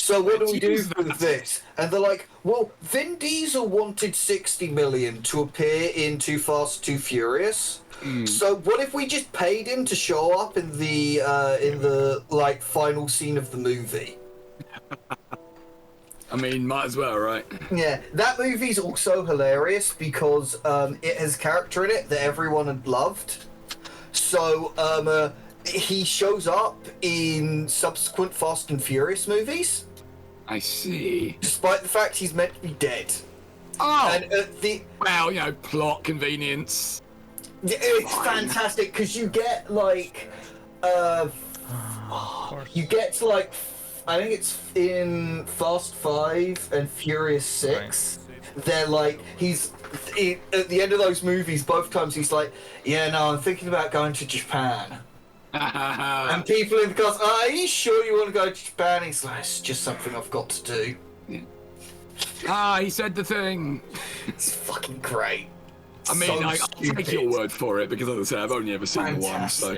So what do we do Use with that. this? And they're like, well, Vin Diesel wanted 60 million to appear in Too Fast, Too Furious. So what if we just paid him to show up in the like final scene of the movie? I mean, might as well, right? Yeah, that movie's also hilarious because it has character in it that everyone had loved. So he shows up in subsequent Fast and Furious movies, I see. despite the fact he's meant to be dead. Oh! And Well, you know, plot convenience. it's fantastic because you get like you get to like I think it's in Fast 5 and Furious 6. Right. They're like at the end of those movies, both times he's like, yeah, no, I'm thinking about going to Japan. And people in the cast, are you sure you want to go to Japan? He's like, it's just something I've got to do. Yeah. He said the thing. It's fucking great. I mean, I'll take your word for it because, as I say, I've only ever seen the one, so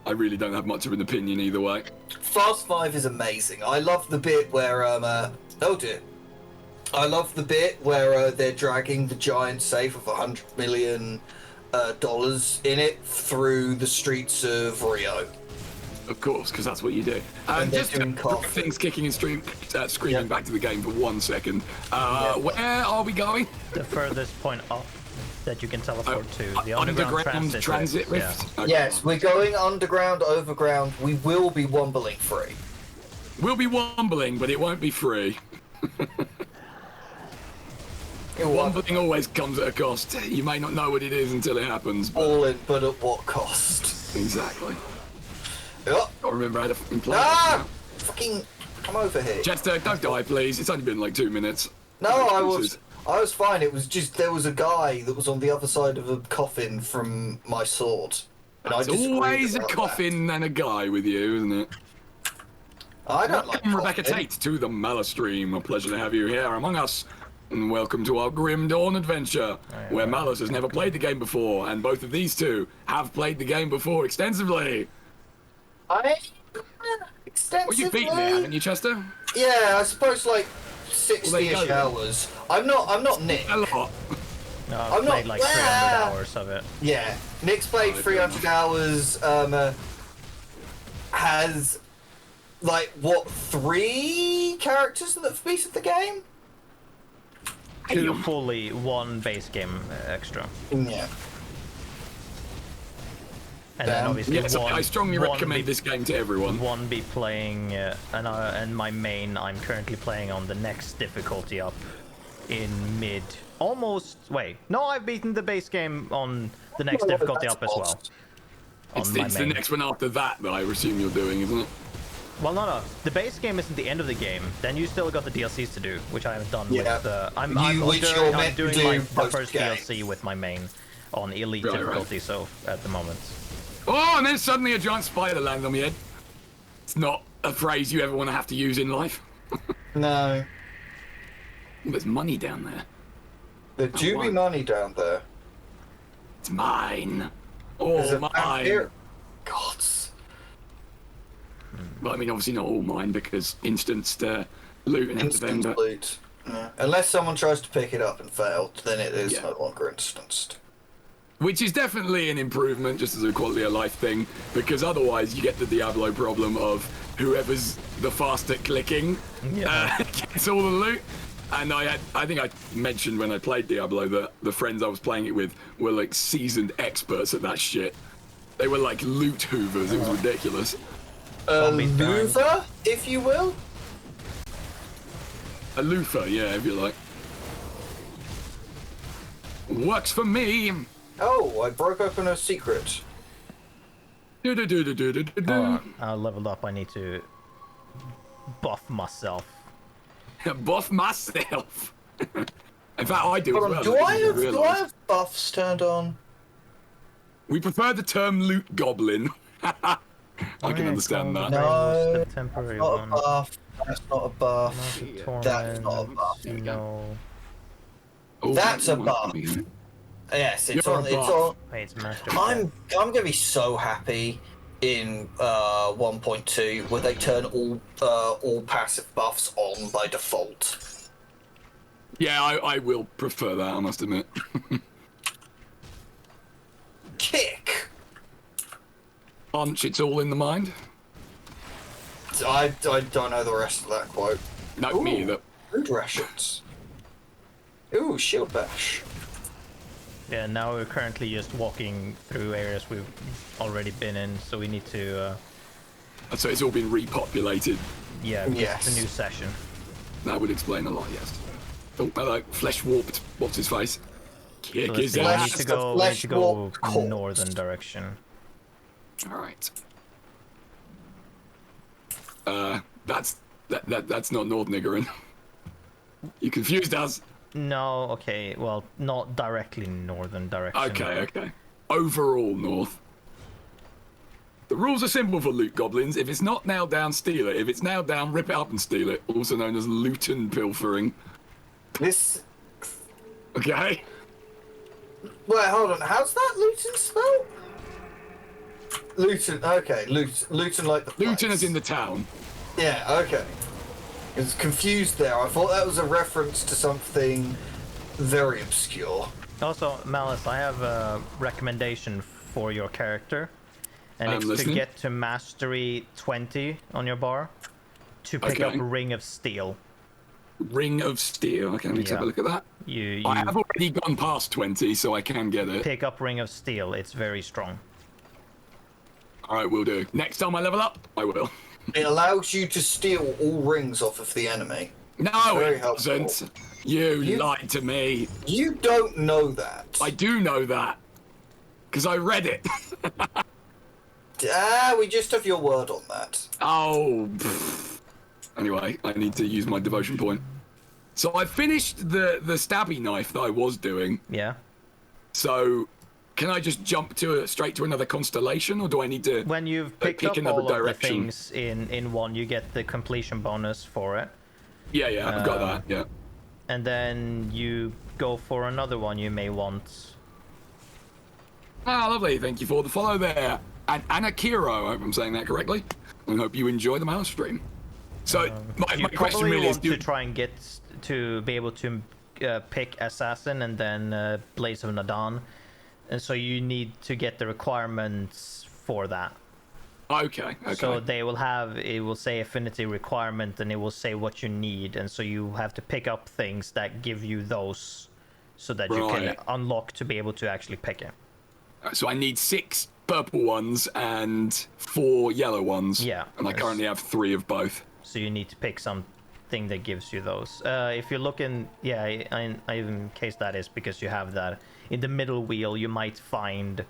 I really don't have much of an opinion either way. Fast 5 is amazing. I love the bit where oh dear. I love the bit where they're dragging the giant safe of $100 million in it through the streets of Rio. Of course, because that's what you do. And just things kicking and screaming back to the game for 1 second. Where are we going? The furthest point up that you can teleport to. The underground transit rift? Yeah. Okay. Yes, we're going underground, overground. We will be wombling free. We'll be wombling, but it won't be free. Wombling always comes at a cost. You may not know what it is until it happens. But... All in, but at what cost? Exactly. Yep. Gotta remember how to play it. Fucking come over here. Chester, don't die, please. It's only been like 2 minutes. No, I was fine. It was just there was a guy that was on the other side of a coffin from my sword. And There's always a coffin and a guy with you, isn't it? I don't like Rebecca Tate to the Malus stream. A pleasure to have you here among us. And welcome to our Grim Dawn adventure, where Malus has never played the game before, and both of these two have played the game before extensively. Extensively? Well, you've beaten it, haven't you, Chester? Yeah, I suppose like 60-ish hours. I'm not Nick. A lot. No, I've played like 300 hours of it. Yeah, Nick's played 300 hours. Has like what 3 characters that have beaten the game? 2 fully, 1 base game extra. Yeah. And then obviously I strongly recommend this game to everyone. 1 be playing, and my main, I'm currently playing on the next difficulty up in mid. No, I've beaten the base game on the next difficulty up as well. It's the next one after that I assume you're doing, isn't it? Well, no. The base game isn't the end of the game. Then you still got the DLCs to do, which I haven't done with the... I'm doing the first DLC with my main on Elite difficulty, so at the moment. Oh, and then suddenly a giant spider landed on my head. It's not a phrase you ever want to have to use in life. No. There's money down there. There do be money down there. It's mine. All mine. Gods. Well, I mean, obviously not all mine because instanced loot and everything. But... loot. Yeah. Unless someone tries to pick it up and failed, then it is no longer instanced. Which is definitely an improvement, just as a quality of life thing, because otherwise you get the Diablo problem of whoever's the fast at clicking gets all the loot. And I think I mentioned when I played Diablo that the friends I was playing it with were like seasoned experts at that shit. They were like loot hoovers. It was ridiculous. A loofah, if you will. A loofah, yeah, if you like. Works for me. Oh, I broke open a secret. I leveled up. I need to buff myself. Buff myself. In fact, I do as well. Do I have buffs turned on? We prefer the term loot goblin. I can understand that. No, the temporary not one. A buff. That's not a buff. That's not a buff. No. Oh, that's a buff. Yes, it's on. It's on. Wait, it's master. I'm gonna be so happy in 1.2, where they turn all passive buffs on by default. Yeah, I will prefer that, I must admit. Kick! Punch, it's all in the mind. I don't know the rest of that quote. No, me either. Food rations. Ooh, shield bash. Yeah, now we're currently just walking through areas we've already been in, so we need to... So it's all been repopulated? Yeah, yes. It's a new session. That would explain a lot, yes. Oh, hello, flesh warped. What's his face? Kick So his we ass. need to go northern direction. Alright. That's not North Niggerin. You confused us. No, okay, well, not directly northern direction. Okay. Overall north. The rules are simple for loot goblins. If it's not nailed down, steal it. If it's nailed down, rip it up and steal it. Also known as loot and pilfering. This... Okay? Wait, hold on. How's that Luton spelled? Luton, okay. Luton like the place. Luton is in the town. Yeah, okay. I was confused there. I thought that was a reference to something very obscure. Also, Malus, I have a recommendation for your character. And it's listening. to get to mastery 20 on your bar to pick up Ring of Steel. Ring of Steel. Okay, let's have a look at that. I have already gone past 20, so I can get it. Pick up Ring of Steel. It's very strong. Alright, we'll do. Next time I level up, I will. It allows you to steal all rings off of the enemy. No, it doesn't. You lied to me. You don't know that. I do know that. Because I read it. We just have your word on that. Oh. Anyway, I need to use my devotion point. So I finished the stabby knife that I was doing. Yeah. So can I just jump straight to another constellation, or do I need to when you've picked pick up another all direction? of the things in one, you get the completion bonus for it. Yeah, I've got that, yeah. And then you go for another one you may want. Ah, lovely. Thank you for the follow there. And Anakiro, I hope I'm saying that correctly. I hope you enjoy the Malus stream. So my question really is, to try and get to be able to pick Assassin and then Blaze of Nadan, and so you need to get the requirements for that. Okay. So it will say affinity requirement, and it will say what you need, and so you have to pick up things that give you those, so that you can unlock to be able to actually pick it. So I need 6 purple ones and 4 yellow ones. Yeah. And I currently have 3 of both. So you need to pick something that gives you those. If you're looking, in case that is because you have that in the middle wheel, you might find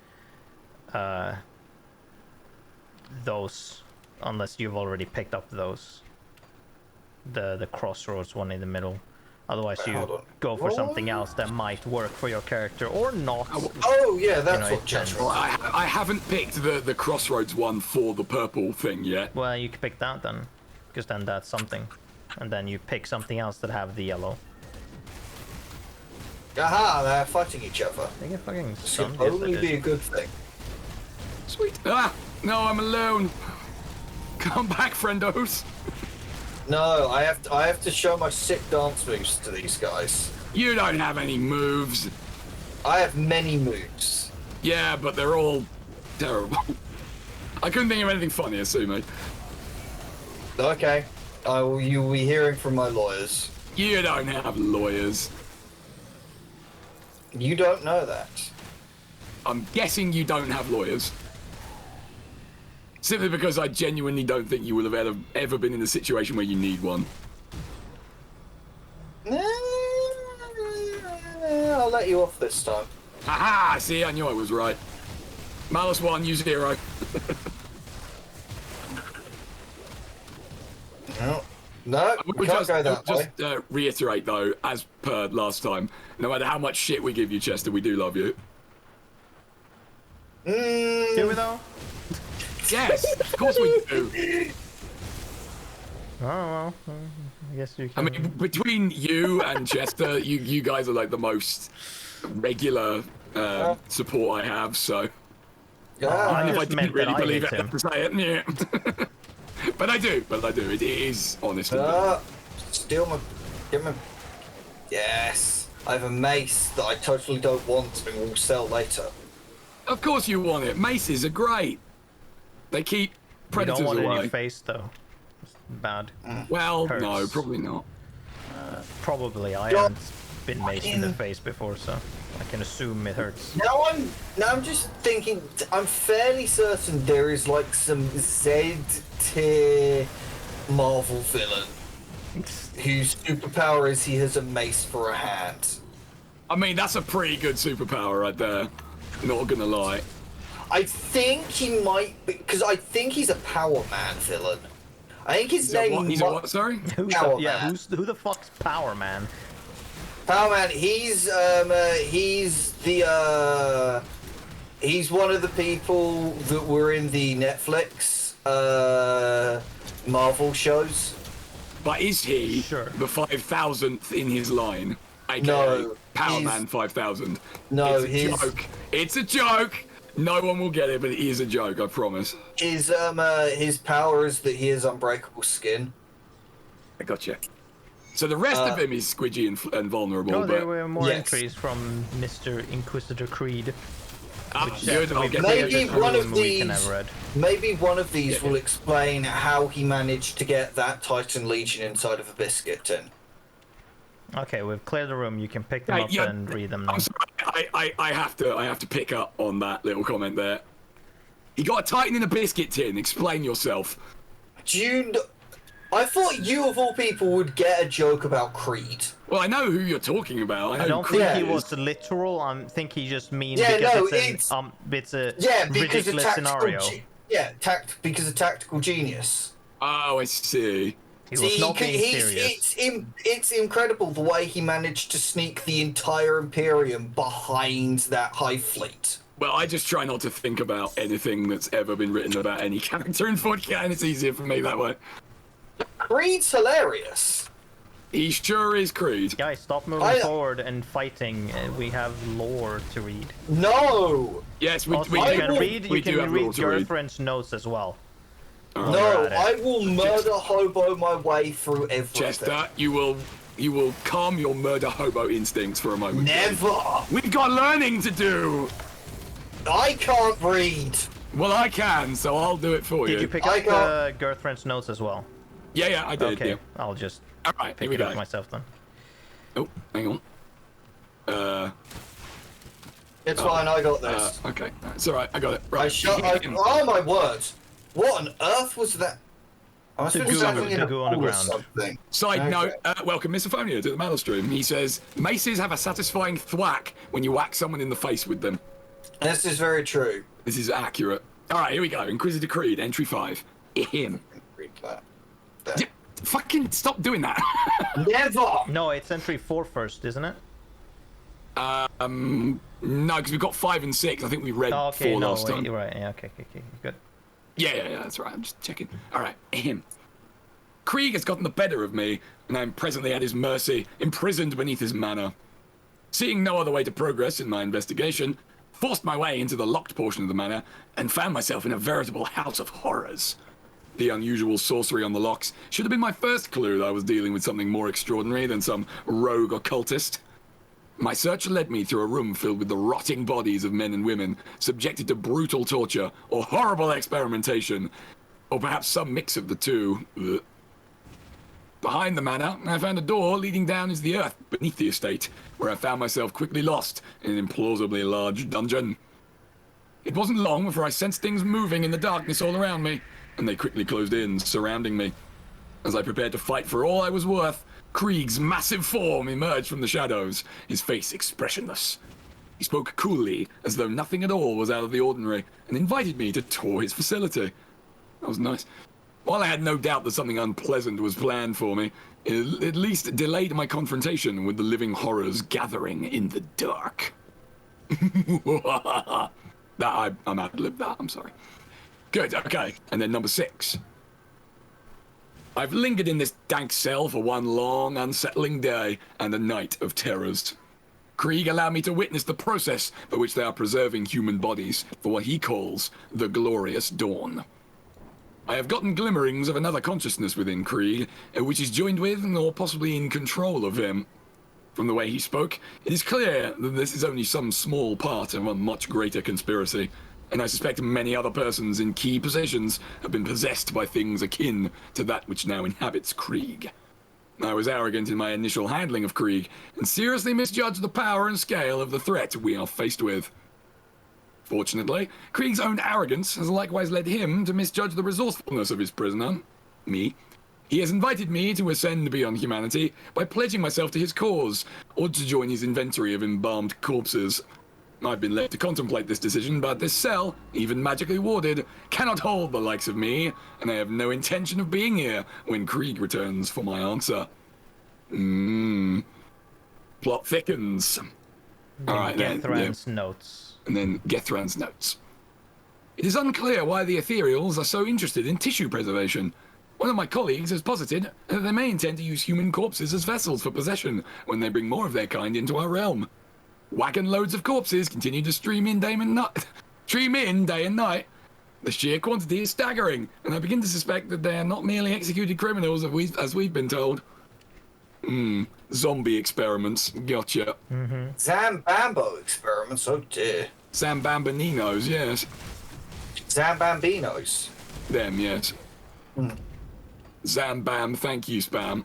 those, unless you've already picked up those. The crossroads one in the middle. Otherwise, you go for something else that might work for your character or not. Oh yeah, that's what Josh. Well, I haven't picked the crossroads one for the purple thing yet. Well, you can pick that then, because then that's something, and then you pick something else that have the yellow. Aha! They're fighting each other. They get fucking This could only be a good thing. Sweet. Ah! No, I'm alone. Come back, friendos. No, I have to show my sick dance moves to these guys. You don't have any moves. I have many moves. Yeah, but they're all terrible. I couldn't think of anything funnier, Sumi. Okay. You will be hearing from my lawyers. You don't have lawyers. You don't know that. I'm guessing you don't have lawyers. Simply because I genuinely don't think you will have ever been in a situation where you need one. I'll let you off this time. Haha! See, I knew I was right. Malus 1, use 0. No, we can't go that way. Just reiterate, though, as per last time, no matter how much shit we give you, Chester, we do love you. Do we, though? Yes, of course we do. Oh, well, I guess you can. I mean, between you and Chester, you guys are like the most regular support I have, so... If I didn't really believe it, I'd say it. Yeah. But I do. It is honest. Steal my... Give me... Yes. I have a mace that I totally don't want and will sell later. Of course you want it. Maces are great. They keep predators away. You don't want it in your face, though. It's bad. Well, no, probably not. Probably. I haven't been maced in the face before, so I can assume it hurts. Now I'm just thinking. I'm fairly certain there is like some Z tier Marvel villain whose superpower is he has a mace for a hand. I mean, that's a pretty good superpower right there. Not gonna lie. I think he might be, because I think he's a Power Man villain. I think his name. He's a what? Sorry. Who the fuck's Power Man? Power Man. He's one of the people that were in the Netflix Marvel shows. But is he the 5,000th in his line? AKA no, Power Man 5,000. No, it's a joke. It's a joke. No one will get it, but it is a joke. I promise. His power is that he has unbreakable skin. I gotcha. So the rest of him is squidgy and vulnerable. No, there were more entries from Mr. Inquisitor Creed. Good. Maybe one of these will explain how he managed to get that Titan Legion inside of a biscuit tin. Okay, we've cleared the room. You can pick them up and read them now. I'm sorry. I have to pick up on that little comment there. You got a Titan in a biscuit tin. Explain yourself. I thought you of all people would get a joke about Creed. Well, I know who you're talking about. I don't think he was literal. I think he just means because it's a ridiculous scenario. Because of tactical genius. Oh, I see. He was not being serious. It's incredible the way he managed to sneak the entire Imperium behind that Hive fleet. Well, I just try not to think about anything that's ever been written about any character in 4K, and it's easier for me that way. Creed's hilarious. He sure is, Creed. Guys, stop moving forward and fighting. We have lore to read. No! Yes, you can read girlfriend's notes as well. No, I will murder hobo my way through everything. Chester, you will calm your murder hobo instincts for a moment. Never! We've got learning to do! I can't read! Well, I can, so I'll do it for you. Did you pick up girlfriend's notes as well? Yeah, I did. Okay, yeah. I'll just pick it up myself then. Oh, hang on. It's fine, I got this. Okay, it's alright, I got it. Right. Oh my word! What on earth was that? I must have been goo on the ground. Something. Side note, welcome Misophonia to the Malus stream. He says, maces have a satisfying thwack when you whack someone in the face with them. This is very true. This is accurate. Alright, here we go. Inquisitor Creed, entry 5. Him. Fucking stop doing that. Never! No, it's entry 4 first, isn't it? No, because we've got 5 and 6. I think we read 4 last time. You're right. Yeah, okay, good. Yeah, that's right. I'm just checking. All right, him. Krieg has gotten the better of me, and I am presently at his mercy, imprisoned beneath his manor. Seeing no other way to progress in my investigation, forced my way into the locked portion of the manor, and found myself in a veritable house of horrors. The unusual sorcery on the locks should have been my first clue that I was dealing with something more extraordinary than some rogue occultist. My search led me through a room filled with the rotting bodies of men and women, subjected to brutal torture or horrible experimentation, or perhaps some mix of the two. Ugh. Behind the manor, I found a door leading down into the earth beneath the estate, where I found myself quickly lost in an implausibly large dungeon. It wasn't long before I sensed things moving in the darkness all around me, and they quickly closed in, surrounding me. As I prepared to fight for all I was worth, Krieg's massive form emerged from the shadows, his face expressionless. He spoke coolly, as though nothing at all was out of the ordinary, and invited me to tour his facility. That was nice. While I had no doubt that something unpleasant was planned for me, it at least delayed my confrontation with the living horrors gathering in the dark. I'm ad-libbed that, I'm sorry. Good, okay. And then number 6. I've lingered in this dank cell for one long, unsettling day and a night of terrors. Krieg allowed me to witness the process by which they are preserving human bodies for what he calls the glorious dawn. I have gotten glimmerings of another consciousness within Krieg, which is joined with, or possibly in control of him. From the way he spoke, it is clear that this is only some small part of a much greater conspiracy, and I suspect many other persons in key positions have been possessed by things akin to that which now inhabits Krieg. I was arrogant in my initial handling of Krieg, and seriously misjudged the power and scale of the threat we are faced with. Fortunately, Krieg's own arrogance has likewise led him to misjudge the resourcefulness of his prisoner, me. He has invited me to ascend beyond humanity by pledging myself to his cause, or to join his inventory of embalmed corpses. I've been left to contemplate this decision, but this cell, even magically warded, cannot hold the likes of me, and I have no intention of being here when Krieg returns for my answer. Plot thickens. Alright, Gethran's notes. And then Gethran's notes. It is unclear why the Ethereals are so interested in tissue preservation. One of my colleagues has posited that they may intend to use human corpses as vessels for possession when they bring more of their kind into our realm. Wagon loads of corpses continue to stream in day and night. The sheer quantity is staggering, and I begin to suspect that they are not merely executed criminals as we've been told. Zombie experiments. Gotcha. Zambambo experiments, oh dear. Zambambaninos, yes. Zambambinos. Them, yes. Zambam, thank you, spam.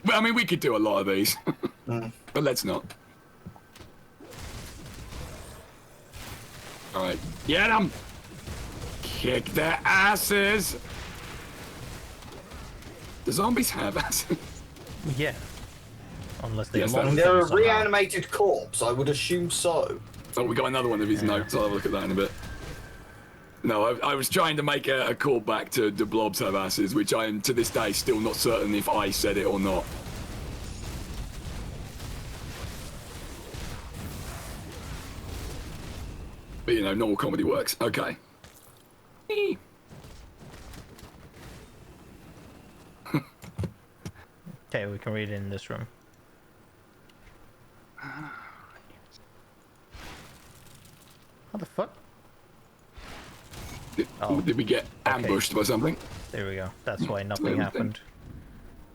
Well, I mean, we could do a lot of these, but let's not. Alright, get them! Kick their asses! The zombies have asses. Yeah. Unless they they're a reanimated corpse, I would assume so. Oh, we got another one of his notes. I'll have a look at that in a bit. No, I was trying to make a call back to the blobs have asses, which I am to this day still not certain if I said it or not. But you know, normal comedy works. Okay. Okay, we can read it in this room. How the fuck? Did we get ambushed by something? There we go. That's why nothing happened.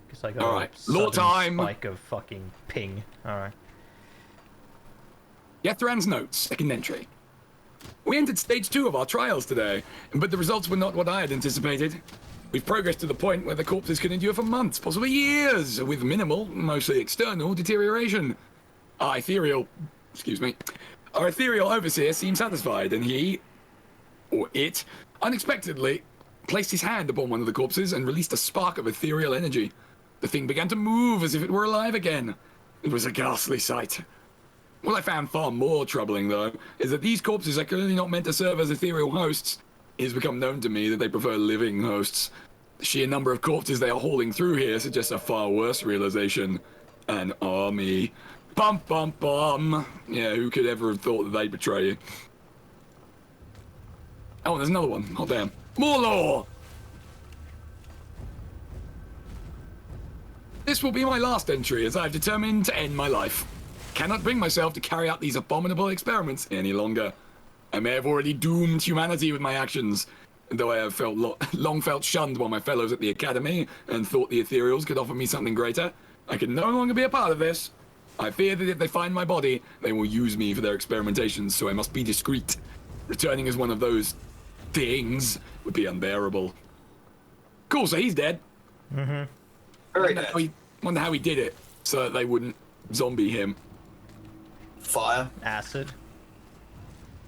Because I got Alright, a lore time! Spike of fucking ping. Alright. Gethran's notes, second entry. We entered stage 2 of our trials today, but the results were not what I had anticipated. We've progressed to the point where the corpses can endure for months, possibly years, with minimal, mostly external, deterioration. Our ethereal overseer seemed satisfied, and he, or it, unexpectedly placed his hand upon one of the corpses and released a spark of ethereal energy. The thing began to move as if it were alive again. It was a ghastly sight. What I found far more troubling, though, is that these corpses are clearly not meant to serve as ethereal hosts. It has become known to me that they prefer living hosts. The sheer number of corpses they are hauling through here suggests a far worse realization. An army. Bum bum bum. Yeah, who could ever have thought that they'd betray you? Oh, there's another one. Oh, damn. More lore! This will be my last entry, as I have determined to end my life. Cannot bring myself to carry out these abominable experiments any longer. I may have already doomed humanity with my actions, and though I have long felt shunned by my fellows at the academy and thought the ethereals could offer me something greater, I can no longer be a part of this. I fear that if they find my body, they will use me for their experimentations, so I must be discreet. Returning as one of those things would be unbearable. Cool, so he's dead. Wonder how he did it, so that they wouldn't zombie him. Fire. Acid.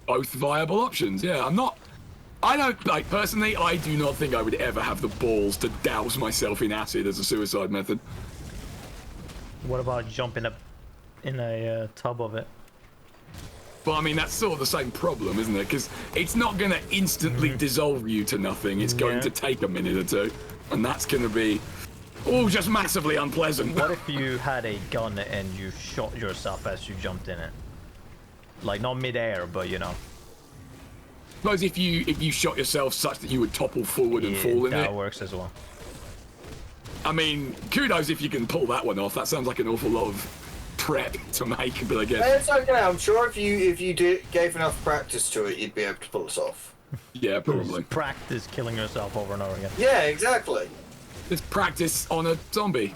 Both viable options, yeah. I don't, like, personally, I do not think I would ever have the balls to douse myself in acid as a suicide method. What about jumping up in a tub of it? But I mean, that's sort of the same problem, isn't it? Because it's not going to instantly dissolve you to nothing. It's going to take a minute or two. And that's going to be, just massively unpleasant. What if you had a gun and you shot yourself as you jumped in it? Like, not mid-air, but you know. Suppose if you shot yourself such that you would topple forward and fall in it. That works as well. I mean, kudos if you can pull that one off. That sounds like an awful lot of prep to make, but I guess It's okay. I'm sure if you gave enough practice to it, you'd be able to pull it off. Yeah, probably. Just practice killing yourself over and over again. Yeah, exactly. Just practice on a zombie.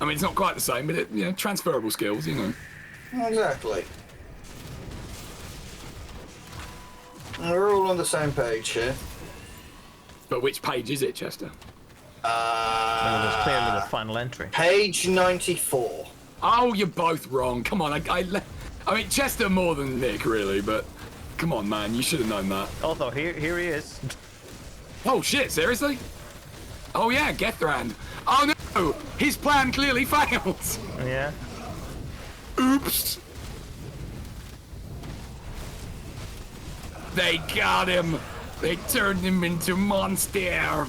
I mean, it's not quite the same, but transferable skills, you know. Exactly. We're all on the same page here. But which page is it, Chester? There's clearly the final entry. Page 94. Oh, you're both wrong. Come on, I mean, Chester more than Nick, really, but come on, man, you should have known that. Also, here he is. Oh shit, seriously? Oh yeah, Gethrand. Oh no, his plan clearly failed. Yeah. Oops. They got him. They turned him into monster.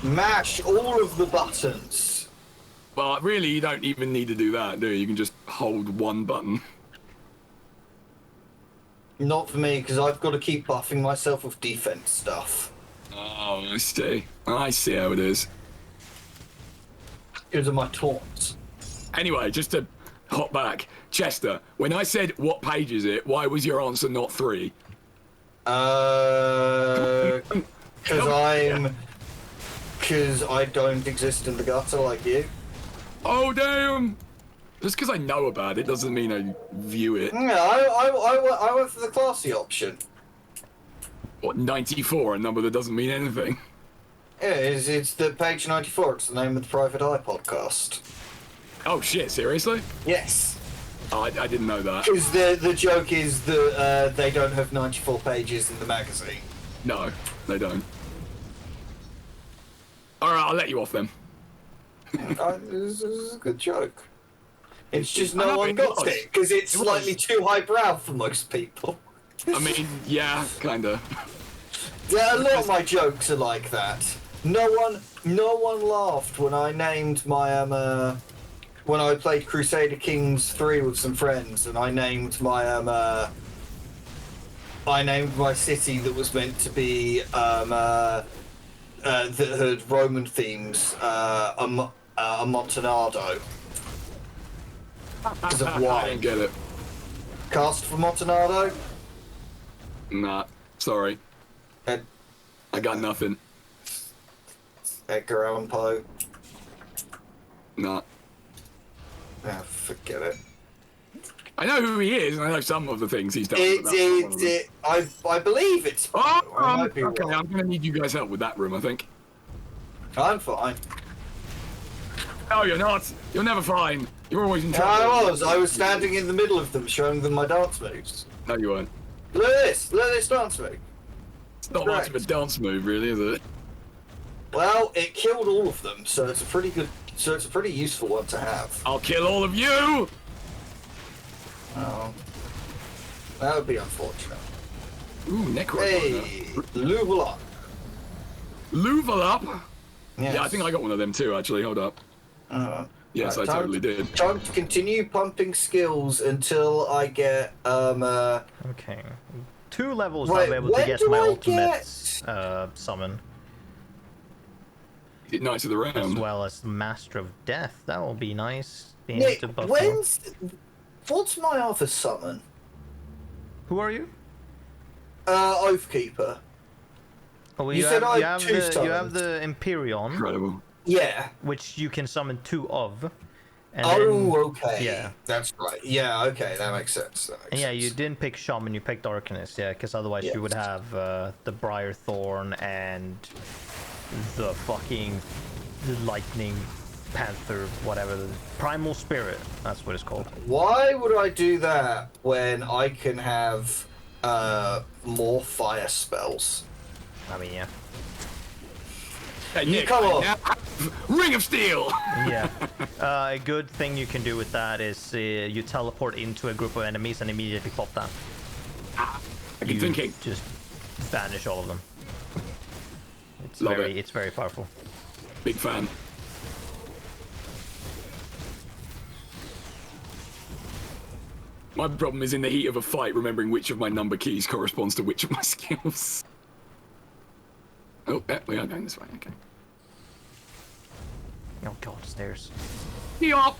Mash all of the buttons. But really, you don't even need to do that, do you? You can just hold one button. Not for me, because I've got to keep buffing myself with defense stuff. Oh, I see. I see how it is. Because of my taunts. Anyway, just to hop back, Chester, when I said what page is it, why was your answer not 3? Because I don't exist in the gutter like you. Oh damn! Just because I know about it doesn't mean I view it. Yeah, I went for the classy option. What, 94, a number that doesn't mean anything? Yeah, it's the page 94. It's the name of the Private Eye podcast. Oh shit, seriously? Yes. Oh, I didn't know that. Because the joke is that they don't have 94 pages in the magazine. No, they don't. Alright, I'll let you off then. This is a good joke. It's just no one got it, because it's slightly too highbrow for most people. I mean, yeah, kinda. Yeah, a lot of my jokes are like that. No one laughed when I named my when I played Crusader Kings 3 with some friends, and I named my city that was meant to be that had Roman themes a Montanado. Because of I why? don't get it. Cast for Montanado? Nah, sorry. I got nothing. Edgar Allan Poe? Nah. Ah, forget it. I know who he is, and I know some of the things he's done. I believe it's. Oh, I might be okay, wrong. I'm gonna need you guys' help with that room, I think. I'm fine. No, you're not. You're never fine. You're always in trouble. I was standing in the middle of them, showing them my dance moves. No, you weren't. Look at this dance move. It's not much of a dance move, really, is it? Well, it killed all of them, so it's a pretty useful one to have. I'll kill all of you! Oh. That would be unfortunate. Ooh, Necro. Hey, Luvala. Luval. Yes. Yeah, I think I got one of them too, actually. Hold up. Yes, I totally did. Time to continue pumping skills until I get, Okay. 2 levels I'll be able to get my ultimate summon. Knights of the Round. As well as Master of Death. That will be nice. Nick, what's my other summon? Who are you? Oathkeeper. Oh, well, you said I have two summons. You have the Empyreon. Incredible. Yeah. Which you can summon 2 of. And okay. Yeah. That's right. Yeah, okay, that makes sense. And yeah, you didn't pick Shaman, you picked Arcanist, yeah, because otherwise you would have the Briar Thorn and the fucking Lightning Panther, whatever, the Primal Spirit, that's what it's called. Why would I do that when I can have more fire spells? I mean, yeah. Hey, You Nick, come on. Ring of Steel! Yeah. A good thing you can do with that is you teleport into a group of enemies and immediately pop that. I've been thinking. Just banish all of them. It's Love very powerful. Big fan. My problem is in the heat of a fight, remembering which of my number keys corresponds to which of my skills. Oh, yeah, we are going this way, okay. Oh god, stairs. Yup.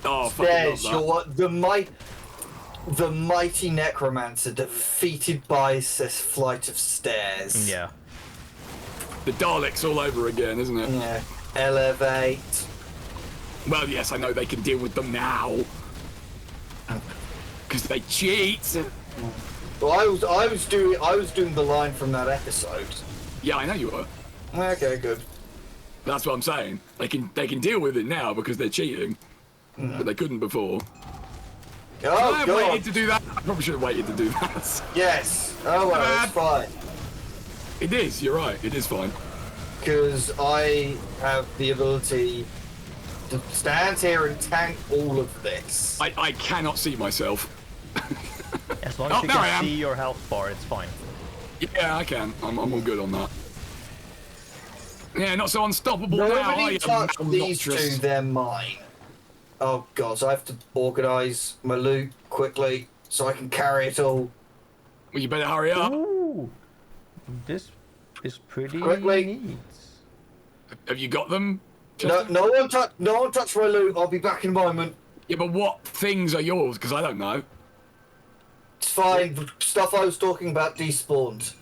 Oh, Stairs, fucking love you're the mighty necromancer defeated by this flight of stairs. Yeah. The Daleks all over again, isn't it? Yeah. Elevate. Well, yes, I know they can deal with them now. Because they cheat. Well, I was doing the line from that episode. Yeah, I know you were. Okay, good. That's what I'm saying. They can deal with it now because they're cheating, but they couldn't before. Oh, I God. waited to do that. I probably should have waited to do that. Yes. Oh well, it's fine. It is. You're right. It is fine. Because I have the ability to stand here and tank all of this. I cannot see myself. As long as you can see your health bar, it's fine. Yeah, I can. I'm all good on that. Yeah, not so unstoppable now. Nobody touch these two, they're mine. Oh god, so I have to organise my loot quickly so I can carry it all. Well, you better hurry up. Ooh, this is pretty Quickly. neat. Have you got them? No one touch my loot. I'll be back in a moment. Yeah, but what things are yours? Because I don't know. It's fine. The stuff I was talking about despawned.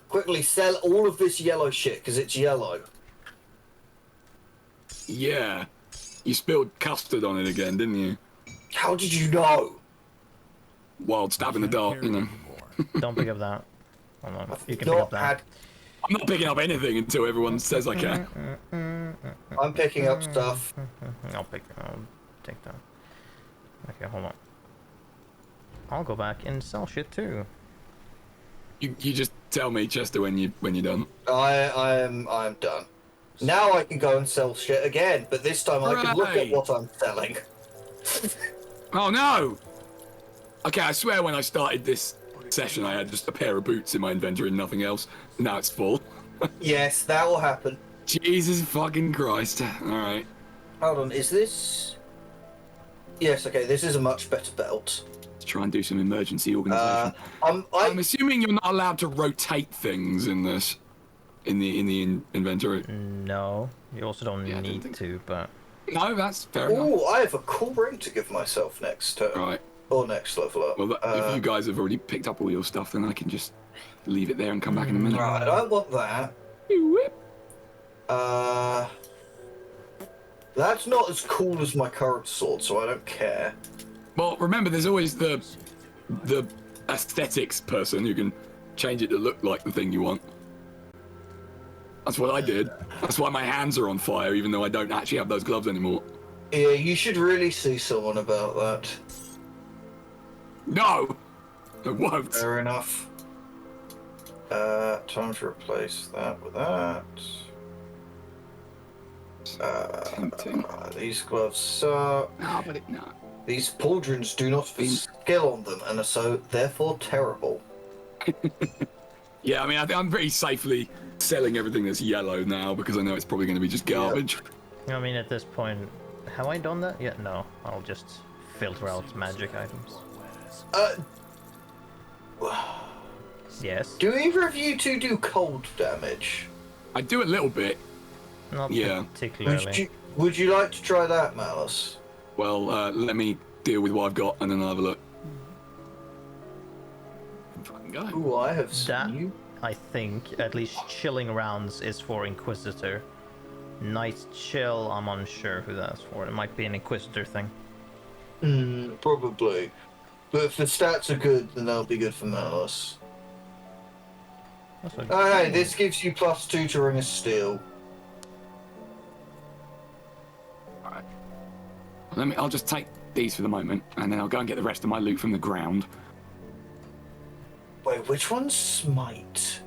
Quickly sell all of this yellow shit because it's yellow. Yeah. You spilled custard on it again, didn't you? How did you know? Wild stab in the dark, you know. Don't pick up that. Hold on. You can Not pick up that. I'm not picking up anything until everyone says I can. I'm picking up stuff. I'll take that. Okay, hold on. I'll go back and sell shit too. You just tell me, Chester, when you're done. I am done. Now I can go and sell shit again, but this time I can look at what I'm selling. Oh no! Okay, I swear when I started this session I had just a pair of boots in my inventory and nothing else. Now it's full. Yes, that will happen. Jesus fucking Christ. Alright. Hold on, is this... Yes, okay, this is a much better belt. Let's try and do some emergency organisation. I'm assuming you're not allowed to rotate things in this. In the inventory. No, you also don't need to, but... No, that's fair enough. Oh, I have a cool ring to give myself next turn. Right. Or next level up. Well, if you guys have already picked up all your stuff, then I can just leave it there and come back in a minute. Right, I want that. Whip. That's not as cool as my current sword, so I don't care. Well, remember, there's always the aesthetics person who can change it to look like the thing you want. That's what I did. That's why my hands are on fire, even though I don't actually have those gloves anymore. Yeah, you should really see someone about that. No! I won't. Fair enough. Time to replace that with that. These gloves suck. No, but no. These pauldrons do not have skill on them and are so therefore terrible. Yeah, I mean, I think I'm pretty safely selling everything that's yellow now because I know it's probably going to be just garbage. I mean, at this point, have I done that yet? No, I'll just filter out magic items. Yes. Do either of you two do cold damage? I do a little bit. Not Yeah. particularly. Would you like to try that, Malus? Well, let me deal with what I've got and then I'll have a look. Fucking go. Ooh, I have That, seen you. I think, at least chilling rounds is for Inquisitor. Night chill, I'm unsure who that's for. It might be an Inquisitor thing. Probably. But if the stats are good, then they'll be good for Malus. Oh, hey, this gives you +2 to Ring of Steel. Alright. I'll just take these for the moment, and then I'll go and get the rest of my loot from the ground. Wait, which one's Smite?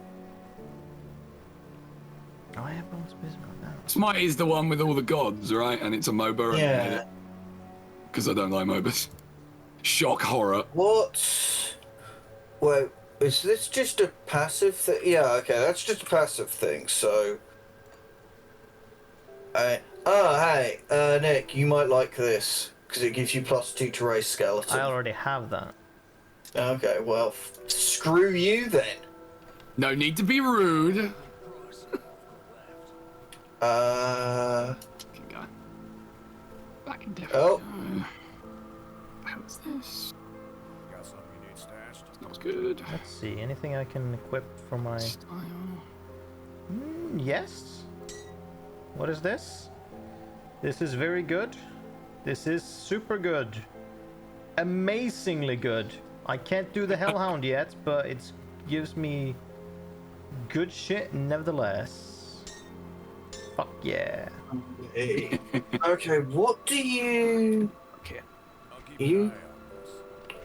Oh, I have one space about that. Smite is the one with all the gods, right? And it's a MOBA. Yeah. Because I don't like MOBAs. Shock horror. What? Wait, is this just a passive thing? Yeah, okay, that's just a passive thing, so... hey, Nick, you might like this, because it gives you +2 to raise skeleton. I already have that. Okay, well, screw you then. No need to be rude. Oh. How's this? Not good. Let's see, anything I can equip for my... Style. Yes? What is this? This is very good. This is super good. Amazingly good. I can't do the Hellhound yet, but it gives me good shit nevertheless. Fuck yeah. Okay, what do you... Okay. You...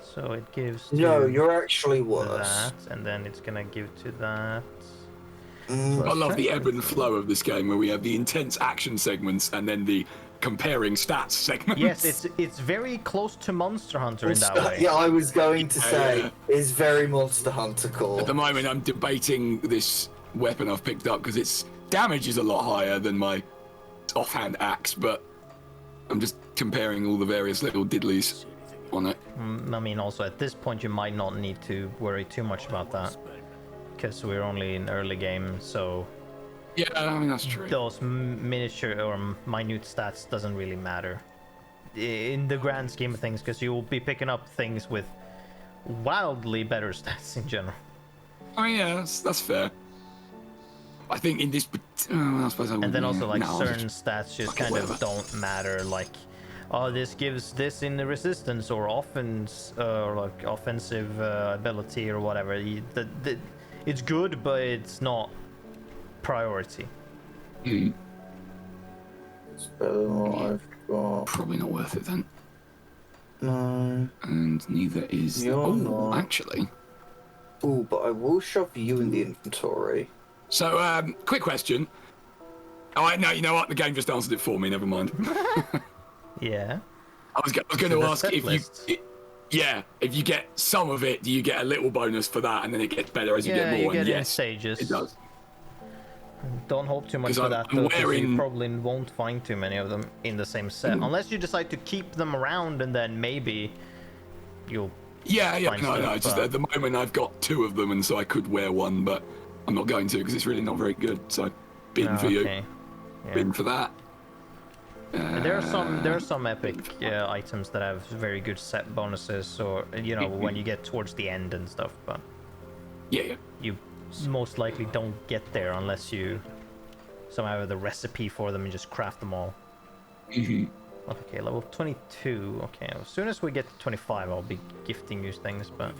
So it gives No, to you're actually worse. that, and then it's gonna give to that. I love the ebb and flow of this game where we have the intense action segments and then the comparing stats segments. Yes, it's very close to Monster Hunter in that way. Yeah, I was going to say, it's very Monster Hunter core. At the moment, I'm debating this weapon I've picked up because its damage is a lot higher than my offhand axe, but I'm just comparing all the various little diddlies on it. I mean, also at this point, you might not need to worry too much about that because we're only in early game, so Yeah, I mean, that's true. those miniature or minute stats doesn't really matter in the grand scheme of things, because you will be picking up things with wildly better stats in general. I mean, yeah, that's fair. I think in this, I suppose I would. And then also, like, no, certain stats just kind of don't matter, like, oh, this gives this in the resistance or offense, or like offensive ability or whatever. It's good, but it's not priority. So I've got... Probably not worth it then. No. And neither is. You're not. Actually. Ooh, but I will shove you in the inventory. So, quick question. Oh, no, you know what? The game just answered it for me. Never mind. Yeah. I was going to ask if you. Yeah, if you get some of it, do you get a little bonus for that, and then it gets better as you get more? You get and it in yes, stages. it does. Don't hope too much 'Cause for that, I'm though, because you wearing- probably won't find too many of them in the same set, unless you decide to keep them around, and then maybe you'll. Yeah, find no, stuff, just but- at the moment I've got 2 of them, and so I could wear one, but I'm not going to because it's really not very good. So, bin for you, Yeah. bin for that. And there are some epic items that have very good set bonuses, or when you get towards the end and stuff. But Yeah. you most likely don't get there unless you somehow have the recipe for them and just craft them all. Okay, level 22. Okay, as soon as we get to 25, I'll be gifting you things. But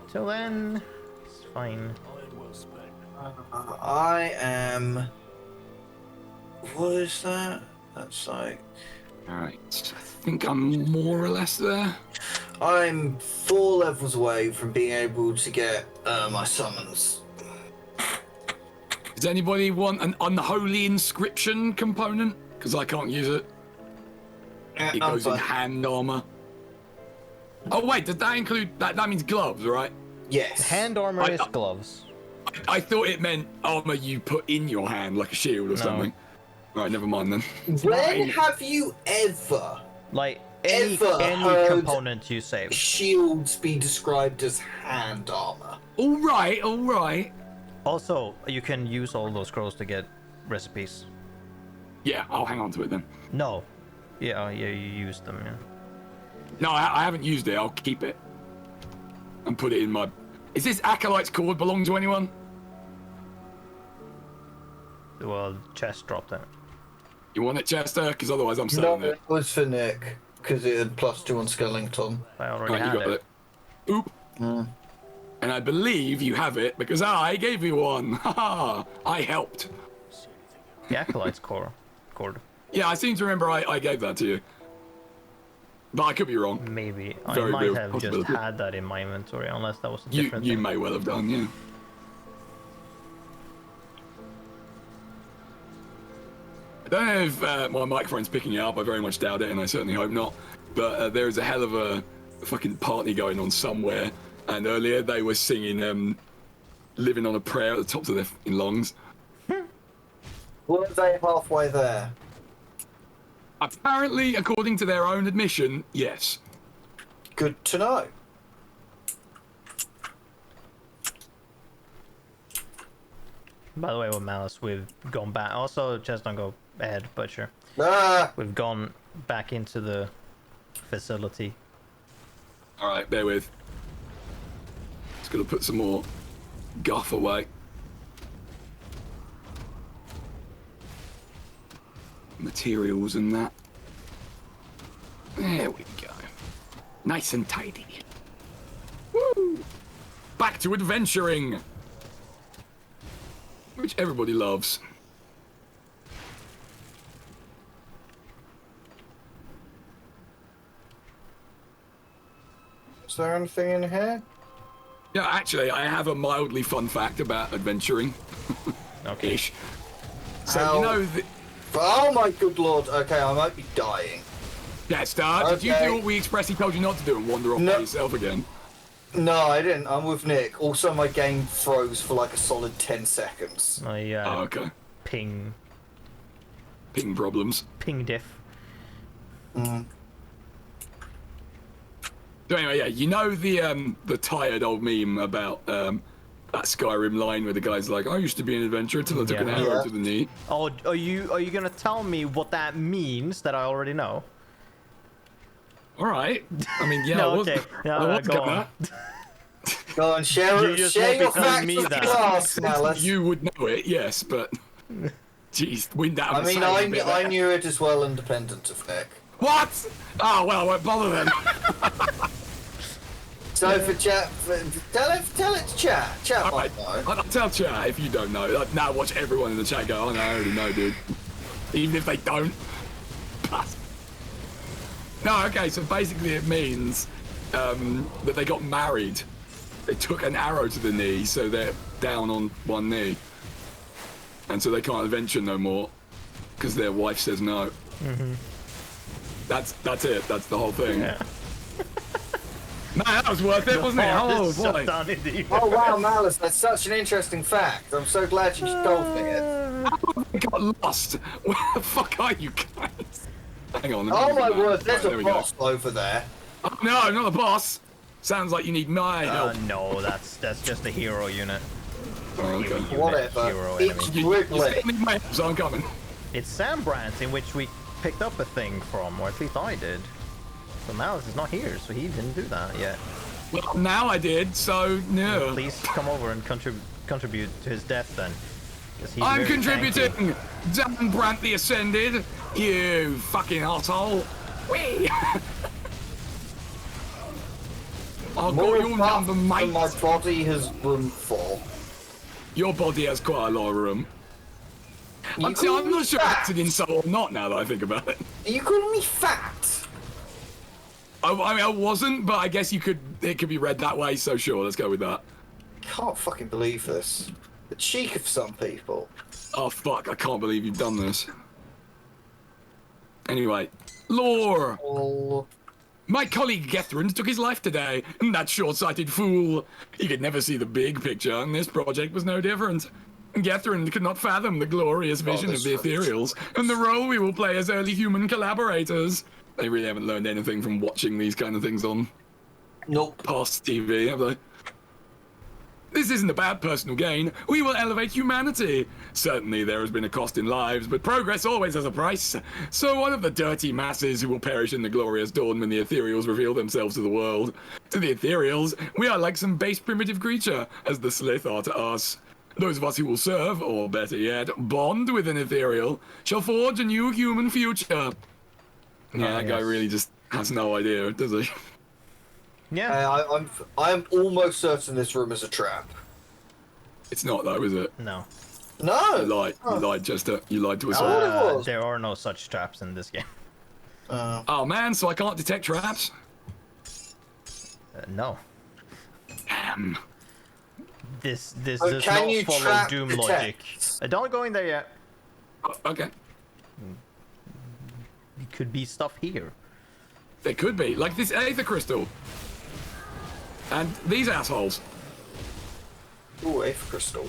till then, it's fine. I am... What is that? That's like... Alright, I think I'm more or less there. I'm 4 levels away from being able to get my summons. Does anybody want an unholy inscription component? Because I can't use it. It goes in hand armor. Oh wait, did that include that? That means gloves, right? Yes. Hand armor is gloves. I thought it meant armor you put in your hand, like a shield or something. Right, never mind then. When have you ever Like any heard component you save. shields be described as hand armor? All right. Also, you can use all those scrolls to get recipes. Yeah, I'll hang on to it then. No. Yeah, you used them, yeah. No, I haven't used it. I'll keep it and put it in my. Is this Acolyte's cord belong to anyone? Well, chest dropped it. You want it, Chester? Because otherwise I'm selling No, it. it was for Nick, because it had +2 on Skellington. I already Right, you had got it. it. Oop. And I believe you have it because I gave you one. Haha, I helped. The Acolyte's cord. Yeah, I seem to remember I gave that to you. But I could be wrong. Maybe. Very I might real have just possibility. had that in my inventory, unless that was a You different thing. may well have done, yeah. I don't know if my microphone's picking it up. I very much doubt it, and I certainly hope not. But there is a hell of a fucking party going on somewhere. And earlier they were singing "Living on a Prayer" at the tops of their fucking lungs. Were they halfway there? Apparently, according to their own admission, yes. Good to know. By the way, with Malus, we've gone back. Also, just don't go ahead, but sure. Ah! We've gone back into the facility. All right, bear with. Just gonna put some more guff away. Materials and that. There we go. Nice and tidy. Woo! Back to adventuring, which everybody loves. Is there anything in here? Yeah, actually, I have a mildly fun fact about adventuring. Okay. Ish. So, you know... Oh my good lord, okay, I might be dying. Yeah, Star, did you do what we expressly told you not to do and wander off by yourself again? No, I didn't. I'm with Nick. Also, my game froze for like a solid 10 seconds. Oh, okay. Ping problems. Ping diff. Mm. So anyway, yeah, you know the tired old meme about that Skyrim line where the guy's like, I used to be an adventurer until I took an arrow to the knee. Oh, are you gonna tell me what that means that I already know? All right. I mean, yeah, no, I was, okay. I Go on. Go on, share your facts with the class, Malus. You would know it, yes, but jeez, wind out. I mean, I knew it as well, independent of Nick. What? Oh well, I won't bother then. So for chat, tell it to chat. Chat might know. I'll tell chat if you don't know. Now watch everyone in the chat go, oh no, I already know, dude. Even if they don't. No, okay, so basically it means that they got married. They took an arrow to the knee, so they're down on one knee. And so they can't adventure no more, because their wife says no. Mm-hmm. That's it, that's the whole thing. Yeah. Man, that was worth it, wasn't it? Oh, boy. Oh, wow, Malus, that's such an interesting fact. I'm so glad you told me it. How have we got lost? Where the fuck are you guys? Hang on. Oh, my word, there's a boss over there. Oh, no, not a boss. Sounds like you need my help. No, that's just a hero unit. Okay. Whatever. It's Wrigley. You need my help, so I'm coming. It's Sam Brandt, in which we picked up a thing from, or at least I did. So Malus is not here, so he didn't do that yet. Well, now I did, so no. Please come over and contribute to his death then. I'm contributing! Dan Brandt the Ascended! You fucking asshole! Whee! I'll More got your number, mate! my body has room for. Your body has quite a lot of room. I'm not sure if that's an insult or not now that I think about it. Are you calling me fat? I mean, I wasn't, but I guess it could be read that way, so sure, let's go with that. Can't fucking believe this. The cheek of some people. Oh, fuck, I can't believe you've done this. Anyway, lore! Oh. My colleague Gethrund took his life today, and that short-sighted fool. He could never see the big picture, and this project was no different. Gethrund could not fathom the glorious vision of the ethereals, and the role we will play as early human collaborators. They really haven't learned anything from watching these kind of things on past TV, have they? This isn't about personal gain. We will elevate humanity. Certainly there has been a cost in lives, but progress always has a price. So one of the dirty masses who will perish in the glorious dawn when the ethereals reveal themselves to the world. To the ethereals, we are like some base primitive creature, as the Slith are to us. Those of us who will serve, or better yet, bond with an ethereal, shall forge a new human future. Yeah, that guy really just has no idea, does he? Yeah. I'm almost certain this room is a trap. It's not though, is it? No. No. You lied, Chester. You lied to us all. There are no such traps in this game. Oh man, so I can't detect traps? No. Damn. This does not follow Doom logic. Don't go in there yet. Okay. It could be stuff here. There could be, like this Aether Crystal. And these assholes. Ooh, Aether Crystal.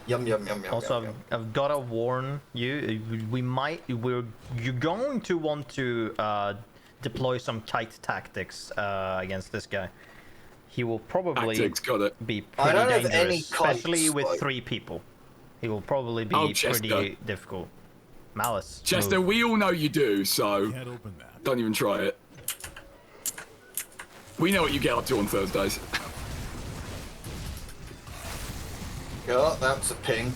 Yum, yum, yum, yum. Also, yum, yum. I've gotta warn you, you're going to want to deploy some kite tactics against this guy. He will probably be pretty dangerous, especially with 3 people. He will probably be pretty difficult. Malus. Chester, move. we all know you do, so Can't open that. don't even try it. We know what you get up to on Thursdays. Oh, that's a ping.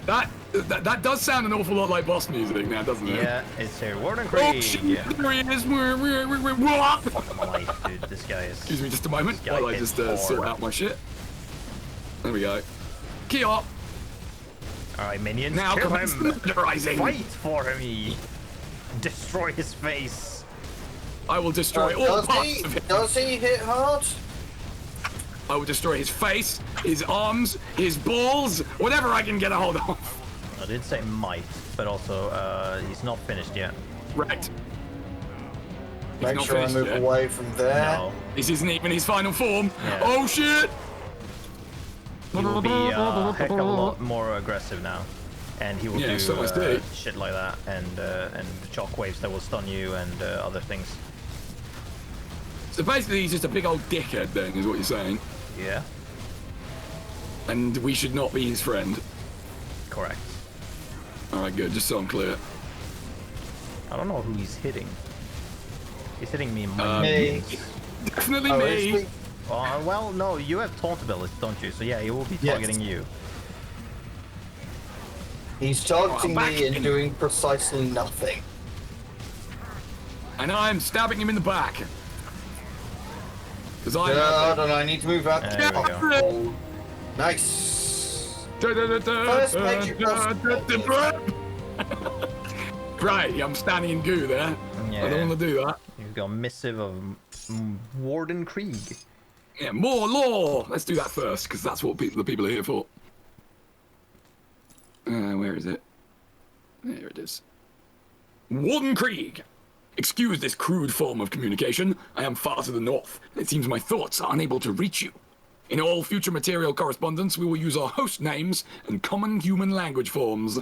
That does sound an awful lot like boss music now, doesn't it? Yeah, it's here. Warden Oh, Krieg. shit, Yeah. there he is. Life, dude. This guy is. Excuse me just a moment This guy while I hits just sort hard. out my shit. There we go. Key up. Alright, minions. Now kill commence him. the rising. Fight for me. Destroy his face. I will destroy all Does parts of him. does he hit hard? I will destroy his face, his arms, his balls, whatever I can get a hold of. I did say might, but also he's not finished yet. Right. He's Make not sure I finished move yet. away from there. No. This isn't even his final form. Yeah. Oh shit! He will be a heck of a lot more aggressive now. And he will Yeah, do so much do. shit like that, and shockwaves that will stun you, and other things. So basically, he's just a big old dickhead, then, is what you're saying. Yeah, And we should not be his friend. correct. Alright, good, just so I'm clear. I don't know who he's hitting. He's hitting me in my Me. minions. Definitely Oh, me. is he? Well, no, you have taunt ability, don't you? So yeah, he will be Yes. targeting you. He's targeting Oh, I'm me and back. doing precisely nothing. And I'm stabbing him in the back. Because I Hold on, I need to move out. There we go. Oh, nice. First major boss. Right, I'm standing in goo there. I Yeah. don't want to do that. You've got missive of Warden Krieg. Yeah, more law. Let's do that first, because that's what the people are here for. Where is it? There it is. Warden Krieg. Excuse this crude form of communication. I am far to the north. It seems my thoughts are unable to reach you. In all future material correspondence, we will use our host names and common human language forms.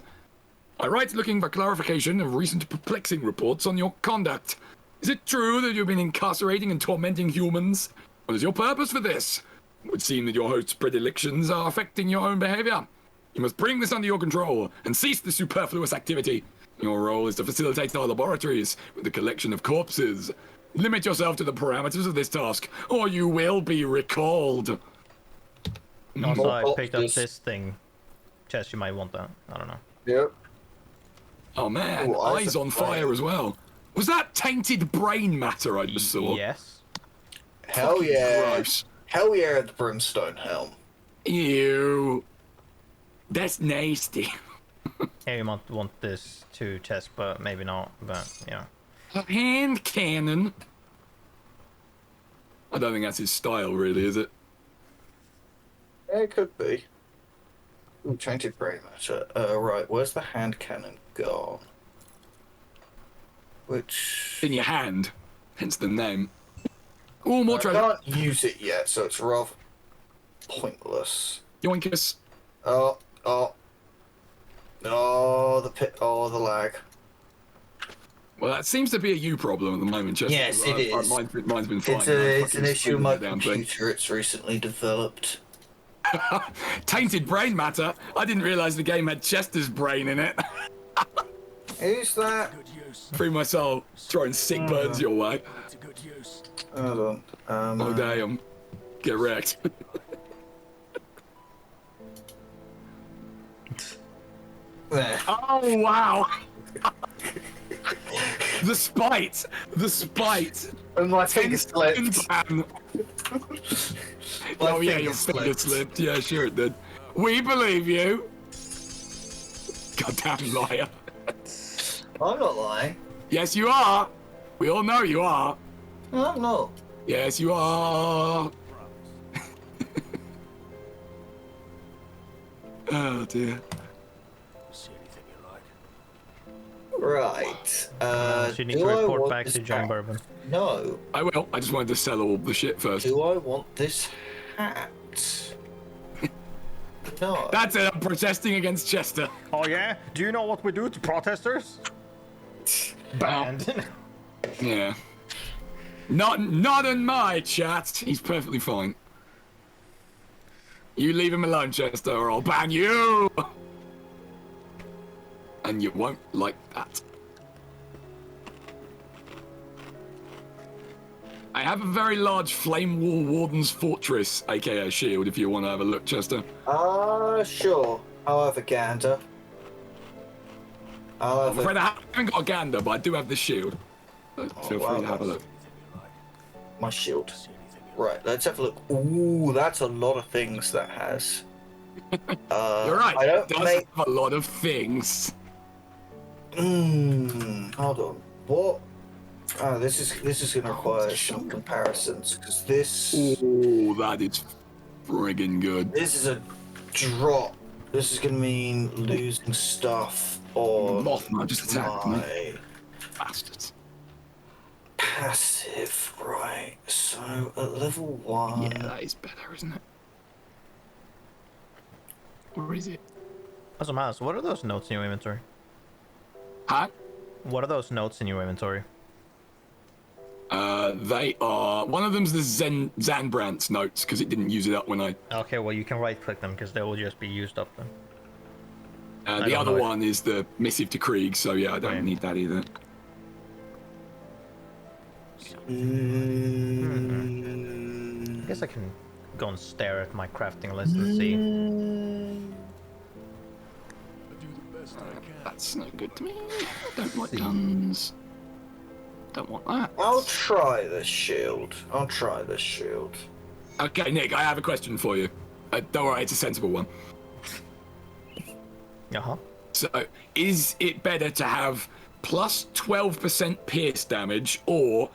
I write looking for clarification of recent perplexing reports on your conduct. Is it true that you've been incarcerating and tormenting humans? What is your purpose for this? It would seem that your host's predilections are affecting your own behavior. You must bring this under your control and cease the superfluous activity. Your role is to facilitate our laboratories with the collection of corpses. Limit yourself to the parameters of this task, or you will be recalled. Also, I More picked up boxes. this thing. Chess, you might want that. I don't know. Yep. Oh man, Ooh, eyes on fire fire. as well. Was that tainted brain matter I just saw? Yes. Hell yeah. Gross. Hell yeah, the brimstone helm. Ew. That's nasty. Yeah, you might want this to Chess, but maybe not. But yeah. A hand cannon. I don't think that's his style, really, is it? Yeah, it could be. Ooh, tainted brain matter. Right, where's the hand cannon gone? Which... In your hand, hence the name. Oh, more I treasure. can't use it yet, so it's rather pointless. Yoinkus. Oh, the pit, oh, the lag. Well, that seems to be a you problem at the moment, Chester. Yes, it is. Mine's been fine. It's I'm an fucking issue with my screwing the damn thing. computer, it's recently developed. Tainted brain matter. I didn't realise the game had Chester's brain in it. Who's that? Free my soul. Throwing sick burns your way. Hold on. Oh damn. Get wrecked. There. Oh wow. The spite. The spite. And my finger slipped. Pan. My Oh yeah, finger your finger slipped. Yeah, sure it did. We believe you. Goddamn liar. I'm not lying. Yes, you are. We all know you are. No, I'm not. Yes, you are. Oh dear. Right. You need do to I report want back this to John hat? Bourbon. No. I will. I just wanted to sell all the shit first. Do I want this hat? No. That's it. I'm protesting against Chester. Oh yeah? Do you know what we do to protesters? Banned. Yeah. Not in my chat. He's perfectly fine. You leave him alone, Chester, or I'll ban you. and you won't like that. I have a very large Flame Wall Warden's Fortress, aka shield, if you want to have a look, Chester. Sure. I'll have a gander. I'm afraid I haven't got a gander, but I do have the shield. So feel free to have a look. My shield. Right, let's have a look. Ooh, that's a lot of things that has. You're right, it does have a lot of things. Hold on. What? Oh, this is going to require some comparisons, because this... Ooh, that is friggin' good. This is a drop. This is going to mean losing stuff on Mothma just attacked me. Bastards. Passive, right. So, at level 1... Yeah, that is better, isn't it? Where is it? Also, Malus, what are those notes in your inventory? Huh? What are those notes in your inventory? They are... One of them's the Zanbrandt's notes, because it didn't use it up when I... Okay, well, you can right-click them, because they will just be used up then. The other one is the Missive to Krieg, so yeah, I don't need that either. I guess I can go and stare at my crafting list and see. That's no good to me. I don't like guns. Don't want that. I'll try this shield. Okay, Nick, I have a question for you. Don't worry, it's a sensible one. So, is it better to have plus 12% pierce damage or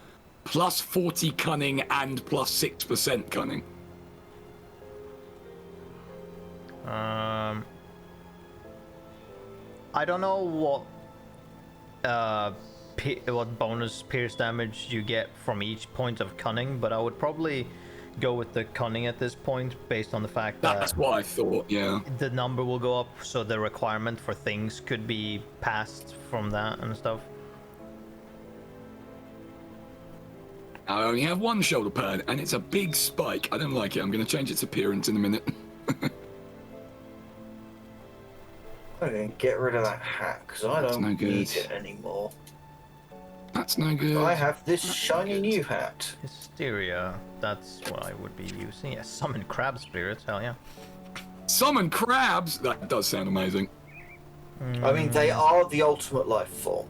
plus 40 cunning and plus 6% cunning? I don't know what bonus pierce damage you get from each point of cunning, but I would probably go with the cunning at this point, based on the fact that that's what I thought. Yeah, the number will go up, so the requirement for things could be passed from that and stuff. I only have one shoulder pad, and it's a big spike. I don't like it. I'm going to change its appearance in a minute. I'm going to get rid of that hat, because I don't need it anymore. That's no good. I have this shiny new hat. Hysteria. That's what I would be using. Yeah, summon crab spirits. Hell yeah. Summon crabs? That does sound amazing. I mean, they are the ultimate life form.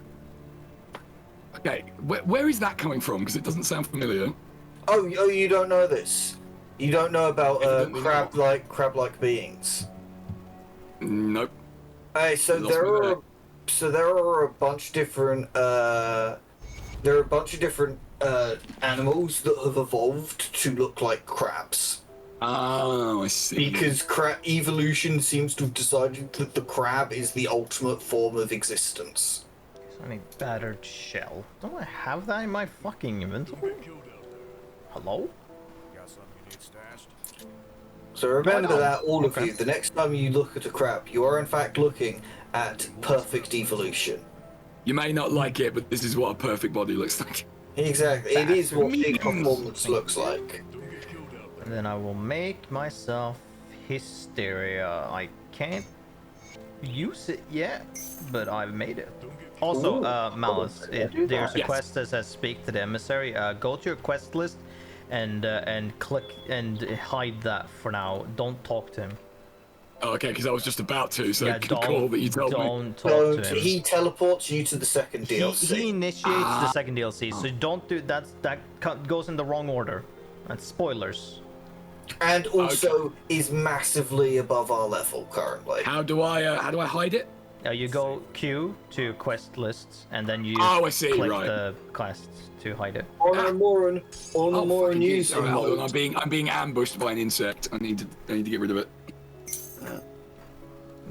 Okay, where is that coming from? Because it doesn't sound familiar. Oh, you don't know this? You don't know about crab-like beings? Nope. Hey, so there are a bunch of different animals that have evolved to look like crabs. Oh, I see. Because evolution seems to have decided that the crab is the ultimate form of existence. Any battered shell? Don't I have that in my fucking inventory? Hello? So remember that, all of you, the next time you look at a crab, you are in fact looking at perfect evolution. You may not like it, but this is what a perfect body looks like. Exactly, it is what big performance looks like. And then I will make myself Hysteria. I can't use it yet, but I've made it. Also, Malus, there's a quest that says speak to the emissary. Go to your quest list and click and hide that for now. Don't talk to him. Oh, okay, because I was just about to, so cool that you told me. Don't talk to him. He teleports you to the second DLC. He initiates the second DLC, so don't do that. That goes in the wrong order. That's spoilers. And also is massively above our level currently. How do I hide it? You go Q to quest lists, and then you click the quests to hide it. On more news. Hold on, I'm being ambushed by an insect. I need to get rid of it.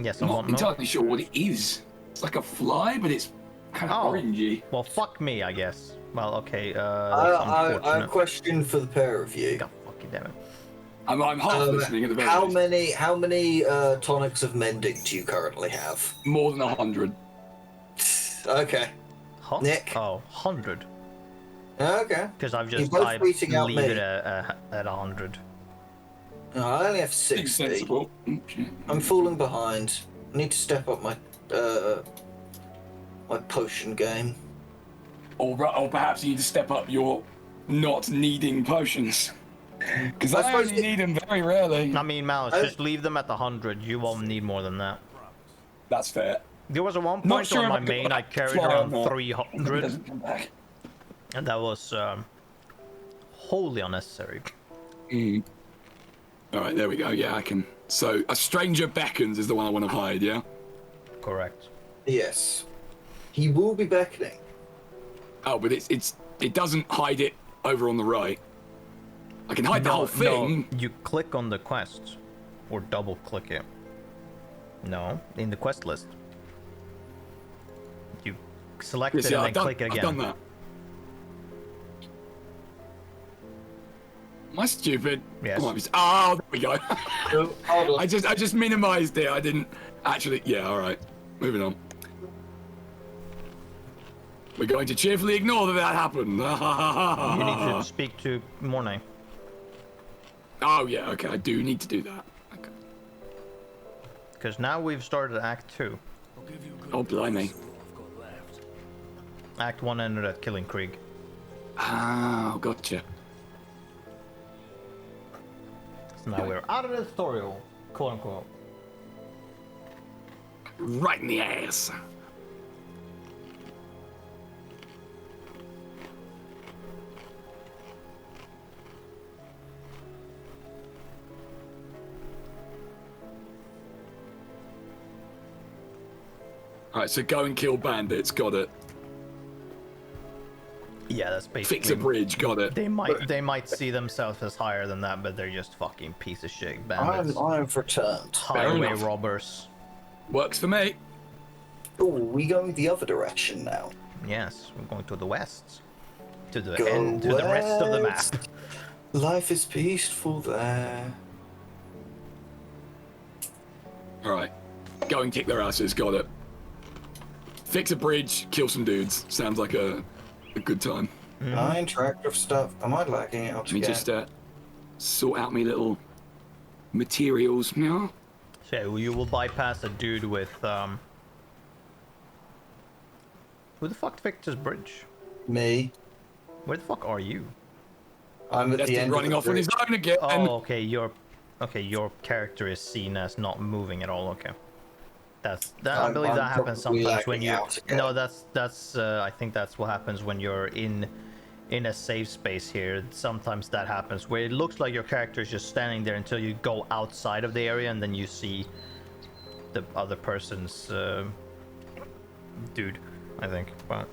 Yes, I'm not entirely sure what it is. It's like a fly, but it's kind of orangey. Well, fuck me, I guess. Well, okay. I have a question for the pair of you. God fucking damn it. I'm half listening at the very least. How many tonics of mending do you currently have? More than 100. Okay. Huh? Nick? Oh, 100. Okay. Because I leave it at 100. No, I only have 60. Sensible. I'm falling behind. I need to step up my my potion game. Or perhaps you need to step up your not needing potions. Because I only need them very rarely. I mean, Malus, just leave them at the 100. You won't need more than that. That's fair. There was a one point on my main I carried around 300. And that was wholly unnecessary. Alright, there we go. Yeah, I can. So, a stranger beckons is the one I want to hide, yeah? Correct. Yes. He will be beckoning. Oh, but it doesn't hide it over on the right. I can hide the whole thing. No, you click on the quest. Or double click it. No, in the quest list. You select it and then click it again. I've done that. Am I stupid? Yes. Oh, there we go. Hold on. I just minimized it. I didn't actually. Yeah, all right. Moving on. We're going to cheerfully ignore that happened. You need to speak to Mornay. Oh yeah, okay. I do need to do that. Okay. Because now we've started Act 2. Oh blimey. Act 1 ended at killing Krieg. Oh, gotcha. So now we're out of the tutorial, quote unquote. Right in the ass. Alright, so go and kill bandits, got it. Yeah, that's basically. Fix a bridge, got it. They might see themselves as higher than that, but they're just fucking piece of shit bandits. I've returned. Highway robbers. Works for me. Oh, we going the other direction now. Yes, we're going to the west. To the end, to the rest of the map. Life is peaceful there. Alright. Go and kick their asses, got it. Fix a bridge, kill some dudes. Sounds like a good time. Interactive stuff. Am I lagging out Let me again? just sort out my little materials now. So you will bypass a dude with Who the fuck fixed his bridge? Me. Where the fuck are you? I'm at the end. Running off on his own again. Oh, okay. Your character is seen as not moving at all. Okay. I believe that happens sometimes when you. No, that's. I think that's what happens when you're in a safe space here. Sometimes that happens where it looks like your character is just standing there until you go outside of the area and then you see the other person's dude. I think, but.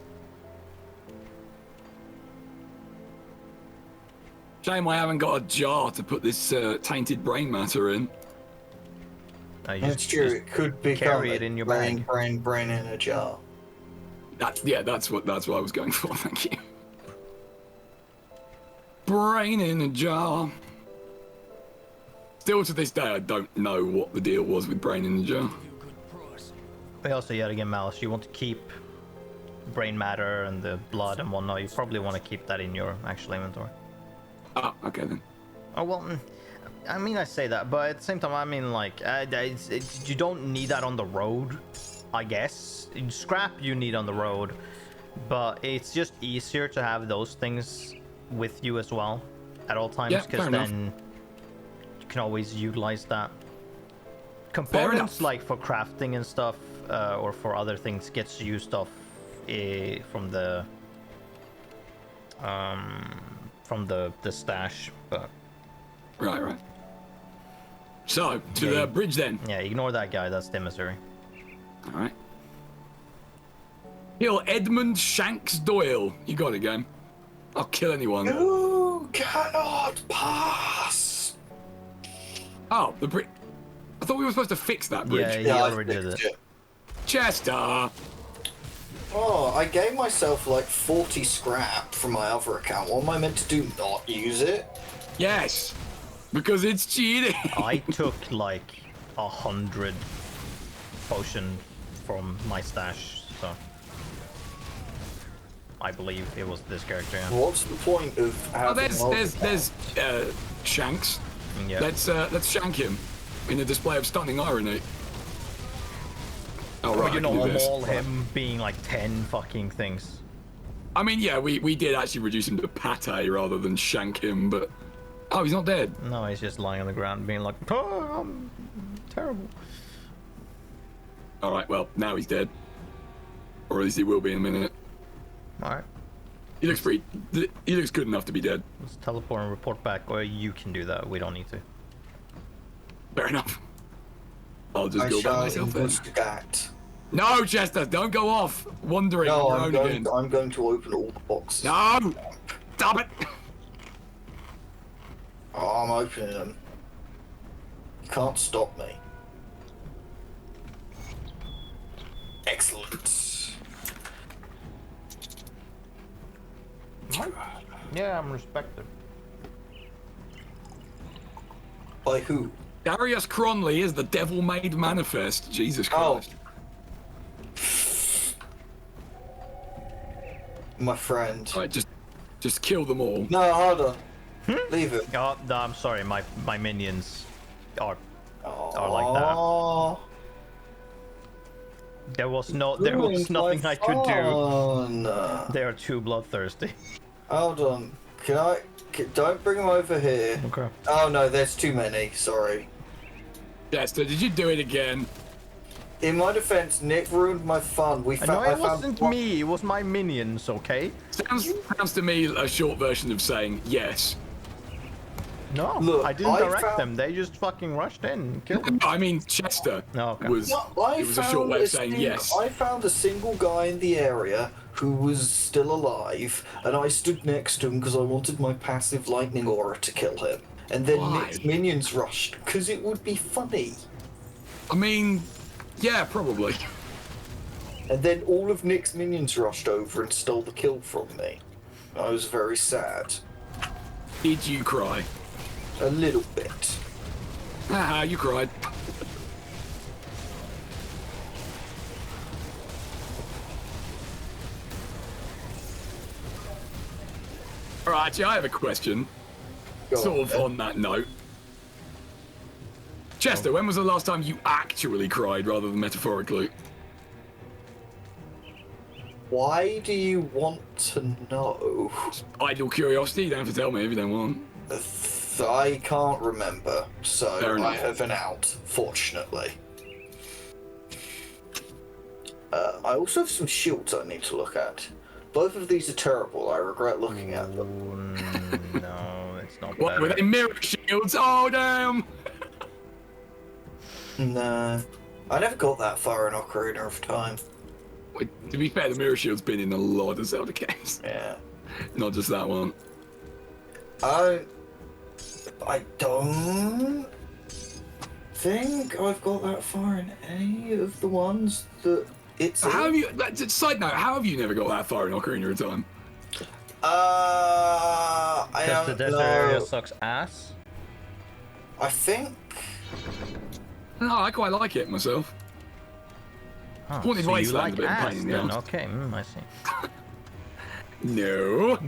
Shame I haven't got a jar to put this tainted brain matter in. That's true. It could be carry it in your bag. Brain in a jar. That's what I was going for. Thank you. Brain in a jar. Still to this day, I don't know what the deal was with brain in a jar. But also, yet again, Malus, you want to keep brain matter and the blood and whatnot. You probably want to keep that in your actual inventory. Ah, okay then. Oh well. I mean, I say that, but at the same time, I mean, like, you don't need that on the road, I guess. Scrap you need on the road, but it's just easier to have those things with you as well at all times, because then you can always utilize that. Components like for crafting and stuff, or for other things, gets used off from the stash, but. Right. So, to the bridge then. Yeah, ignore that guy, that's the emissary. Alright. Kill Edmund Shanks Doyle. You got it, game. I'll kill anyone. You cannot pass! Oh, the bridge. I thought we were supposed to fix that bridge. Yeah, he already did it. Chester! Oh, I gave myself like 40 scrap from my other account. What am I meant to do? Not use it? Yes! Because it's cheating! I took like 100 potion from my stash, so I believe it was this character. Yeah. What's the point of having there's Shanks. Yeah. Let's shank him in a display of stunning irony. Oh, right, you know, I can do this. maul him being like 10 fucking things. I mean, yeah, we did actually reduce him to pate rather than shank him, but... Oh, he's not dead. No, he's just lying on the ground being like, oh, I'm terrible. Alright, well, now he's dead. Or at least he will be in a minute. Alright. He looks good enough to be dead. Let's teleport and report back, or you can do that. We don't need to. Fair enough. I'll just go by myself then. No, Chester, don't go off wandering on your own again. I'm going to open all the boxes. No! Stop it! Oh, I'm opening them. You can't stop me. Excellent. Yeah, I'm respected. By who? Darius Cronley is the devil-made manifest. Jesus Christ. My friend. Right, just kill them all. No, hold on. Leave it. Oh, no, I'm sorry. My minions are like that. There was nothing I could do. They are too bloodthirsty. Hold on. Don't bring them over here. Okay. Oh no, there's too many. Sorry. Chester, did you do it again? In my defense, Nick ruined my fun. No, it wasn't me. It was my minions. Okay. Sounds to me a short version of saying yes. No, look, I didn't direct them. They just fucking rushed in and killed them. I mean, Chester was a short way of saying yes. I found a single guy in the area who was still alive, and I stood next to him because I wanted my passive lightning aura to kill him. And then Nick's minions rushed, because it would be funny. I mean, yeah, probably. And then all of Nick's minions rushed over and stole the kill from me. I was very sad. Did you cry? A little bit. Haha, you cried. Alright, actually, I have a question. Sort of on that note. Chester, when was the last time you actually cried rather than metaphorically? Why do you want to know? Idle curiosity, you don't have to tell me if you don't want. I can't remember, so I have an out, fortunately. I also have some shields I need to look at. Both of these are terrible. I regret looking at them. No, it's not. What, were they mirror shields? Oh, damn! No. I never got that far in Ocarina of Time. Wait, to be fair, the mirror shield's been in a lot of Zelda games. Yeah. Not just that one. I don't think I've got that far in any of the ones that it's in. How have you, side note, how have you never got that far in Ocarina of Time? I don't know. Because the desert area sucks ass? I think... No, I quite like it myself. Huh, Haunted so you Wasteland's like a bit of a ass pain in the then? ass. Okay, I see. No.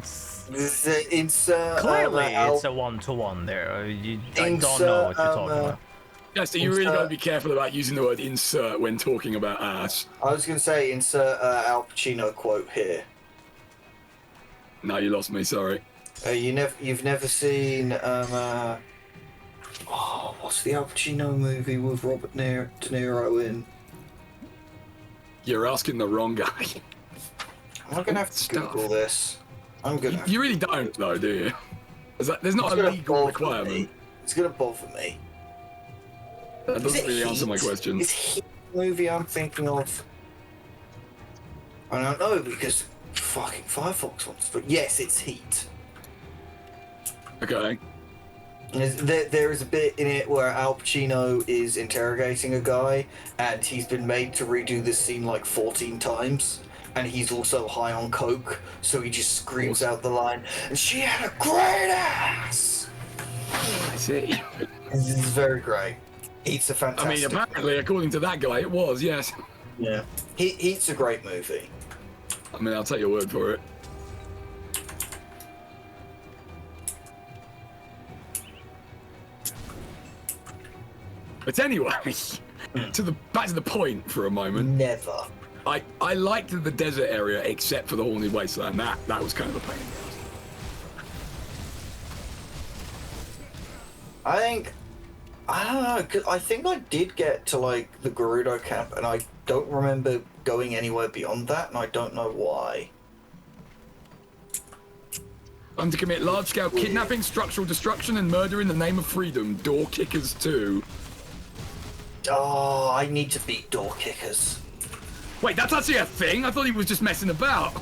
Insert... Clearly it's a 1-to-1 there. I don't know what you're talking about. Yeah, so you really got to be careful about using the word insert when talking about ass. I was going to say insert Al Pacino quote here. No, you lost me, sorry. You've never seen what's the Al Pacino movie with Robert De Niro in? You're asking the wrong guy. I'm gonna have to Google this. I'm gonna. You really don't, though, do you? There's not a legal requirement. It's gonna bother me. That doesn't really answer my question. Is Heat the movie I'm thinking of? I don't know because fucking Firefox wants, but yes, it's Heat. Okay. There is a bit in it where Al Pacino is interrogating a guy, and he's been made to redo this scene like 14 times, and he's also high on coke, so he just screams out the line, and she had a great ass! I see. This is very great. Heat's a fantastic I mean, apparently, according to that guy, it was, yes. Yeah. Heat's a great movie. I mean, I'll take your word for it. But anyway, back to the point for a moment. Never. I liked the desert area except for the Haunted Wasteland. That was kind of a pain. I don't know, 'cause I think I did get to like the Gerudo camp, and I don't remember going anywhere beyond that, and I don't know why. To commit large-scale kidnapping, structural destruction, and murder in the name of freedom. Door kickers 2. Oh, I need to beat door kickers. Wait, that's actually a thing? I thought he was just messing about.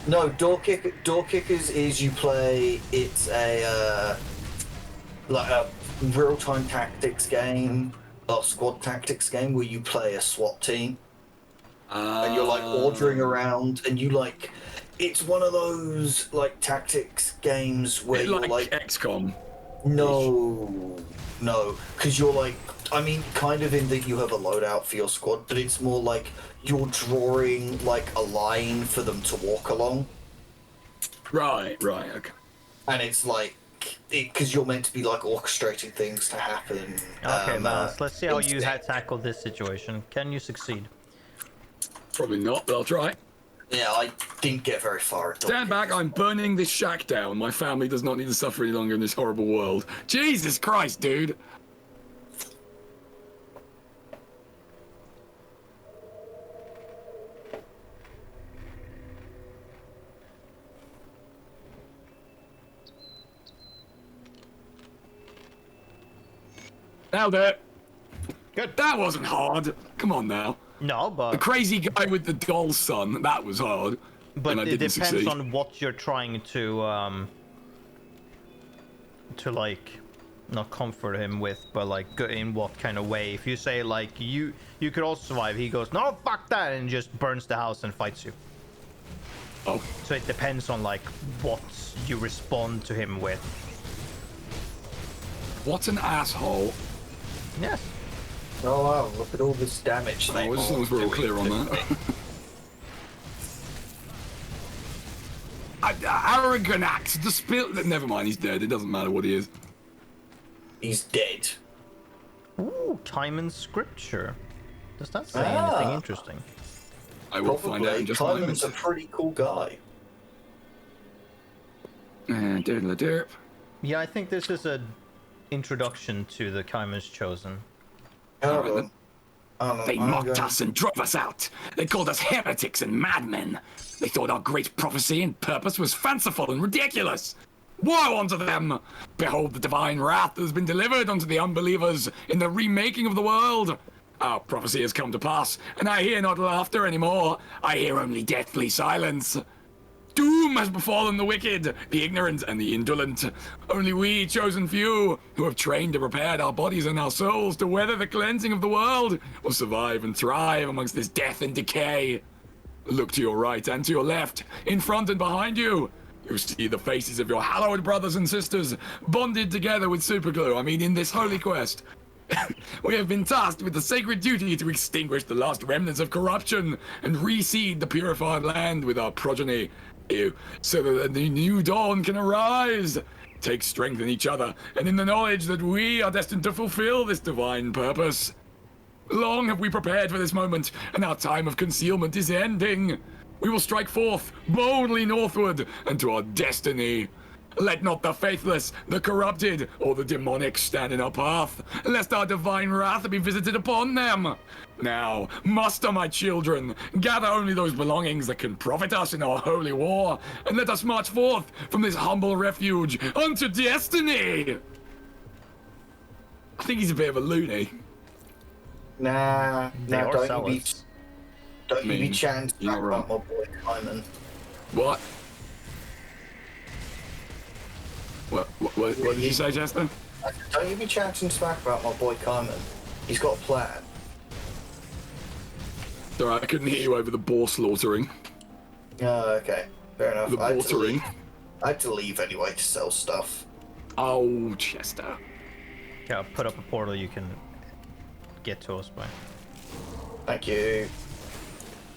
No, door kickers is you play. It's a like a real-time tactics game, or squad tactics game, where you play a SWAT team, and you're like ordering around, and you like. It's one of those like tactics games where you're like XCOM. No, because you're like, I mean, kind of in that you have a loadout for your squad, but it's more like you're drawing like a line for them to walk along. Right, okay. And it's like, because you're meant to be like orchestrating things to happen. Okay, Malus, let's see how you tackle this situation. Can you succeed? Probably not, but I'll try. Yeah, I didn't get very far. Stand back, I'm burning this shack down. My family does not need to suffer any longer in this horrible world. Jesus Christ, dude! Nailed it! Good. That wasn't hard. Come on now. No, but... The crazy guy with the doll son, that was hard. But and I it didn't depends succeed. on what you're trying to like, not comfort him with, but like in what kind of way. If you say like, you could also survive, he goes, no, fuck that, and just burns the house and fights you. Oh. So it depends on like what you respond to him with. What an asshole. Yes. Oh wow, look at all this damage. Oh, as long as we're all clear on that. Arrogant act, the spill. Never mind, he's dead. It doesn't matter what he is. He's dead. Ooh, time in scripture. Does that say anything interesting? I will find out in just a moment. Kyman's a pretty cool guy. Doodle derp. Yeah, I think this is a introduction to the Kyman's Chosen. Right, they mocked us and drove us out. They called us heretics and madmen. They thought our great prophecy and purpose was fanciful and ridiculous. Woe unto them! Behold, the divine wrath has been delivered unto the unbelievers in the remaking of the world. Our prophecy has come to pass, and I hear not laughter anymore. I hear only deathly silence. Doom has befallen the wicked, the ignorant, and the indolent. Only we, chosen few, who have trained and prepared our bodies and our souls to weather the cleansing of the world, will survive and thrive amongst this death and decay. Look to your right and to your left, in front and behind you. You see the faces of your hallowed brothers and sisters, bonded together with superglue, in this holy quest. We have been tasked with the sacred duty to extinguish the last remnants of corruption and reseed the purified land with our progeny, so that the new dawn can arise. Take strength in each other and in the knowledge that we are destined to fulfill this divine purpose. Long have we prepared for this moment, and our time of concealment is ending. We will strike forth boldly northward and to our destiny. Let not the faithless, the corrupted, or the demonic stand in our path, lest our divine wrath be visited upon them. Now, muster my children, gather only those belongings that can profit us in our holy war, and let us march forth from this humble refuge unto destiny. I think he's a bit of a loony. Nah, don't you be chanting about my boy Kyman. What? What did you say, Jester? Don't you be chatting smack about my boy Kyman. He's got a plan. Sorry, I couldn't hear you over the boar slaughtering. Oh, okay. Fair enough. The watering. I had to leave anyway to sell stuff. Oh, Chester. Okay, I'll put up a portal you can get to us by. Thank you.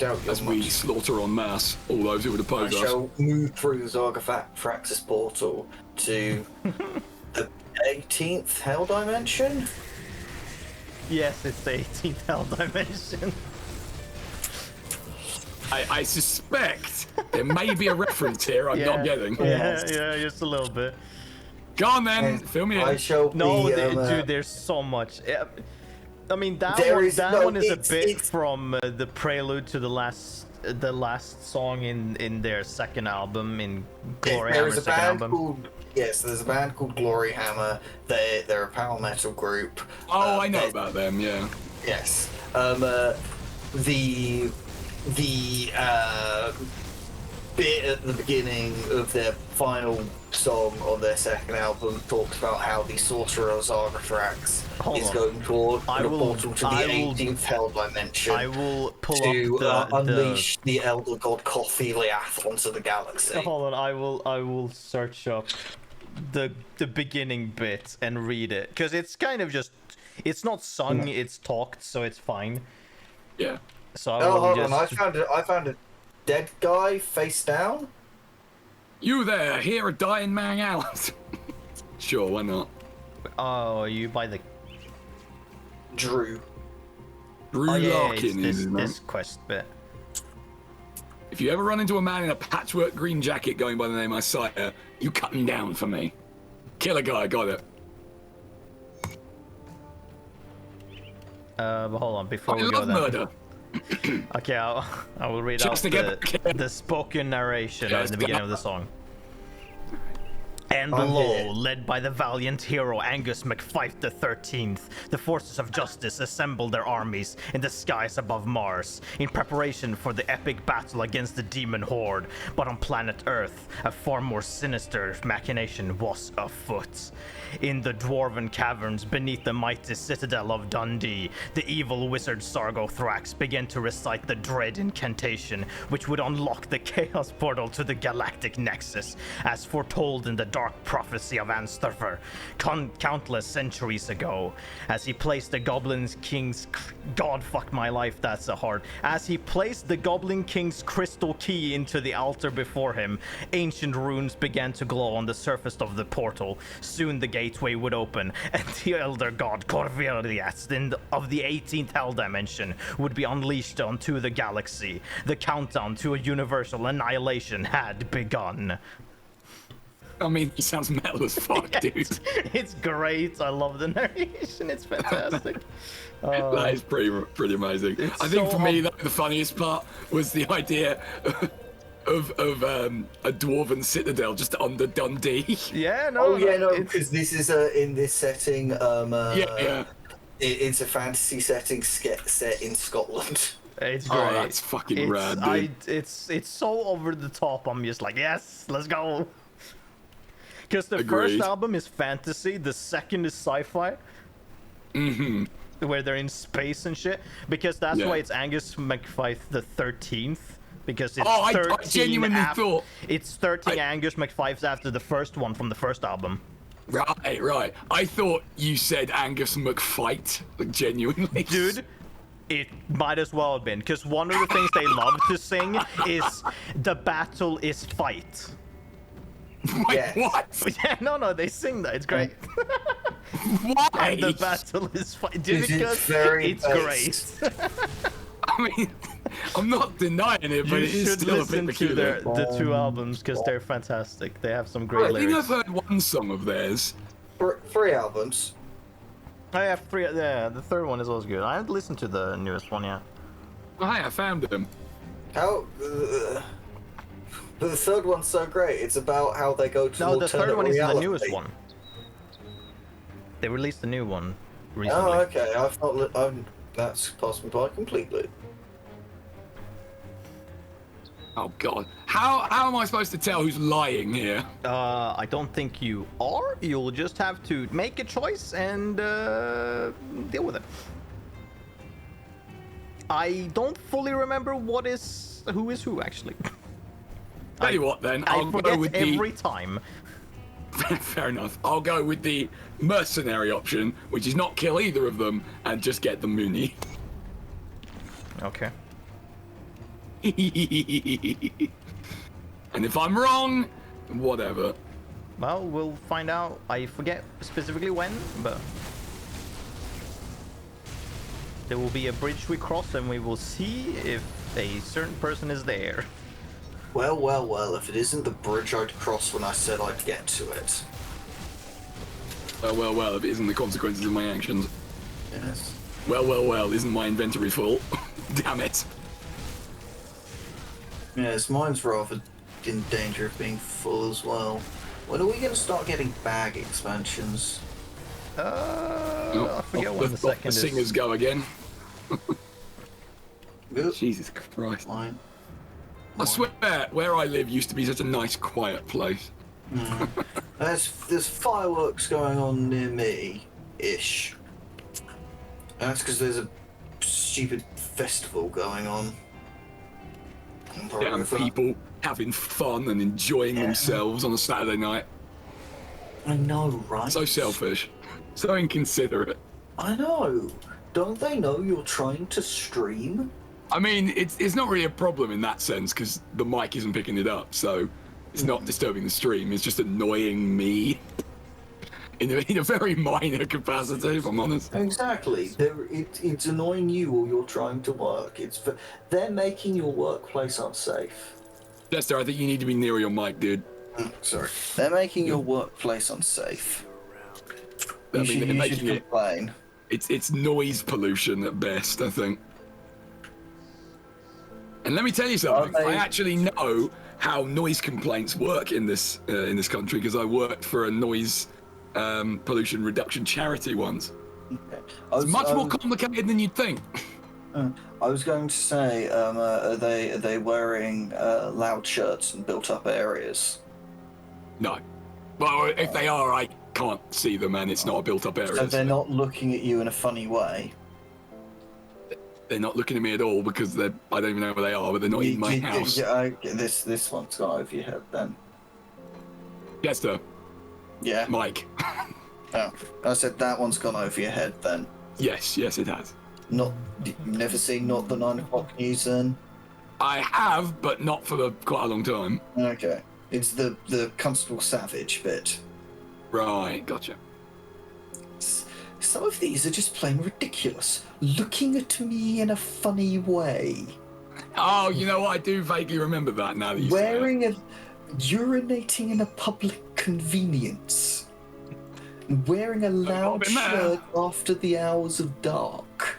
As we slaughter en masse all those who would oppose us. I shall move through the Zargafaxis portal to the 18th Hell Dimension. Yes, it's the 18th hell dimension. I suspect there may be a reference here I'm not getting. Yeah, just a little bit. Go on then, fill me in. Dude, there's so much. I mean, that one is a bit from the prelude to the last song in their second album, in Glory Hammer's second album. There's a band called Glory Hammer. They're a power metal group. Oh, I know about them. Yeah. Yes. The bit at the beginning of their final song on their second album talks about how the Sorcerer's Arthrax is going toward a portal to the 18th hell dimension. I will pull to up unleash the Elder God Kothiliath onto the galaxy. Hold on, I will search up the beginning bit and read it, because it's kind of just, it's not sung, it's talked, so it's fine. Yeah. So hold on, I found a dead guy face down. You there, hear a dying man out? Sure, why not? Oh, are you by the Drew Larkin is this quest bit. If you ever run into a man in a patchwork green jacket going by the name Isaiah, you cut him down for me. Kill a guy, got it. But hold on, before we go there. Murder. Okay, I will read out the spoken narration at the beginning of the song. And below, led by the valiant hero Angus MacFife the 13th, the forces of justice assemble their armies in the skies above Mars in preparation for the epic battle against the demon horde. But on planet Earth, a far more sinister machination was afoot. In the dwarven caverns beneath the mighty citadel of Dundee, the evil wizard Sargothrax began to recite the dread incantation which would unlock the chaos portal to the galactic nexus, as foretold in the dark prophecy of Ansturfer countless centuries ago. As he placed the Goblin King's As he placed the Goblin King's crystal key into the altar before him, ancient runes began to glow on the surface of the portal. Soon the gateway would open, and the elder god Corvelias of the 18th hell dimension would be unleashed onto the galaxy. The countdown to a universal annihilation had begun. I mean, he sounds metal as fuck, dude. It's great. I love the narration. It's fantastic. That is pretty amazing. I think for me, the funniest part was the idea of a dwarven citadel just under Dundee. Yeah, no. Because this is in this setting. It's a fantasy setting set in Scotland. It's great. Oh, that's fucking rad, dude. It's so over the top. I'm just like, yes, let's go. Because the Agreed. first album is fantasy, the second is sci-fi. Mm-hmm. Where they're in space and shit. Because that's why it's Angus MacFife the 13th. Because it's 13 I genuinely thought... It's 13 Angus MacFifes after the first one from the first album. Right. I thought you said Angus MacFight, like, genuinely. Dude, it might as well have been. Because one of the things they love to sing is the battle is fight. Wait, what? Yeah, no, they sing that. It's great. Why? And the battle is fight. Dude, because it's great. I mean, I'm not denying it, but it is still a bit peculiar. The two albums, because they're fantastic. They have some great lyrics. I think I've heard one song of theirs. 3 albums. I have 3. Yeah, the third one is always good. I haven't listened to the newest one yet. Oh, hey, I found them. How? The third one's so great. It's about how they go to the third one is reality. the newest one. They released the new one recently. Oh, okay. I thought that's passed me by completely. Oh god, how am I supposed to tell who's lying here? I don't think you are. You'll just have to make a choice and deal with it. I don't fully remember who is who actually. Tell you what then, I I'll forget go with every time. Fair enough. I'll go with the mercenary option, which is not kill either of them and just get the Mooney. Okay. And if I'm wrong, whatever. Well, we'll find out. I forget specifically when, but There will be a bridge we cross, and we will see if a certain person is there. Well, well, well, if it isn't the bridge I'd cross when I said I'd get to it. Well, well, well, if it isn't the consequences of my actions. Yes. Well, well, well, isn't my inventory full? Damn it. Yes, mine's rather in danger of being full as well. When are we going to start getting bag expansions? I forget when the second the singers go again. Good. Jesus Christ. Mine. I swear, where I live used to be such a nice, quiet place. There's fireworks going on near me, ish. That's because there's a stupid festival going on. Damn people having fun and enjoying themselves on a Saturday night. I know, right? So selfish. So inconsiderate. I know. Don't they know you're trying to stream? I mean, it's not really a problem in that sense because the mic isn't picking it up, so it's not disturbing the stream. It's just annoying me in a very minor capacity, if I'm honest. Exactly. It's annoying you while you're trying to work. They're making your workplace unsafe. Jester, I think you need to be nearer your mic, dude. Sorry. They're making your workplace unsafe. I mean, they're making it. Complain. It's noise pollution at best, I think. And let me tell you something. I actually know how noise complaints work in this country because I worked for a noise pollution reduction charity once. Okay. It's much more complicated than you'd think. I was going to say, are they wearing loud shirts in built-up areas? No. Well, if they are, I can't see them, and it's not a built-up area. So they're not looking at you in a funny way? They're not looking at me at all because I don't even know where they are, but they're not in my house. This one's gone over your head then. Jester. Yeah? Mike. Oh, I said that one's gone over your head then. Yes, it has. You've never seen Not the 9 o'clock news then? I have, but not for quite a long time. Okay. It's the Constable Savage bit. Right, gotcha. Some of these are just plain ridiculous. Looking at me in a funny way. Oh, you know what? I do vaguely remember that now that you say it. Urinating in a public convenience. Wearing a loud shirt after the hours of dark.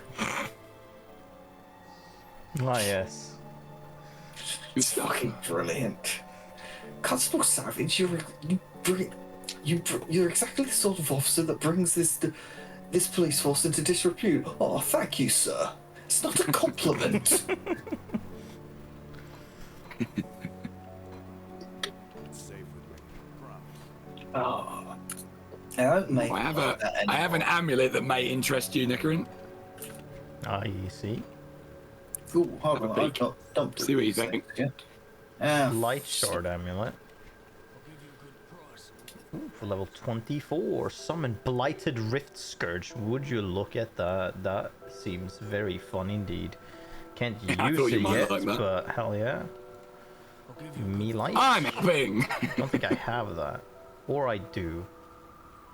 Ah, yes. It's fucking brilliant. Constable Savage, you're exactly the sort of officer that brings this police force into disrepute. Oh, thank you, sir. It's not a compliment. Oh. I have an amulet that may interest you, Nicarin. Ah, you see. Ooh, hold on, don't see what you think. Light shard amulet. Ooh, for level 24, summon Blighted Rift Scourge. Would you look at that? That seems very fun indeed. Can't use it yet, but hell yeah. Me light. I'm helping. Don't think I have that, or I do.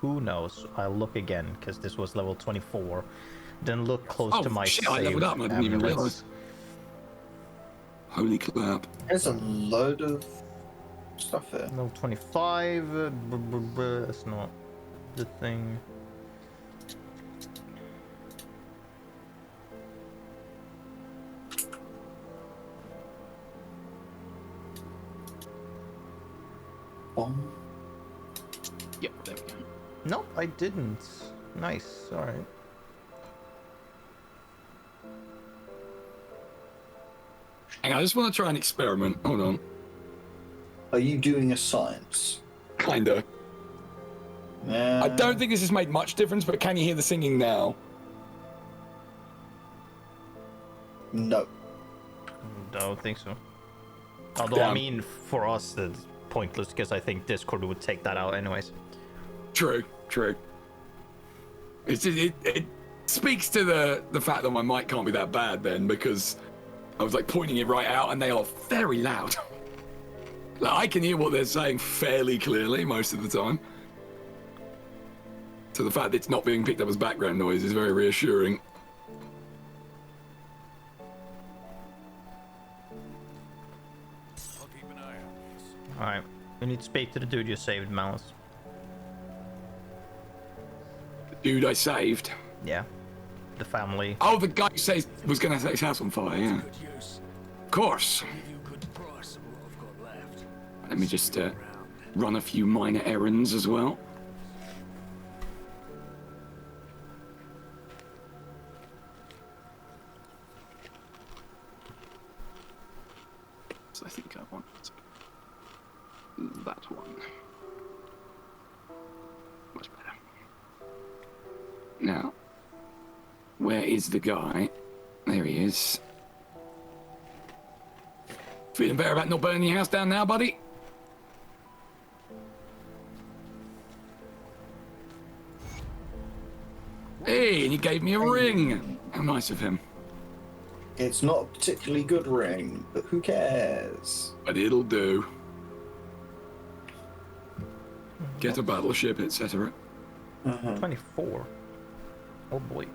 Who knows? I'll look again because this was level 24. Then look close to my shit, save. I leveled up. I didn't even realize. Holy crap! There's a load of stuff here. Level 25. That's not the thing. Yep, there we go. Nope, I didn't. Nice. All right. Hang on, I just want to try an experiment. Hold on. Are you doing a science? Kinda. I don't think this has made much difference, but can you hear the singing now? No. Don't think so. Although, Damn. I mean, for us, it's pointless because I think Discord would take that out anyways. True. It speaks to the fact that my mic can't be that bad then, because I was like pointing it right out and they are very loud. Like, I can hear what they're saying fairly clearly most of the time. So the fact that it's not being picked up as background noise is very reassuring. Alright. We need to speak to the dude you saved, Malus. The dude I saved? Yeah. The family. Oh, the guy who was going to set his house on fire, yeah. Of course. Let me just run a few minor errands as well. So I think I want that one. Much better. Now, where is the guy? There he is. Feeling better about not burning your house down now, buddy? Hey, and he gave me a ring. How nice of him. It's not a particularly good ring, but who cares? But it'll do. Get a battleship, etc. 24. Oh boy.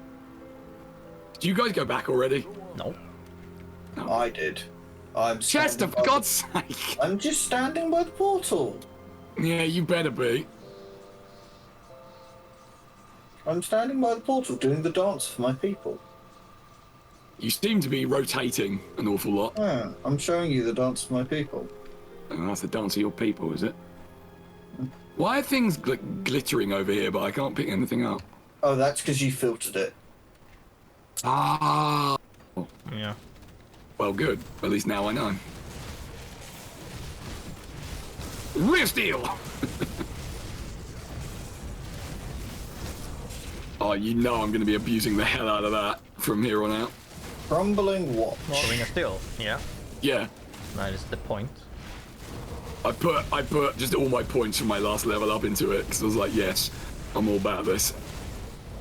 Did you guys go back already? No. No. I did. I'm Chester, for God's sake! I'm just standing by the portal. Yeah, you better be. I'm standing by the portal doing the dance for my people. You seem to be rotating an awful lot. Yeah, I'm showing you the dance for my people. Oh, that's the dance of your people, is it? Why are things glittering over here, but I can't pick anything up? Oh, that's because you filtered it. Ah. Yeah. Well, good. At least now I know. Real steel! Oh, you know I'm going to be abusing the hell out of that from here on out. Crumbling what? Ring of Steel. Yeah. Yeah. That is the point. I put just all my points from my last level up into it because I was like, yes, I'm all about this.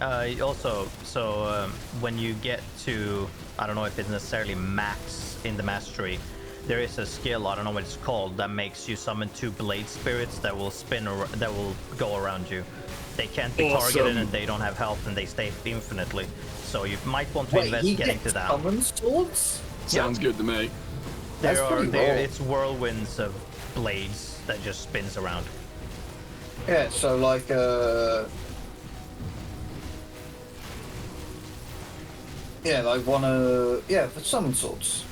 Also, so when you get to, I don't know if it's necessarily max in the mastery, there is a skill, I don't know what it's called, that makes you summon 2 blade spirits that will that will go around you. They can't be targeted and they don't have health and they stay infinitely. So you might want to invest getting to that. Summon swords? Sounds good to me. It's whirlwinds of blades that just spins around. Yeah, so like yeah, like for summon swords.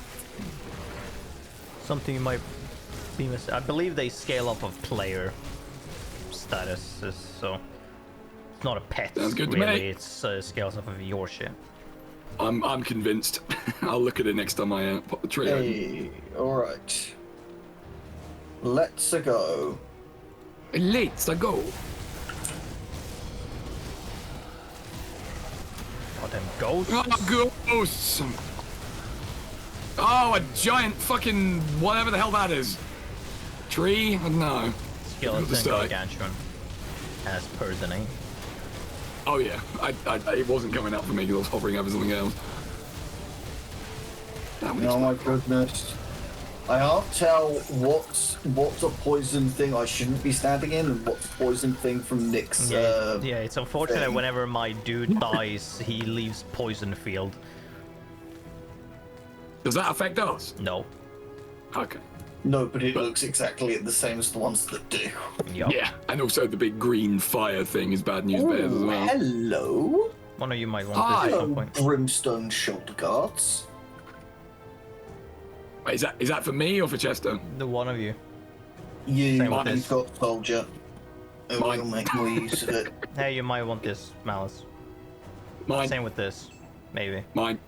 Something you might be I believe they scale up of player statuses, so it's not a pet. Sounds good really. to me. It's scales up of your shit. I'm convinced. I'll look at it next time I pop the tree open. Hey, alright. Let's go. Let's go. Oh, them ghosts. Oh, ghosts! Oh, a giant fucking whatever the hell that is. Tree? I don't know. Skeleton gargantuan, as per the name. Oh yeah, it wasn't coming up for me because I was hovering over something else. Oh my goodness. I can't tell what's a poison thing I shouldn't be standing in and what's a poison thing from Nick's yeah, it's unfortunate thing. Whenever my dude dies, he leaves poison field. Does that affect us? No. Okay. No, but it looks exactly the same as the ones that do. Yep. Yeah, and also the big green fire thing is bad news bears as well. Hello. One of you might want this at some point. Brimstone shoulder guards. Wait, is that for me or for Chester? The one of you. You've this. got soldier. And we'll make more use of it. Hey, you might want this, Malus. Mine. Same with this, maybe. Mine.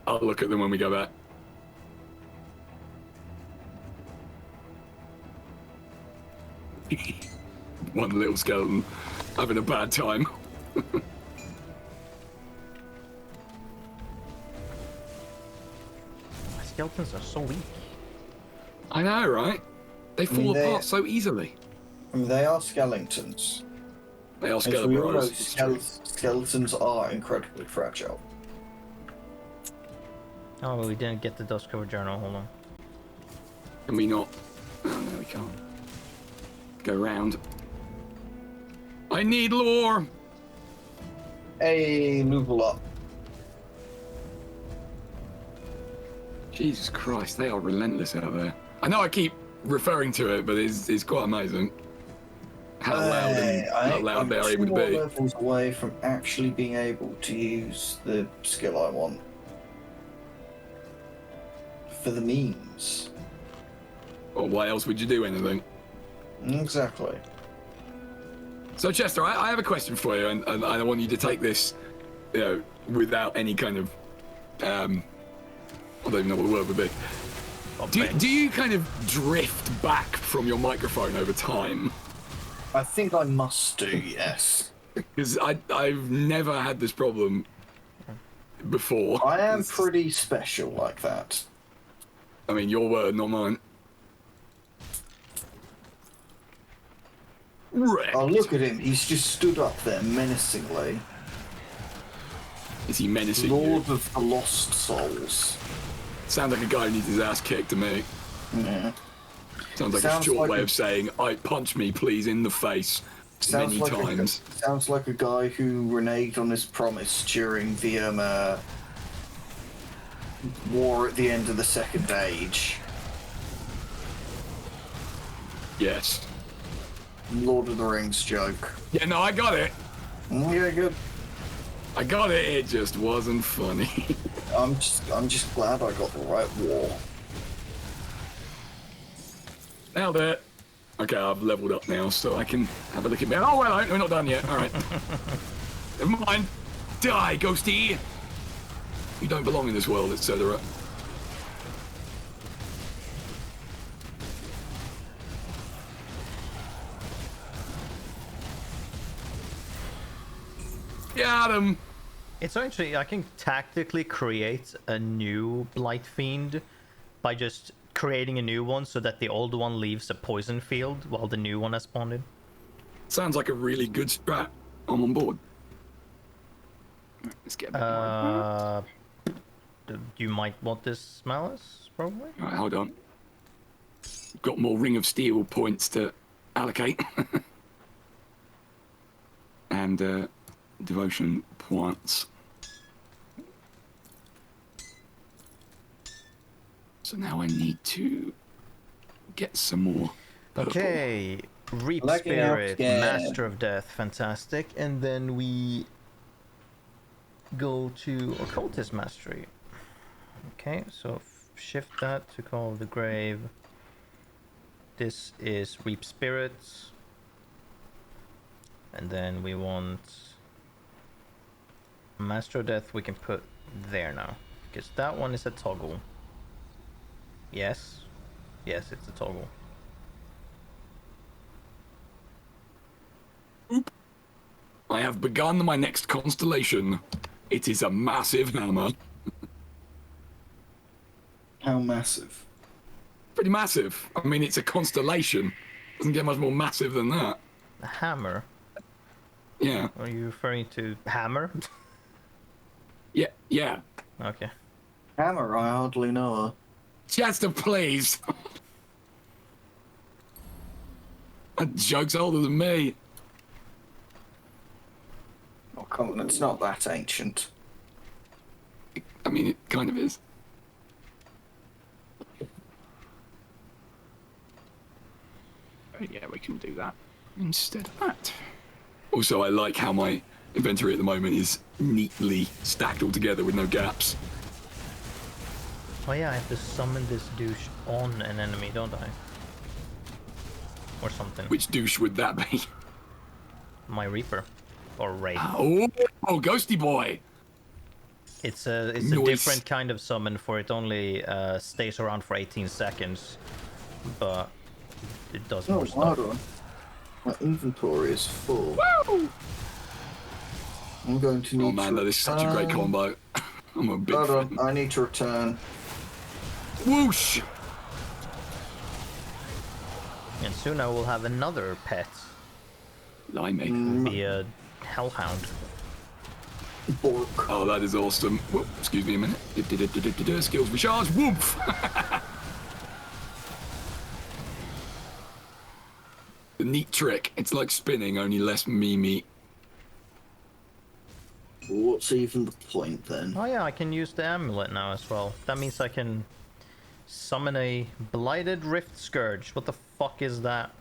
I'll look at them when we go back. One little skeleton having a bad time. My skeletons are so weak. I know, right? They fall apart so easily. I mean, they are skeletons. They are skeletons. Skeletons are incredibly fragile. Oh, well, we didn't get the dust cover journal. Hold on. Can we not? Oh, no, we can't. Go round. I need lore! Hey, move up. Jesus Christ, they are relentless out there. I know I keep referring to it, but it's quite amazing how loud they are able to be. I'm 2 more levels away from actually being able to use the skill I want for the memes. Or why else would you do anything? Exactly. So Chester, I have a question for you, and I want you to take this, without any kind of, I don't even know what the word would be. Do you kind of drift back from your microphone over time? I think I must do, yes. Because I've never had this problem before. I am pretty special like that. I mean, your word, not mine. Wrecked. Oh, look at him. He's just stood up there menacingly. Is he menacing Lord you? of the Lost Souls. Sounds like a guy who needs his ass kicked to me. Yeah. Sounds like a short way of saying, punch me, please, in the face many times. Sounds like a guy who reneged on his promise during the war at the end of the Second Age. Yes. Lord of the Rings joke. Yeah, no, I got it. Yeah, good. I got it. It just wasn't funny. I'm just glad I got the right war. Nailed it. Okay, I've leveled up now, so I can have a look at me. Oh, well, we're not done yet. All right. Never mind. Die, ghosty. You don't belong in this world, etc. Got him. It's actually, I can tactically create a new Blight Fiend by just creating a new one so that the old one leaves a poison field while the new one has spawned in. Sounds like a really good strat. I'm on board. Let's get back. You might want this, Malus, probably? Alright, hold on. Got more Ring of Steel points to allocate. And, devotion points. So now I need to get some more purple. Okay, Reap Spirit, Master of Death, fantastic. And then we go to Occultist Mastery. Okay, so shift that to Call of the Grave. This is Reap Spirits. And then we want Master of Death, we can put there now. Because that one is a toggle. Yes. Yes, it's a toggle. Oop. I have begun my next constellation. It is a massive hammer. How massive? Pretty massive. I mean, it's a constellation. Doesn't get much more massive than that. A hammer? Yeah. Are you referring to hammer? Yeah. Okay. Hammer, I hardly know her. Chester, please. That joke's older than me. Oh, come on, it's not that ancient. I mean, it kind of is. Yeah, we can do that instead of that. Also, I like how my inventory at the moment is neatly stacked all together with no gaps. Oh yeah, I have to summon this douche on an enemy, don't I? Or something. Which douche would that be? My Reaper. Or Wraith. Oh, Ghosty Boy! It's a different kind of summon, for it only stays around for 18 seconds. But it does more stuff. Hold on. My inventory is full. Woo! I'm going to need Oh man, that is such a great combo. I'm a big fan. I need to return. Whoosh! And soon I will have another pet. Limey. Be a Hellhound. Bork. Oh, that is awesome. Whoop, excuse me a minute. Skills recharge. Woof! The neat trick. It's like spinning, only less me. What's even the point then? Oh yeah, I can use the amulet now as well. That means I can Summon a blighted rift scourge. What the fuck is that?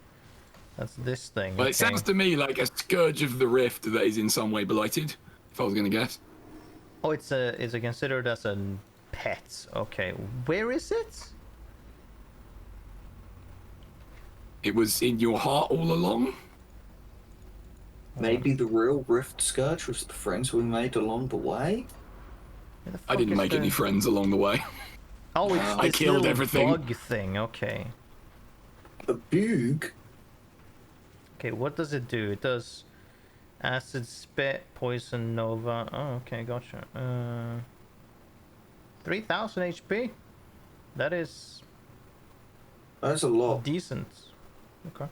That's this thing. Well, it sounds to me like a scourge of the rift that is in some way blighted. If I was going to guess. Oh, it's a considered as a pet. Okay, where is it? It was in your heart all along. Maybe the real Rift Scourge was the friends we made along the way? I didn't make any friends along the way. Oh, it's I this killed little everything. bug thing, okay. A bug? Okay, what does it do? It does acid spit, poison nova. Oh, okay, gotcha. 3000 HP. That's a lot. Decent. Okay.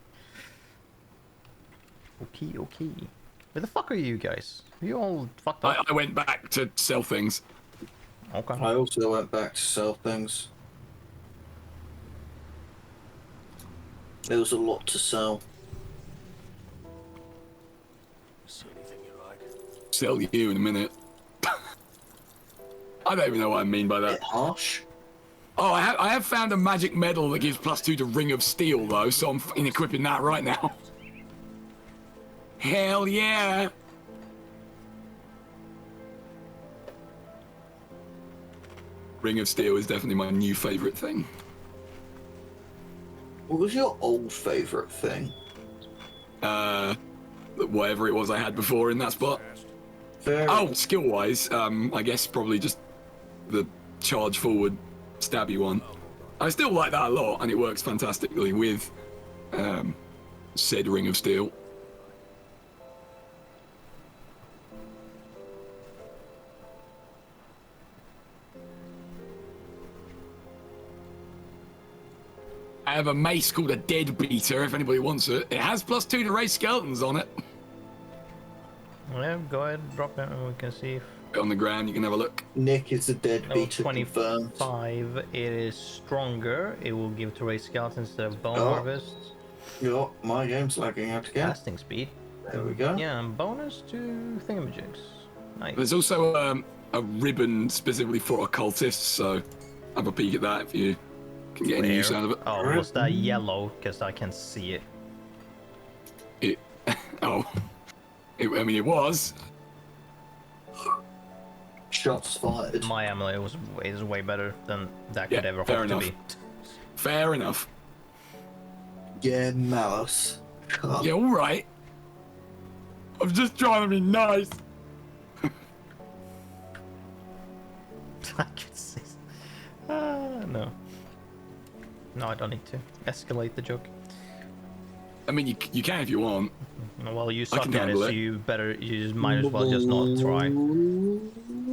Okay. Where the fuck are you guys? Are you all fucked up? I went back to sell things. Okay. I also went back to sell things. There was a lot to sell. See anything you like? Sell you in a minute. I don't even know what I mean by that. Bit harsh. Oh, I have found a magic medal that gives +2 to Ring of Steel, though, so I'm fucking equipping that right now. Hell yeah! Ring of Steel is definitely my new favourite thing. What was your old favourite thing? Whatever it was I had before in that spot. Oh, skill-wise, I guess probably just the charge forward stabby one. I still like that a lot, and it works fantastically with said Ring of Steel. I have a mace called a Dead Beater, if anybody wants it. It has +2 to raise skeletons on it. Yeah, go ahead, drop it, and we can see if... On the ground, you can have a look. Nick is the Dead Beater 25, confirmed. it is stronger. It will give to raise skeletons instead of bone harvest. Yeah, my game's lagging out again. Casting speed. There we go. Yeah, and bonus to thingamajigs. Nice. There's also a ribbon specifically for occultists, so have a peek at that if you can get any use out of it. Oh, was that yellow? Because I can see it. I mean, it was. Shots fired. My amulet is way better than that could ever hope to be. Fair enough. Yeah, Malus. Yeah, all right. I'm just trying to be nice. I could see. No. No, I don't need to escalate the joke. I mean, you can if you want. Well, you suck at it, so you might as well just not try.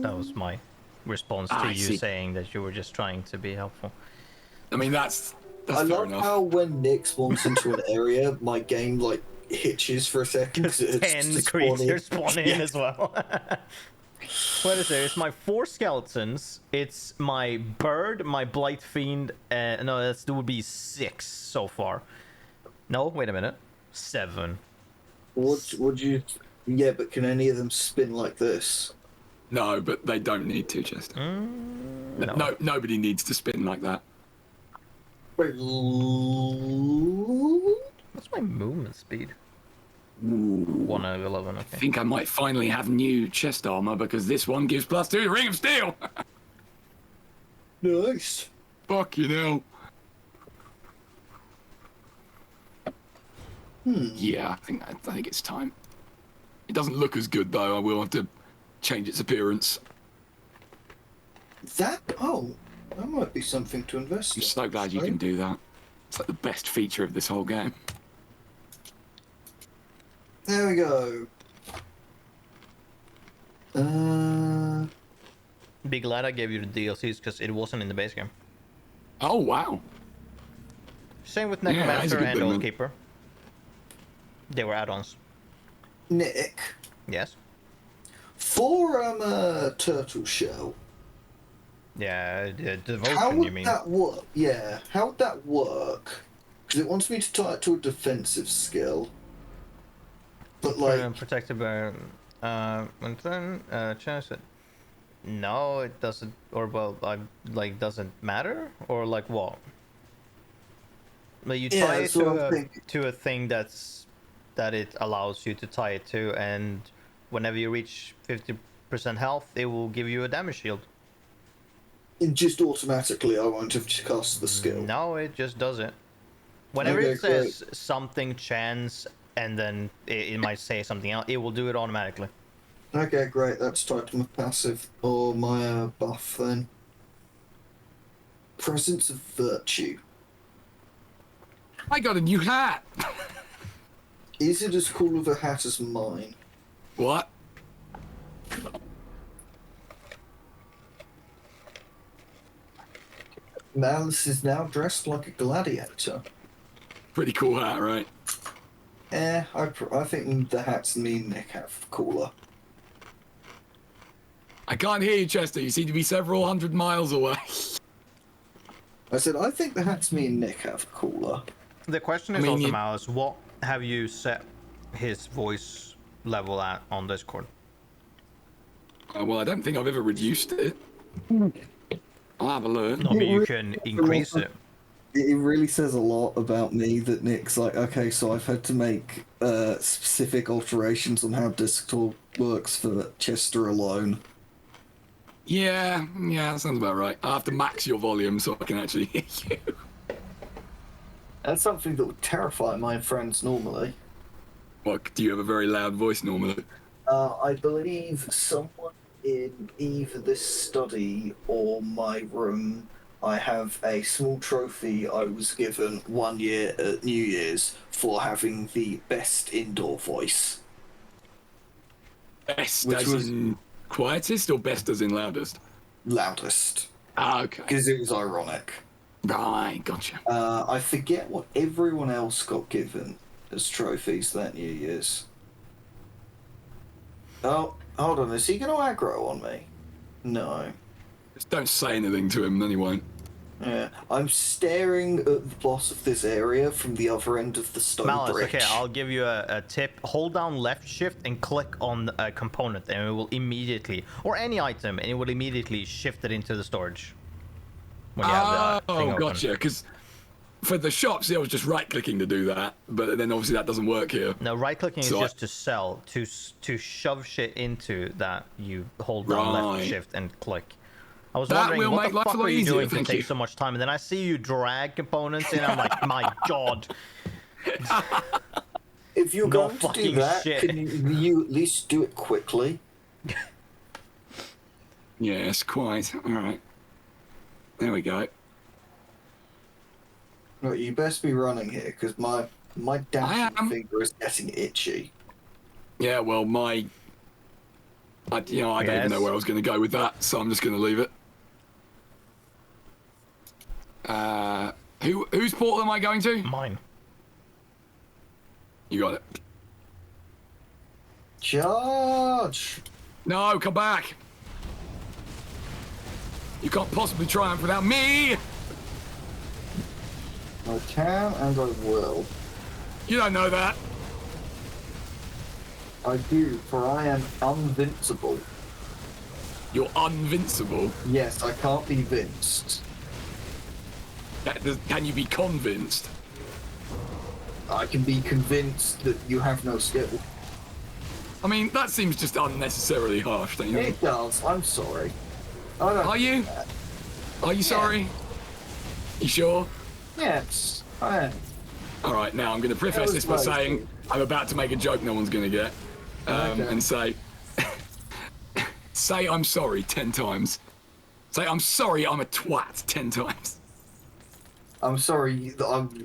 That was my response to you saying that you were just trying to be helpful. I mean, that's I fair love enough. how when Nick spawns into an area, my game like hitches for a second because it's 10 creatures spawn in as well. What is it? It's my 4 skeletons. It's my bird, my blight fiend. No, that would be 6 so far. No, wait a minute. 7. Would you? Yeah, but can any of them spin like this? No, but they don't need to, Chester. No. Nobody needs to spin like that. What's my movement speed? 1 out of 11, okay. I think I might finally have new chest armor because this one gives +2 to Ring of Steel. Nice. Fuck you know. Yeah, I think it's time. It doesn't look as good though. I will have to change its appearance. That might be something to invest in. I'm so glad you can do that. It's like the best feature of this whole game. There we go. Be glad I gave you the DLCs because it wasn't in the base game. Oh wow. Same with Yeah, Necromancer that's a good and thing, Oath then. Keeper. They were add-ons. Nick, Yes. for turtle shell. Yeah, devotion. How would You mean? that work? Yeah, how would that work? Because it wants me to tie it to a defensive skill. But like, Protected by when then chance it. No, it doesn't. Or well, doesn't matter. Or like what? Like you tie it to a thing that it allows you to tie it to, and whenever you reach 50% health, it will give you a damage shield. And just automatically, I won't have to cast the skill. No, it just does it. Whenever it says something chance, and then it might say something else, it will do it automatically. Okay, great. That's tied to my passive or my buff then. Presence of Virtue. I got a new hat. Is it as cool of a hat as mine? What? Malus is now dressed like a gladiator. Pretty cool hat, right? I think the hats me and Nick have cooler. I can't hear you, Chester. You seem to be several hundred miles away. I said, I think the hats me and Nick have cooler. The question is also, Malus, what have you set his voice level at on Discord? Well, I don't think I've ever reduced it. I'll have a look. No, but you can increase it. It really says a lot about me that Nick's like, okay, so I've had to make specific alterations on how Discord works for Chester alone. Yeah, that sounds about right. I have to max your volume so I can actually hear you. That's something that would terrify my friends normally. What, do you have a very loud voice normally? I believe someone in either this study or my room, I have a small trophy I was given 1 year at New Year's for having the best indoor voice. Best as in quietest or best as in loudest? Loudest. Ah, okay. Because it was ironic. Right, gotcha. I forget what everyone else got given as trophies that New Year's. Oh, hold on, is he going to aggro on me? No. Just don't say anything to him, then he won't. Yeah, I'm staring at the boss of this area from the other end of the stone Malus, bridge. okay, I'll give you a tip. Hold down left shift and click on a component, and it will immediately, or any item, and it will immediately shift it into the storage. When you have that thing open. Gotcha, because for the shops, I was just right-clicking to do that, but then obviously that doesn't work here. No, right-clicking is just to sell. To shove shit into that, you hold down left shift and click. I was wondering, what the fuck are you doing to take so much time? And then I see you drag components in, I'm like, my god. If you're going to do that, can you at least do it quickly? Yes, quite. Alright. There we go. Right, you best be running here, because my dashing finger is getting itchy. Yeah, well, I don't even know where I was going to go with that, so I'm just going to leave it. Whose portal am I going to? Mine. You got it. Charge! No, come back! You can't possibly triumph without me! I can and I will. You don't know that. I do, for I am unvincible. You're unvincible? Yes, I can't be vinced. Can you be convinced? I can be convinced that you have no skill. I mean, that seems just unnecessarily harsh, don't you think? It does, I'm sorry. I don't Are you? Are you sorry? You sure? Yes, I am. Alright, now I'm going to preface this by saying I'm about to make a joke no one's going to get. And say... say I'm sorry 10 times. Say I'm sorry I'm a twat 10 times. I'm sorry,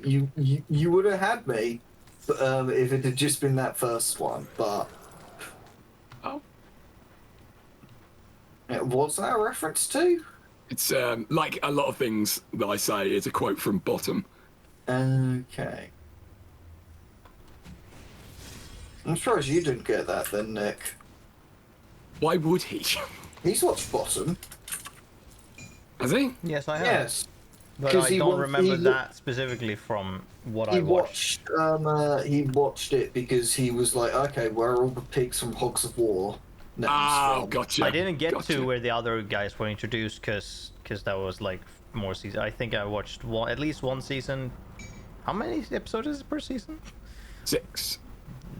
you would have had me if it had just been that first one, but... Oh. What's that a reference to? It's like a lot of things that I say, it's a quote from Bottom. Okay. I'm surprised you didn't get that then, Nick. Why would he? He's watched Bottom. Has he? Yes, I have. Yes. But I don't remember that specifically from what I watched. He watched it because he was like, okay, where are all the pigs from Hogs of War? names from. Gotcha. I didn't get to where the other guys were introduced because that was like more season. I think I watched at least one season. How many episodes is it per season? 6.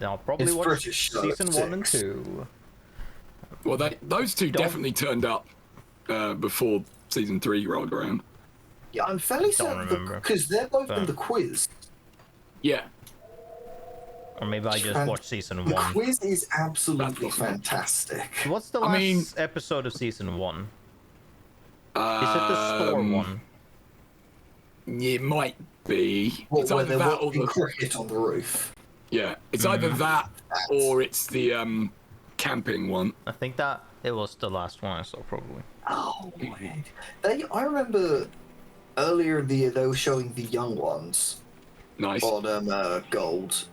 I'll probably It's watch British, so season it's 1 and 6. 2. Well, those two definitely turned up before season 3 rolled around. Yeah, I'm fairly certain because they're both in the quiz. Yeah. Or maybe I just watched season 1. The quiz is absolutely fantastic. What's the last episode of season 1? Is it the store one? It might be. What, it's where either they're that or watching the cricket on the roof. Yeah, it's either that or it's the camping one. I think that it was the last one I saw, probably. Oh, weird. I remember earlier in the year they were showing the young ones. Nice. On Gold.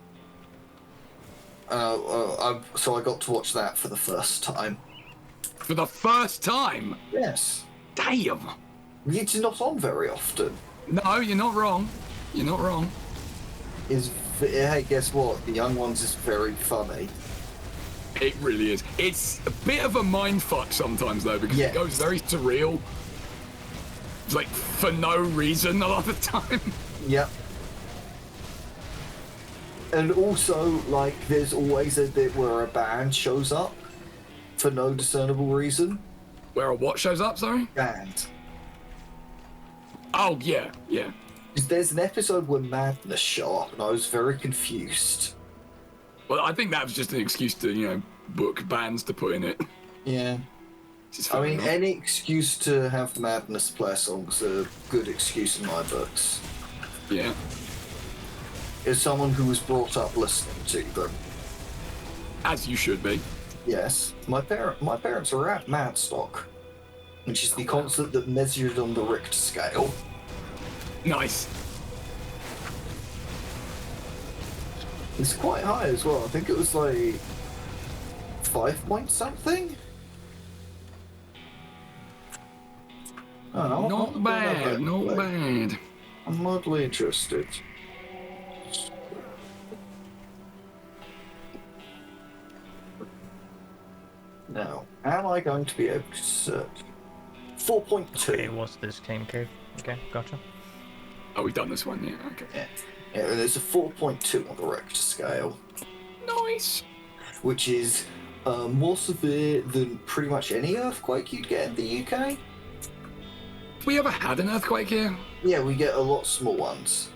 So I got to watch that for the first time. For the first time? Yes. Damn. It's not on very often. No, you're not wrong. You're not wrong. Hey, guess what? The young ones is very funny. It really is. It's a bit of a mindfuck sometimes, though, because it goes very surreal. It's like for no reason a lot of the time. Yep. And also, like, there's always a bit where a band shows up for no discernible reason. Where a what shows up, sorry? Band. Oh, yeah, yeah. There's an episode where Madness show up, and I was very confused. Well, I think that was just an excuse to, book bands to put in it. Yeah. I mean, any excuse to have Madness play songs is a good excuse in my books. Yeah. As someone who was brought up listening to them. As you should be. Yes. My parents are at Madstock, which is the concert that measured on the Richter scale. Nice. It's quite high as well. I think it was like 5 point something. Oh, not bad, not bad. I'm mildly interested. Now, am I going to be able to search? 4.2. Okay, what's this game cave? Okay, gotcha. Oh, we've done this one, yeah, okay. Yeah, there's a 4.2 on the Richter scale. Nice. Which is more severe than pretty much any earthquake you'd get in the UK. We ever had an earthquake here? Yeah, we get a lot small ones.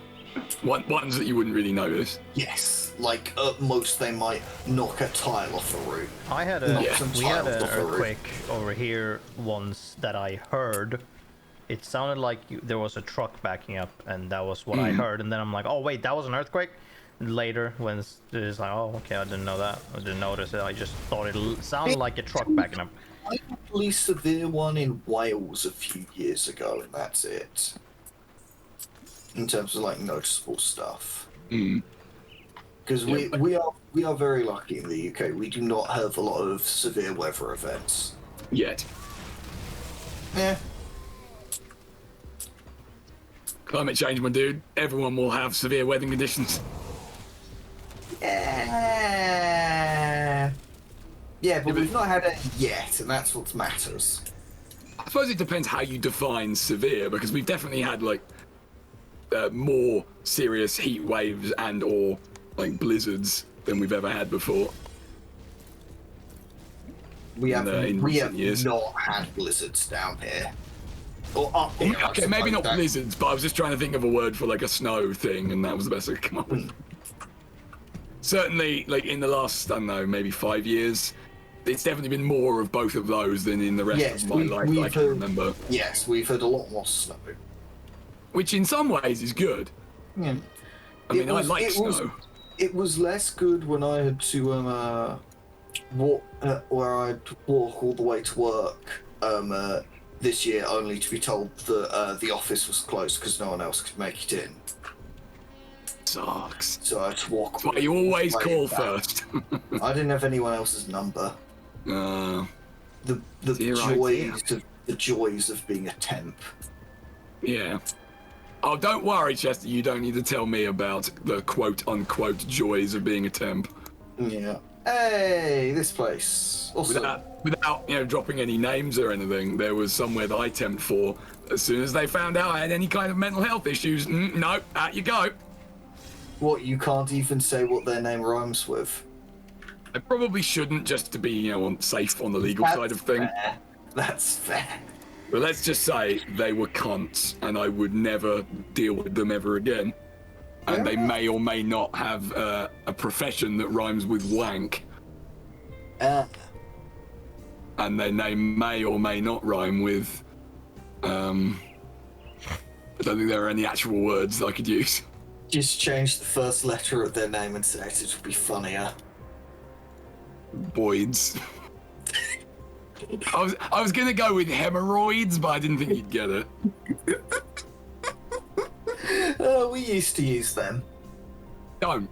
Ones that you wouldn't really notice. Yes, like at most they might knock a tile off the roof. We had an earthquake over here once that I heard. It sounded like there was a truck backing up, and that was what I heard. And then I'm like, oh wait, that was an earthquake? Later, when it's like, oh okay, I didn't know that. I didn't notice it. I just thought it sounded like a truck backing up. I had a really severe one in Wales a few years ago, and that's it. In terms of like noticeable stuff. Because we are very lucky in the UK. We do not have a lot of severe weather events. Yet. Yeah. Climate change, my dude. Everyone will have severe weather conditions. Yeah, but we've not had it yet, and that's what matters. I suppose it depends how you define severe, because we've definitely had like more serious heat waves and or like blizzards than we've ever had before. We have not had blizzards down here. Or up here. Okay, maybe not blizzards, but I was just trying to think of a word for like a snow thing, and that was the best I could come up with. Certainly, like in the last, I don't know, maybe 5 years, it's definitely been more of both of those than in the rest of my life that I can remember. Yes, we've had a lot more snow. Which in some ways is good. Yeah. I mean, I like snow. It was less good when I had to walk, where I'd walk all the way to work this year, only to be told that the office was closed because no one else could make it in. Sucks. So I had to walk. But you always call first. I didn't have anyone else's number. The joys of being a temp. Yeah. Oh, don't worry, Chester. You don't need to tell me about the quote-unquote joys of being a temp. Yeah. Hey, this place. Awesome. Without dropping any names or anything, there was somewhere that I temped for. As soon as they found out I had any kind of mental health issues, no, out you go. What, you can't even say what their name rhymes with? I probably shouldn't, just to be, safe on the legal side of things. That's fair. But let's just say they were cunts, and I would never deal with them ever again. And they may or may not have a profession that rhymes with wank. And their name may or may not rhyme with... I don't think there are any actual words that I could use. Just change the first letter of their name and say it would be funnier. Boyds. I was gonna go with hemorrhoids, but I didn't think you'd get it. We used to use them. Don't,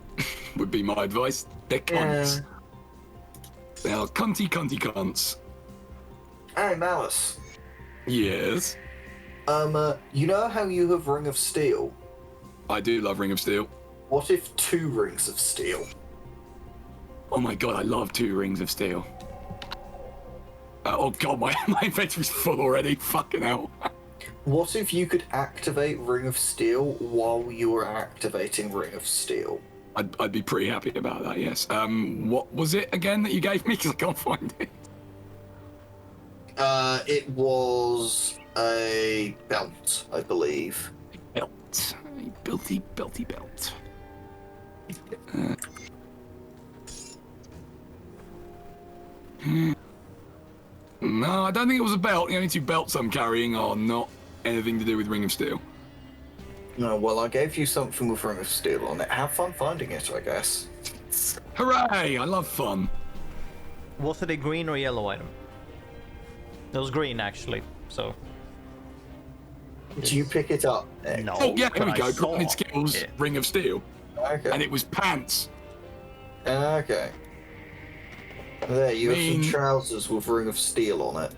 would be my advice. They're cunts. They are cunty cunts. Hey, Malus. Yes? You know how you have Ring of Steel? I do love Ring of Steel. What if 2 Rings of Steel? Oh my god, I love 2 Rings of Steel. Oh god, my inventory's full already. Fucking hell. What if you could activate Ring of Steel while you were activating Ring of Steel? I'd be pretty happy about that, yes. What was it again that you gave me? Because I can't find it. It was a belt, I believe. Belt. A belty belt. No, I don't think it was a belt. The only 2 belts I'm carrying are not anything to do with Ring of Steel. No, well, I gave you something with Ring of Steel on it. Have fun finding it, I guess. Hooray! I love fun. Was it a green or yellow item? It was green, actually, so... Did you pick it up, Nick? No. Oh, yeah, here we go. Saw Granted skills, it. Ring of Steel. Okay. And it was pants. Okay. There, you have some trousers with Ring of Steel on it.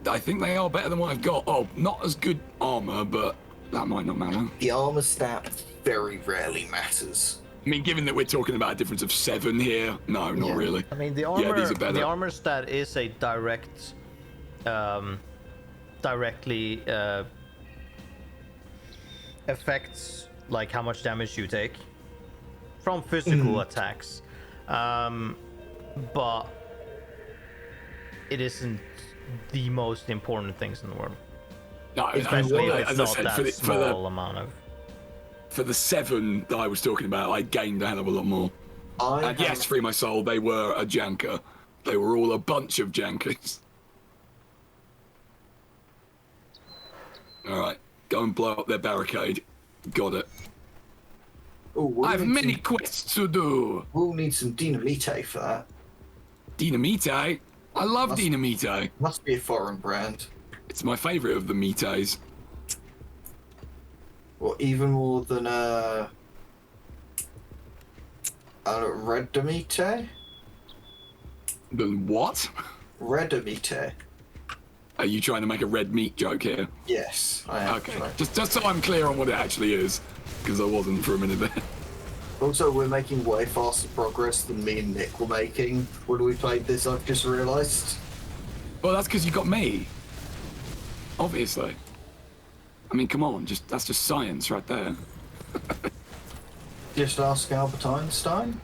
I think they are better than what I've got. Oh, not as good armor, but that might not matter. The armor stat very rarely matters. I mean, given that we're talking about a difference of 7 here, no, not really. I mean, the armor, these are better. the armor stat is a direct, directly affects like how much damage you take from physical attacks, but it isn't the most important things in the world. No, Especially if it's as not I said, that small amount of. For the 7 that I was talking about, I gained a hell of a lot more. And yes, free my soul, they were a janker. They were all a bunch of jankers. Alright, go and blow up their barricade. Got it. Ooh, I have many quests to do. We'll need some dynamite for that. Dynamite? I love dynamite. Must be a foreign brand. It's my favourite of the mites. Or even more than red demite? The what? Red demite. Are you trying to make a red meat joke here? Yes, I am. Okay, just so I'm clear on what it actually is, because I wasn't for a minute there. Also, we're making way faster progress than me and Nick were making when we played this, I've just realised. Well, that's because you got me. Obviously. I mean, come on, that's just science right there. Just ask Albert Einstein.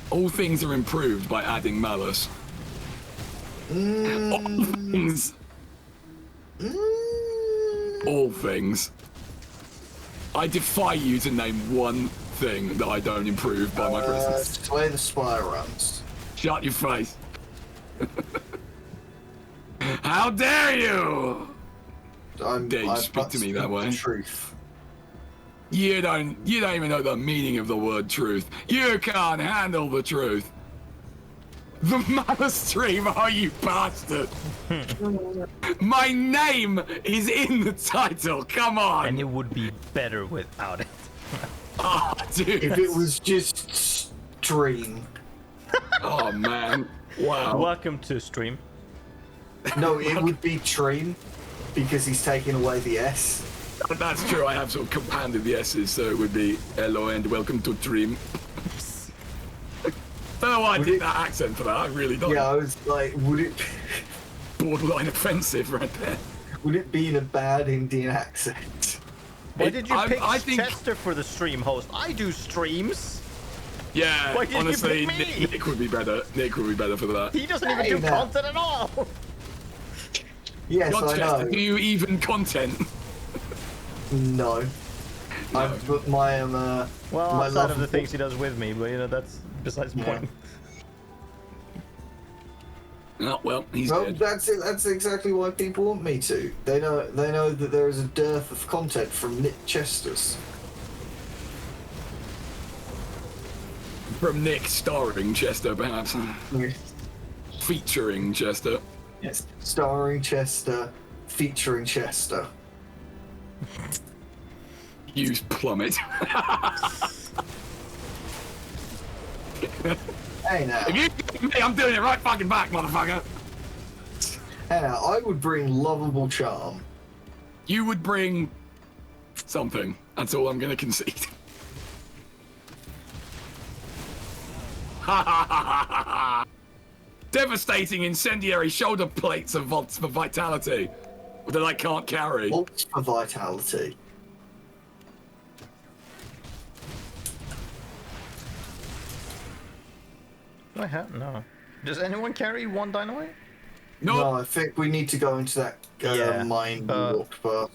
All things are improved by adding Malus. All things. All things. I defy you to name one thing that I don't improve by my presence. Slay the spire runs. Shut your face. How dare you! Dare you speak to me that way? Truth. You don't even know the meaning of the word truth. You can't handle the truth. The Malus Tream, are you bastard? My name is in the title, come on! And it would be better without it. Oh, dude. If it was just Stream. Oh, man. Wow. Welcome to Stream. No, it would be Tream, because he's taken away the S. That's true, I have sort of compounded the S's, so it would be hello and welcome to Tream. don't know why I did that accent for that. I really don't. Yeah, I was like, would it borderline offensive right there. would it be in a bad Indian accent? Why did you pick I think... Chester for the stream host? I do streams. Yeah, Why did honestly, you pick me? Nick would be better. Nick would be better for that. He doesn't even do content at all. Yes, God, I Chester, know. do you even content? No. I've put my well, my outside love of the things he does with me, but you know that's besides the point. Oh well, he's well, dead. that's it. That's exactly why people want me to. They know that there is a dearth of content from Nick Chester's. From Nick starring Chester, perhaps. Yes. Featuring Chester. Yes. Starring Chester, featuring Chester. Use plummet. Hey now. If you do me, I'm doing it right fucking back, motherfucker. Hey now, I would bring lovable charm. You would bring something. That's all I'm gonna concede. Devastating incendiary shoulder plates of volts for vitality that I can't carry. What's for vitality? Do I have no? Does anyone carry one dynamite? No, I think we need to go into that mine walk, but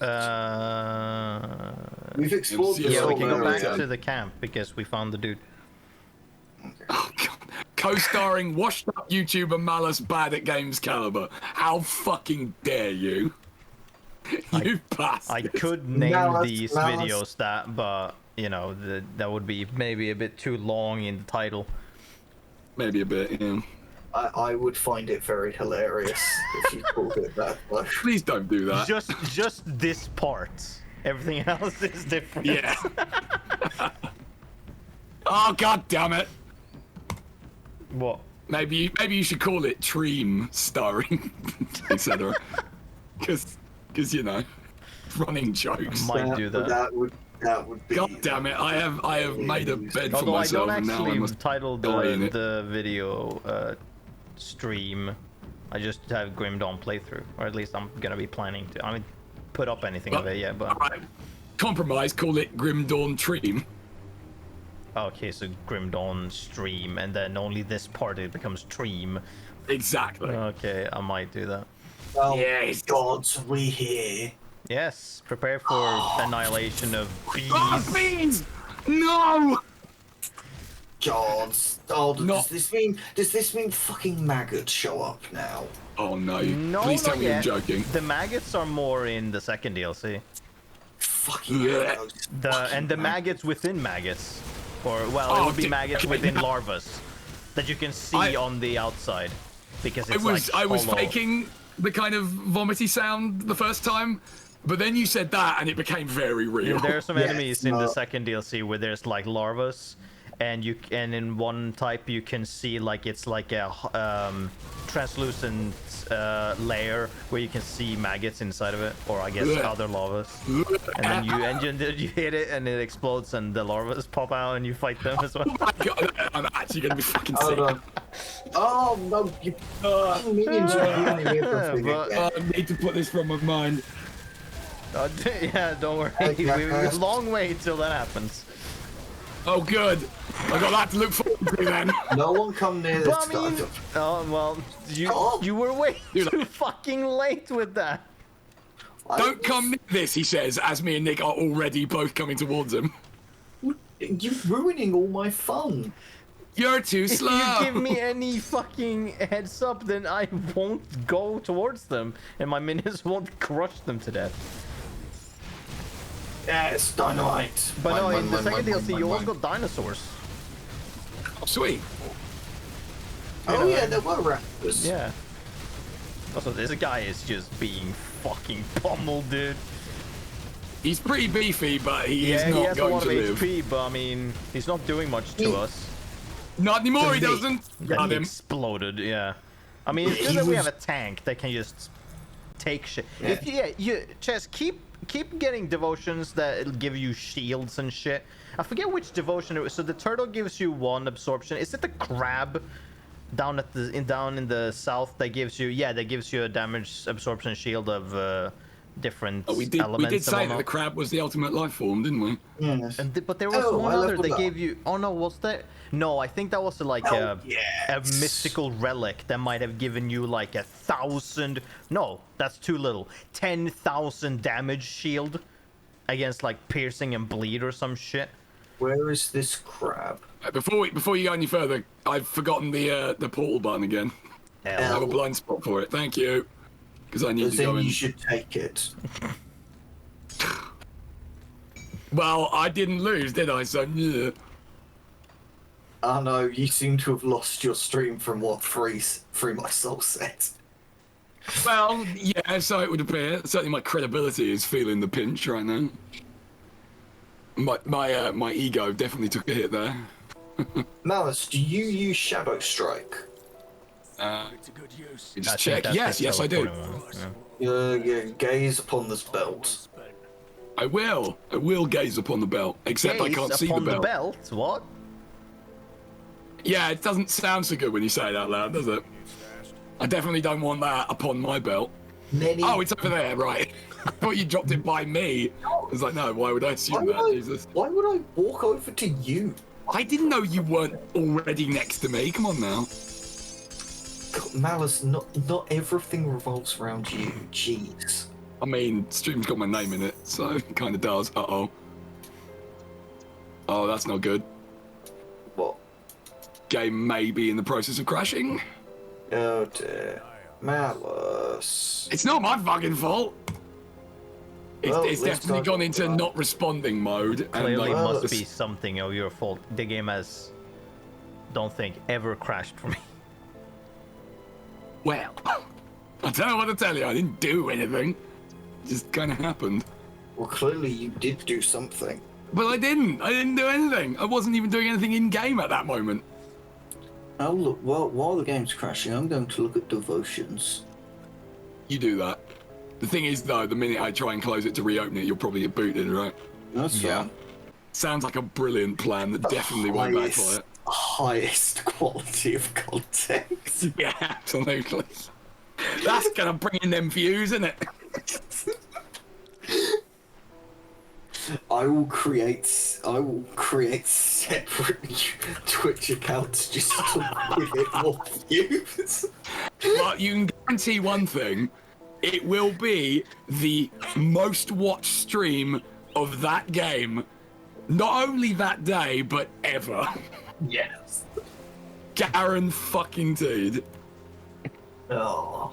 we've explored this. Yeah, we can go back area. to the camp because we found the dude. Oh, God. Co-starring washed-up YouTuber Malus bad at games Calibur. How fucking dare you? You bastard. I could name Malus, these Malus. videos that, but you know that would be maybe a bit too long in the title. Maybe a bit, yeah. I would find it very hilarious if you called it that. Like, Please don't do that. Just this part. Everything else is different. Yeah. Oh, God damn it. What? Maybe you should call it Tream starring, etc. Because you know, running jokes. Might do that. That would be. God damn it! I have made a bed for Although I myself, don't and now I actually must title die in it. the video stream. I just have Grim Dawn playthrough, or at least I'm gonna be planning to. I haven't put up anything of it yet, but. Alright. Compromise. Call it Grim Dawn Tream. Okay, so Grim Dawn stream, and then only this part it becomes Tream. Exactly. Okay, I might do that. Oh, Yes. gods, we here. Yes, prepare for annihilation of bees. Oh, beans! No! Gods. Oh, Not- does this mean fucking maggots show up now? Oh no! No, Please tell not me you're yet. joking. The maggots are more in the second DLC. Fucking Yeah. maggots. And the maggots within maggots. Or, well, Oh, it would be dude, maggots okay, within now- larvas. That you can see on the outside. Because it's I was hollow. faking the kind of vomity sound the first time, but then you said that and it became very real. There are some Yes, enemies in the no. second DLC where there's like larvas, and in one type you can see like it's like a translucent layer where you can see maggots inside of it, or I guess Ugh. other larvas. And then you hit it and it explodes and the larvas pop out and you fight them as well. Oh my God, I'm actually gonna be fucking sick. Hold on. Oh no! You fucking minions are ruining everything But- again. I need to put this from my mind. Yeah, don't worry. Okay, We have a first. long way till that happens. Oh, good. I got that to look forward to then. No one come near this But I mean, guy. oh well, Oh. you were way You're too fucking late with that. Don't come near this, he says, as me and Nick are already both coming towards him. You're ruining all my fun. You're too If slow. you give me any fucking heads up, then I won't go towards them, and my minions won't crush them to death. Yes, dynamite. But no, Mine, in the mine, second mine, DLC, mine, you also mine. got dinosaurs. Oh, sweet. Oh yeah, there were raptors. Yeah. Also, this guy is just being fucking pummeled, dude. He's pretty beefy, but he is Yeah, he not has a going lot to of live. HP, but I mean, he's not doing much to us. Not anymore, he To me. doesn't. Yeah, Got he him. exploded, yeah. I mean, it's good He that we was- have a tank that can just take shit. Yeah. Chess, keep keep getting devotions that give you shields and shit. I forget which devotion it was. So the turtle gives you 1 absorption. Is it the crab down in the south that gives you? Yeah, that gives you a damage absorption shield of different elements. We did say that the crab was the ultimate life form, didn't we? Yes. But there was one other that gave you. Oh no, was that? No, I think that was like a mystical relic that might have given you like 1,000. No, that's too little. 10,000 damage shield against like piercing and bleed or some shit. Where is this crab? Before you go any further, I've forgotten the portal button again. I have a blind spot for it. Thank you. Because I need to go in. You should take it. Well, I didn't lose, did I? So, yeah. Oh no, you seem to have lost your stream from what free my soul set. Well, yeah, so it would appear. Certainly my credibility is feeling the pinch right now. My ego definitely took a hit there. Malus, do you use Shadow Strike? It's a good use. Just check. Yes, I do. Yeah, gaze upon this belt. I will gaze upon the belt, except I can't see the belt. The belt? What? Yeah, it doesn't sound so good when you say it out loud, does it? I definitely don't want that upon my belt. Oh, it's over there, right. I thought you dropped it by me. I was like, no, why would I assume that, Jesus? Why would I walk over to you? I didn't know you weren't already next to me. Come on now. God, Malus, not everything revolves around you. Jeez. I mean, stream's got my name in it, so it kind of does. Uh-oh. Oh, that's not good. What? Game may be in the process of crashing. Oh dear. Malus. It's not my fucking fault. It's definitely gone into not responding mode. Clearly and must be something of your fault. The game has, don't think, ever crashed for me. Well, I don't know what to tell you. I didn't do anything. It just kind of happened. Well, clearly you did do something. But I didn't. I didn't do anything. I wasn't even doing anything in-game at that moment. Oh, look, while the game's crashing, I'm going to look at devotions. You do that. The thing is, though, the minute I try and close it to reopen it, you'll probably get booted, right? That's fine. Sounds like a brilliant plan that definitely won't backfire. Highest quality of content. Yeah, absolutely. That's gonna bring in them views, isn't it? I will create separate Twitch accounts just to give it more views. Well, you can guarantee one thing. It will be the most watched stream of that game. Not only that day, but ever. Yes. Guaranteed. Oh.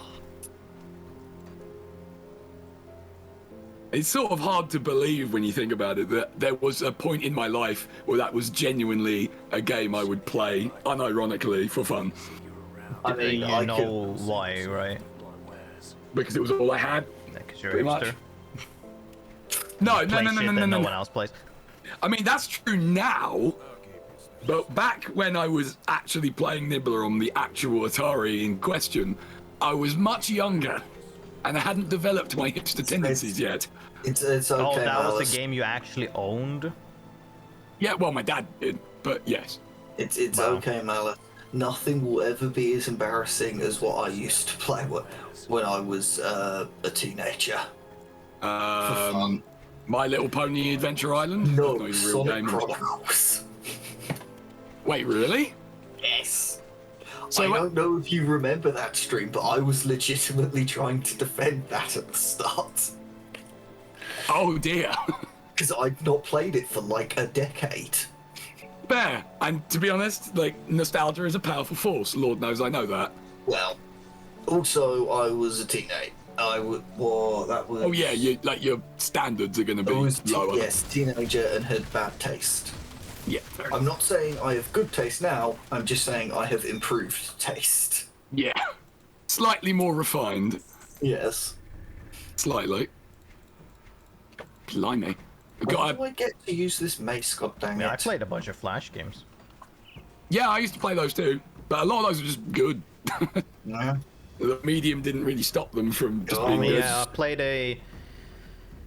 It's sort of hard to believe when you think about it that there was a point in my life where that was genuinely a game I would play, unironically, for fun. I mean, you know why, right? Because it was all I had. Because you're a hipster. No. No one else plays. I mean, that's true now, but back when I was actually playing Nibbler on the actual Atari in question, I was much younger, and I hadn't developed my hipster tendencies yet. It's okay, Oh, that Malus. was a game you actually owned? Yeah, well, my dad did, but yes. It's Wow. okay, Malus. Nothing will ever be as embarrassing as what I used to play when I was a teenager. For fun. My Little Pony Adventure Island? No, That's not even a real Sonic game. Chronicles. Wait, really? Yes. So I don't know if you remember that stream, but I was legitimately trying to defend that at the start. Oh dear. Because I'd not played it for like a decade. Fair. And to be honest, like, nostalgia is a powerful force. Lord knows I know that. Well, also I was a teenager. That was... Oh yeah, your standards are going to be lower. Yes, teenager and had bad taste. Yeah, fair I'm not saying I have good taste now, I'm just saying I have improved taste. Yeah. Slightly more refined. Yes. Slightly. Blimey. When do I get to use this mace, goddammit? Yeah, I played a bunch of Flash games. Yeah, I used to play those too, but a lot of those are just good. Yeah. The medium didn't really stop them from just being good. Yeah, I played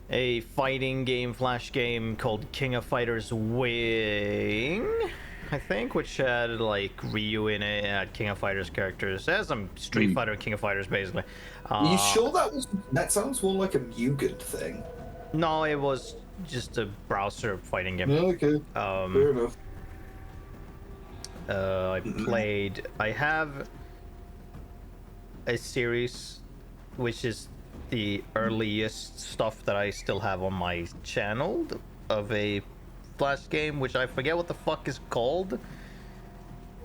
a fighting game, flash game called King of Fighters Wing, I think, which had like Ryu in it, had King of Fighters characters. It has some Street Fighter and King of Fighters basically. Are you sure that sounds more like a Mugen thing? No, it was just a browser fighting game. Okay. Fair enough. I have a series which is the earliest stuff that I still have on my channel of a flash game, which I forget what the fuck is called,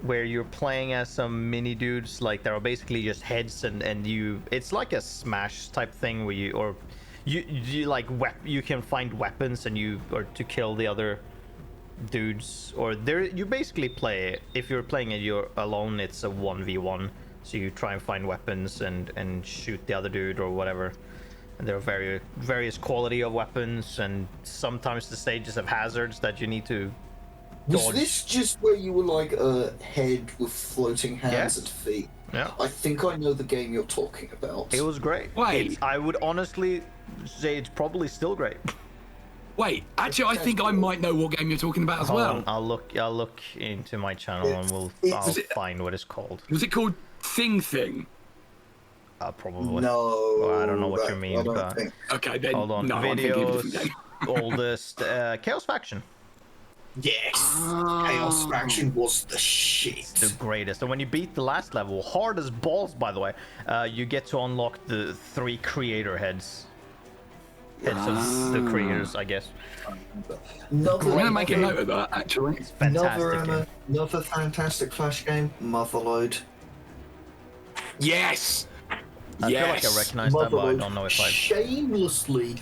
where you're playing as some mini dudes, like there are basically just heads, and you, it's like a Smash type thing where you like you can find weapons and or to kill the other dudes, or there you basically play, if you're playing it you're alone, it's a 1v1, so you try and find weapons and shoot the other dude or whatever, and there are various quality of weapons, and sometimes the stages have hazards that you need to dodge. Was this just where you were like a head with floating hands and feet? Yeah. I think I know the game you're talking about. It was great. Wait. I would honestly say it's probably still great. Wait, actually, I think I might know what game you're talking about as well. I'll look into my channel and I'll find what it's called. Was it called Thing? Probably. No. Well, I don't know what you mean, but Okay, then. hold on. No, I'm thinking of a different Videos, game. oldest Chaos Faction. Yes. Chaos Faction was the shit. The greatest. And when you beat the last level, hard as balls, by the way, you get to unlock the 3 creator heads. Heads of the creators, I guess. I'm gonna make a note of that, actually. It's fantastic. Another fantastic flash game, Motherload. Yes! I feel like I recognize that, but I don't know if I... Shamelessly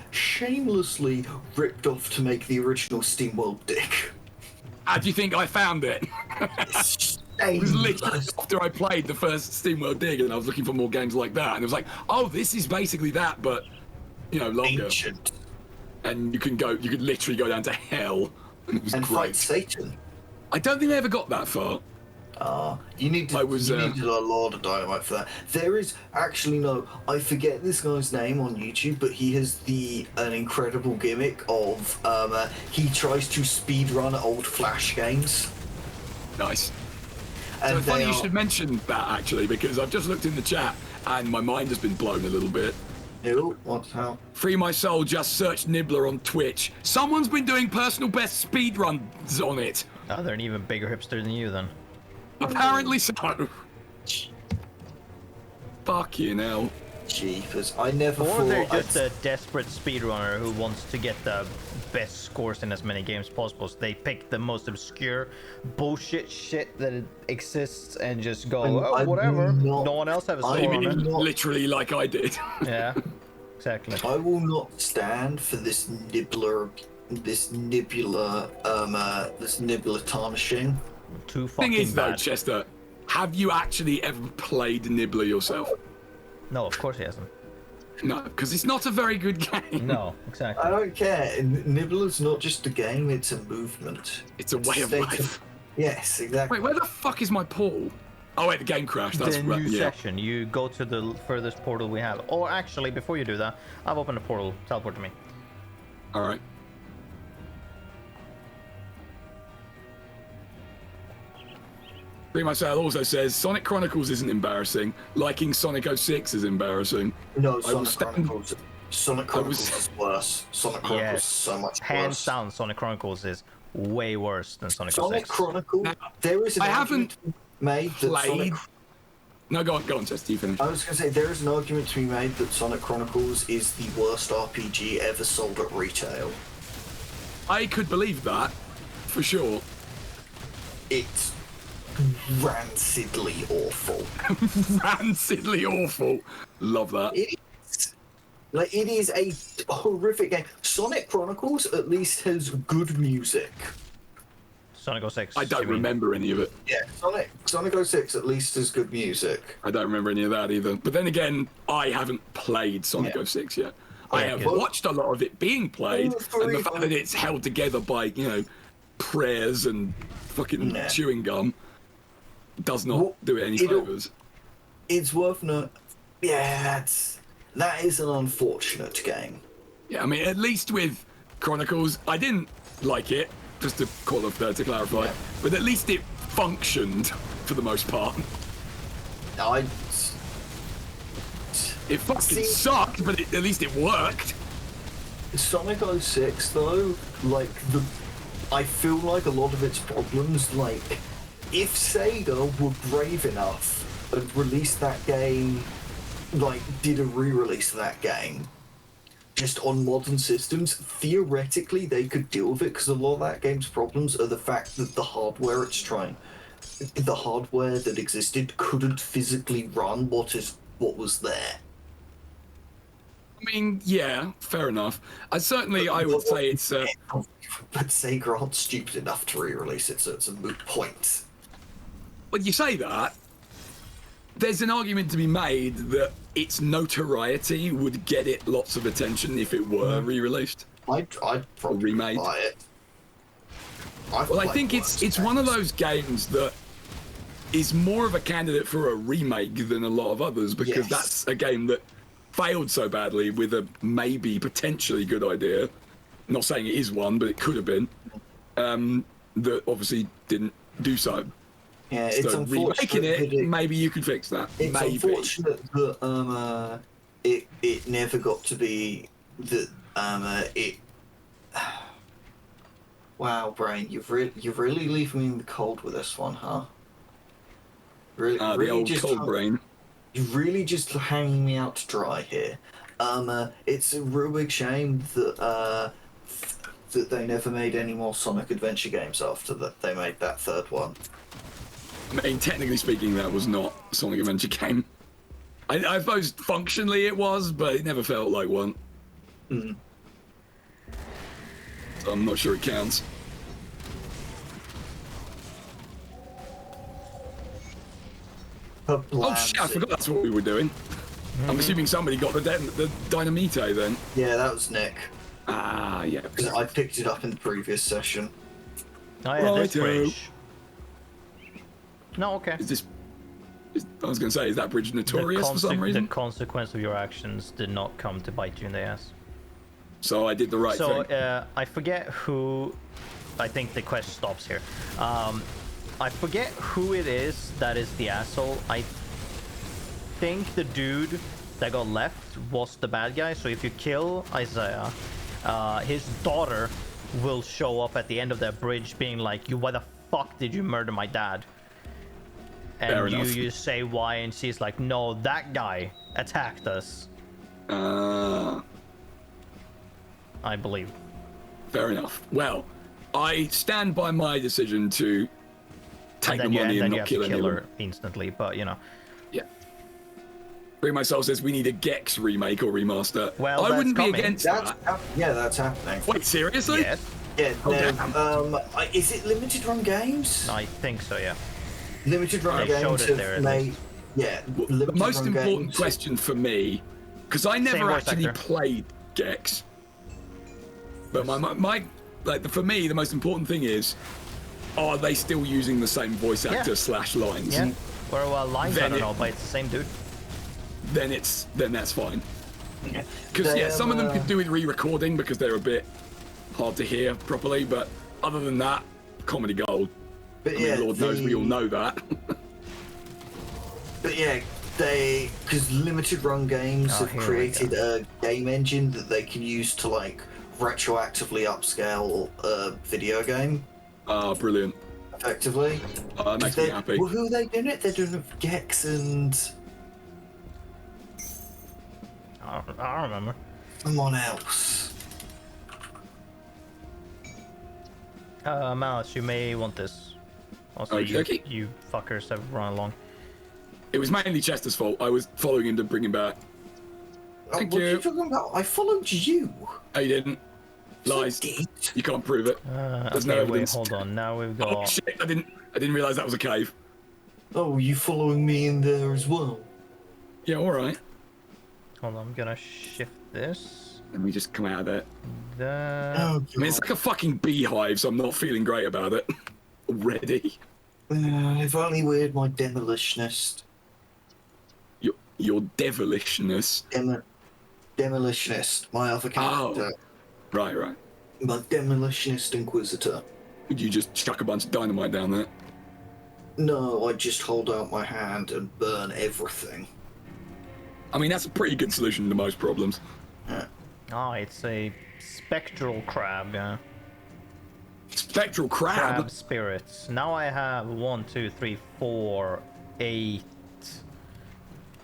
ripped off to make the original SteamWorld dick. How do you think I found it? It was literally after I played the first SteamWorld Dig, and I was looking for more games like that, and it was like, oh, this is basically that, but, you know, longer. Ancient. And you could literally go down to hell. And it was And great. fight Satan. I don't think they ever got that far. You needed a lot of dynamite for that. There is actually I forget this guy's name on YouTube, but he has an incredible gimmick of he tries to speedrun old Flash games. Nice. And so it's funny you should mention that, actually, because I've just looked in the chat and my mind has been blown a little bit. Ew, what's how? Free My Soul just searched Nibbler on Twitch. Someone's been doing personal best speedruns on it. Oh, they're an even bigger hipster than you, then. Apparently so. Fuck you now. Jeepers, I never Or thought they're just a desperate speedrunner who wants to get the best scores in as many games as possible. So they pick the most obscure bullshit shit that exists and just go, whatever. No one else have a score on it. Literally like I did. Yeah, exactly. I will not stand for this Nibbler tarnishing. Too fucking Thing is, though, bad. Chester, have you actually ever played Nibbler yourself? No, of course he hasn't. No, because it's not a very good game. No, exactly. I don't care. Nibbler's not just a game, it's a movement. It's a way of life. Yes, exactly. Wait, where the fuck is my portal? Oh, wait, the game crashed. That's the right. new Yeah. section. You go to the furthest portal we have. Or actually, before you do that, I've opened a portal. Teleport to me. All right. Free My Soul also says Sonic Chronicles isn't embarrassing. Liking Sonic 06 is embarrassing. No, I will Sonic Chronicles is worse. Sonic Chronicles is so much worse. Hands down, Sonic Chronicles is way worse than Sonic 06. Sonic Chronicles, there is an argument made that Sonic... No, go on, Chester, you finish. I was going to say, there is an argument to be made that Sonic Chronicles is the worst RPG ever sold at retail. I could believe that, for sure. It's rancidly awful. Rancidly awful. Love that. It is a horrific game. Sonic Chronicles at least has good music. Sonic 06. I don't remember any of it. Yeah, Sonic 06 at least has good music. I don't remember any of that either. But then again, I haven't played Sonic 06 yet. I have watched a lot of it being played, and the fact that it's held together by, you know, prayers and fucking chewing gum does not do it any favours. It's worth noting. Yeah, that is an unfortunate game. Yeah, I mean, at least with Chronicles, I didn't like it, just to clarify, yeah. But at least it functioned for the most part. It fucking sucked, but at least it worked. Sonic 06, though, like, I feel like a lot of its problems, like, if Sega were brave enough and released that game, like, did a re-release of that game, just on modern systems, theoretically they could deal with it, because a lot of that game's problems are the fact that the hardware that existed couldn't physically run what was there. I mean, yeah, fair enough. I would say it's... But Sega aren't stupid enough to re-release it, so it's a moot point. When you say that, there's an argument to be made that its notoriety would get it lots of attention if it were re-released. I'd probably buy it. Well, I think it's one of those games that is more of a candidate for a remake than a lot of others, because that's a game that failed so badly with a maybe potentially good idea. Not saying it is one, but it could have been. That obviously didn't do so. Yeah, it's so unfortunate. Remaking it, maybe you could fix that. It's maybe. Unfortunate that it never got to be that it. Wow, Brain, you've really leaving me in the cold with this one, huh? Really, the old cold brain. You're really just hanging me out to dry here. It's a real big shame that that they never made any more Sonic Adventure games after that. They made that third one. I mean, technically speaking, that was not a Sonic Adventure game. I suppose functionally it was, but it never felt like one. Mm. So I'm not sure it counts. Oh shit, I forgot that's what we were doing. I'm assuming somebody got the Dynamite then. Yeah, that was Nick. Ah, yeah. Because I picked it up in the previous session. Oh yeah, this bridge. No, okay. I was going to say, is that bridge notorious for some reason? The consequence of your actions did not come to bite you in the ass. So I did the right thing. So I forget who. I think the quest stops here. I forget who it is that is the asshole. I think the dude that got left was the bad guy. So if you kill Isaiah, his daughter will show up at the end of that bridge being like, why the fuck did you murder my dad? And you say why, and she's like, no, that guy attacked us. I believe. Fair enough. Well, I stand by my decision to take the money and not kill anyone. Her instantly, but you know. Yeah. Bring Myself says we need a Gex remake or remaster. Well, I wouldn't be against that. Yeah, that's happening. Wait, seriously? Yes. Yeah. Is it limited run games? I think so. Yeah. Limited run games have made. Yeah. The most important question for me, because I never actually played Gex, but for me the most important thing is, are they still using the same voice actor / lines? Yeah. Or lines, I don't know, but it's the same dude. Then that's fine. Because some of them could do with re-recording because they're a bit hard to hear properly, but other than that, comedy gold. But Lord knows we all know that. But yeah, because limited run games have created a game engine that they can use to like retroactively upscale a video game. Brilliant. Effectively. That makes me happy. Well, who are they doing it? They're doing it with Gex and... I don't remember. Someone else. Malus, you may want this. Also, you fuckers have run along. It was mainly Chester's fault. I was following him to bring him back. Thank you. What are you talking about? I followed you. Oh, you didn't? Lies. You can't prove it. There's no evidence. Wait, hold on. Now we've got... Oh, shit. I didn't realise that was a cave. Oh, you following me in there as well? Yeah, alright. Hold on, I'm gonna shift this. Let me just come out of there. Oh, I mean, it's like a fucking beehive, so I'm not feeling great about it. Already. If only we had my demolishness. Your devilishness. Demolitionist, my other character. Oh. Right. My Demolitionist Inquisitor. Would you just chuck a bunch of dynamite down there? No, I just hold out my hand and burn everything. I mean, that's a pretty good solution to most problems. Yeah. Oh, it's a spectral crab, yeah. Spectral crab? Crab spirits. Now I have 1, 2, 3, 4, 8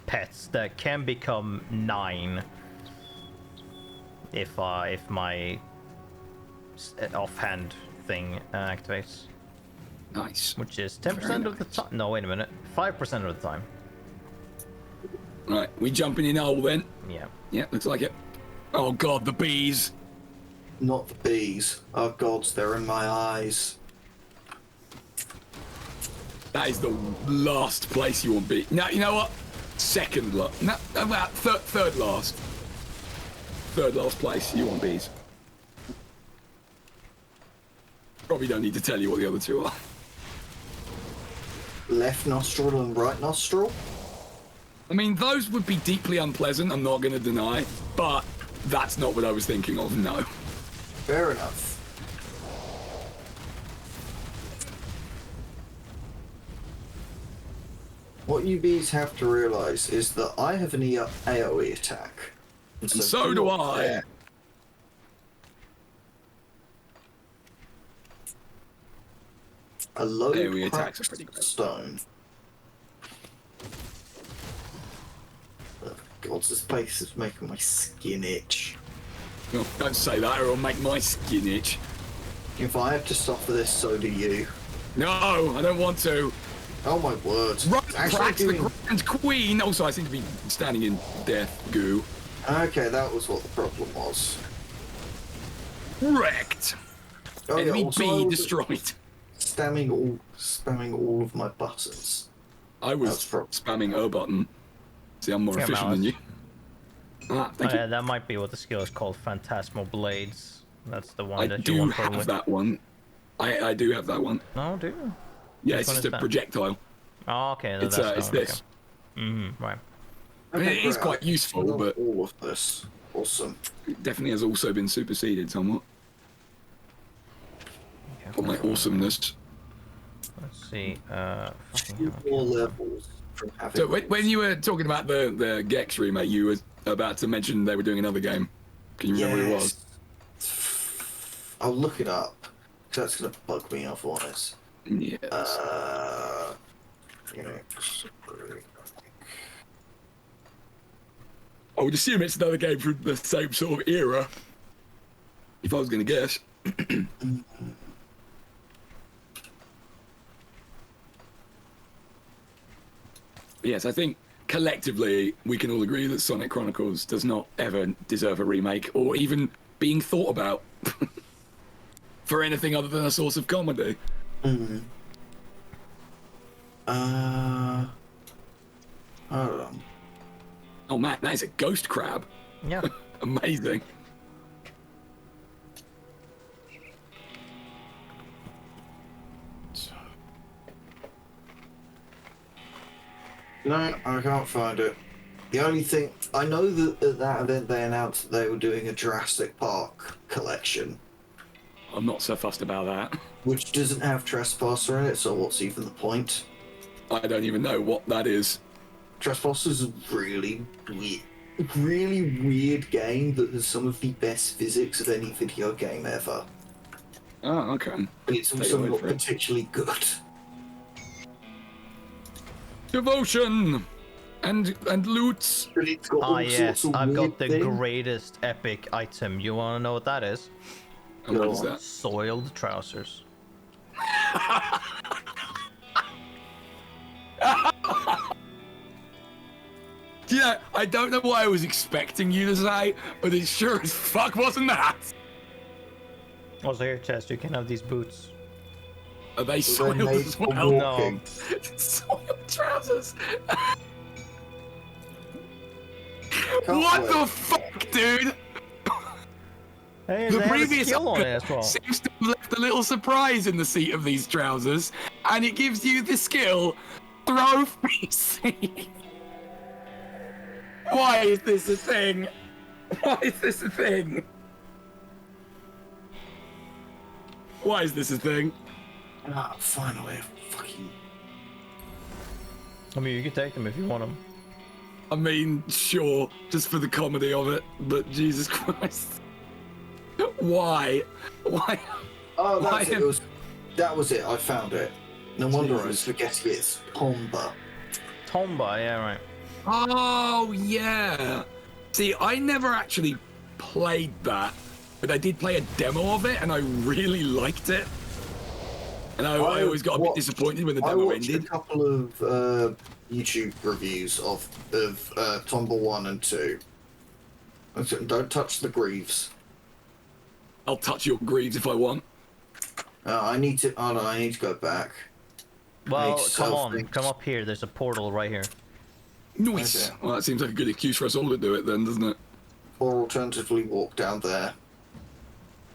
pets that can become 9 if my offhand thing activates. Nice. Which is 10% of the time. No, wait a minute. 5% of the time. Right, we jumping in hole then? Yeah. Yeah, looks like it. Oh god, the bees. Not the bees. Oh gods, they're in my eyes. That is the last place you want to be. No, you know what? Second last. No, about third last. Third last place you want bees. Probably don't need to tell you what the other two are. Left nostril and right nostril? I mean, those would be deeply unpleasant, I'm not going to deny, but that's not what I was thinking of, no. Fair enough. What you bees have to realise is that I have an AoE attack. And so do I. A load AoE of attacks are pretty great. stone. Oh, God, this place is making my skin itch. Oh, don't say that or it'll make my skin itch. If I have to suffer this, so do you. No, I don't want to. Oh my word. Right, It's cracks doing... the Grand Queen. Also, I seem to be standing in death goo. Okay, that was what the problem was. Wrecked. Oh, Enemy yeah, also B destroyed. Spamming all of my buttons. I was spamming a button. See, I'm more efficient than you. Ah, thank you. Yeah, that might be what the skill is called, Phantasmal Blades. That's the one I that you do want have with. that one. I do have that one. No, do you? Yeah, Which it's one just is a that? projectile. Oh, okay. It's this. Okay. Right. I mean, it is great. quite useful, Love but all of this. Awesome. it definitely has also been superseded somewhat. Okay. For my awesomeness. Let's see. Two more levels from having. So when you were talking about the Gex remake, you were about to mention they were doing another game. Can you remember what it was? I'll look it up. 'Cause that's gonna bug me otherwise. Yes. You know, I would assume it's another game from the same sort of era. If I was going to guess. Yes, I think collectively we can all agree that Sonic Chronicles does not ever deserve a remake or even being thought about for anything other than a source of comedy. Hold on. Oh man, that is a ghost crab. Yeah. Amazing. No, I can't find it. The only thing I know that at that event they announced that they were doing a Jurassic Park collection, I'm not so fussed about that. which doesn't have Trespasser in it. So what's even the point? I don't even know what that is. Trespasser's a really weird game that has some of the best physics of any video game ever. Oh, okay. But it's Take also your word not for it. particularly good. Devotion and loots. But it's got Ah, all yes. sorts of I've weird got the things. greatest epic item. You want to know what that is? And what is that? Soiled trousers. Yeah, I don't know what I was expecting you to say, but it sure as fuck wasn't that. Also, here, Chest, you can have these boots. Are they They're soiled made as for well? walking. Soiled trousers. Can't What wait. the fuck, dude? Hey, The they have a previous skill on it owner as well. seems to have left a little surprise in the seat of these trousers, and it gives you the skill throw free seat. Why is this a thing? Why is this a thing? Why is this a thing? Ah, finally, fucking. I mean, you can take them if you want them. I mean, sure, just for the comedy of it, but Jesus Christ. Why? Why? Oh, that's Why? it. That was it. I found it. No wonder I was forgetting it's Tomba. Tomba, yeah, right. Oh, yeah. See, I never actually played that, but I did play a demo of it, and I really liked it. And I always got a bit disappointed when the demo ended. I watched a couple of YouTube reviews of Tomba 1 and 2. Don't touch the greaves. I'll touch your greaves if I want. I need to. Oh no, I need to go back. Well, come up here. There's a portal right here. Nice. Okay. Well, that seems like a good excuse for us all to do it then, doesn't it? Or alternatively, walk down there.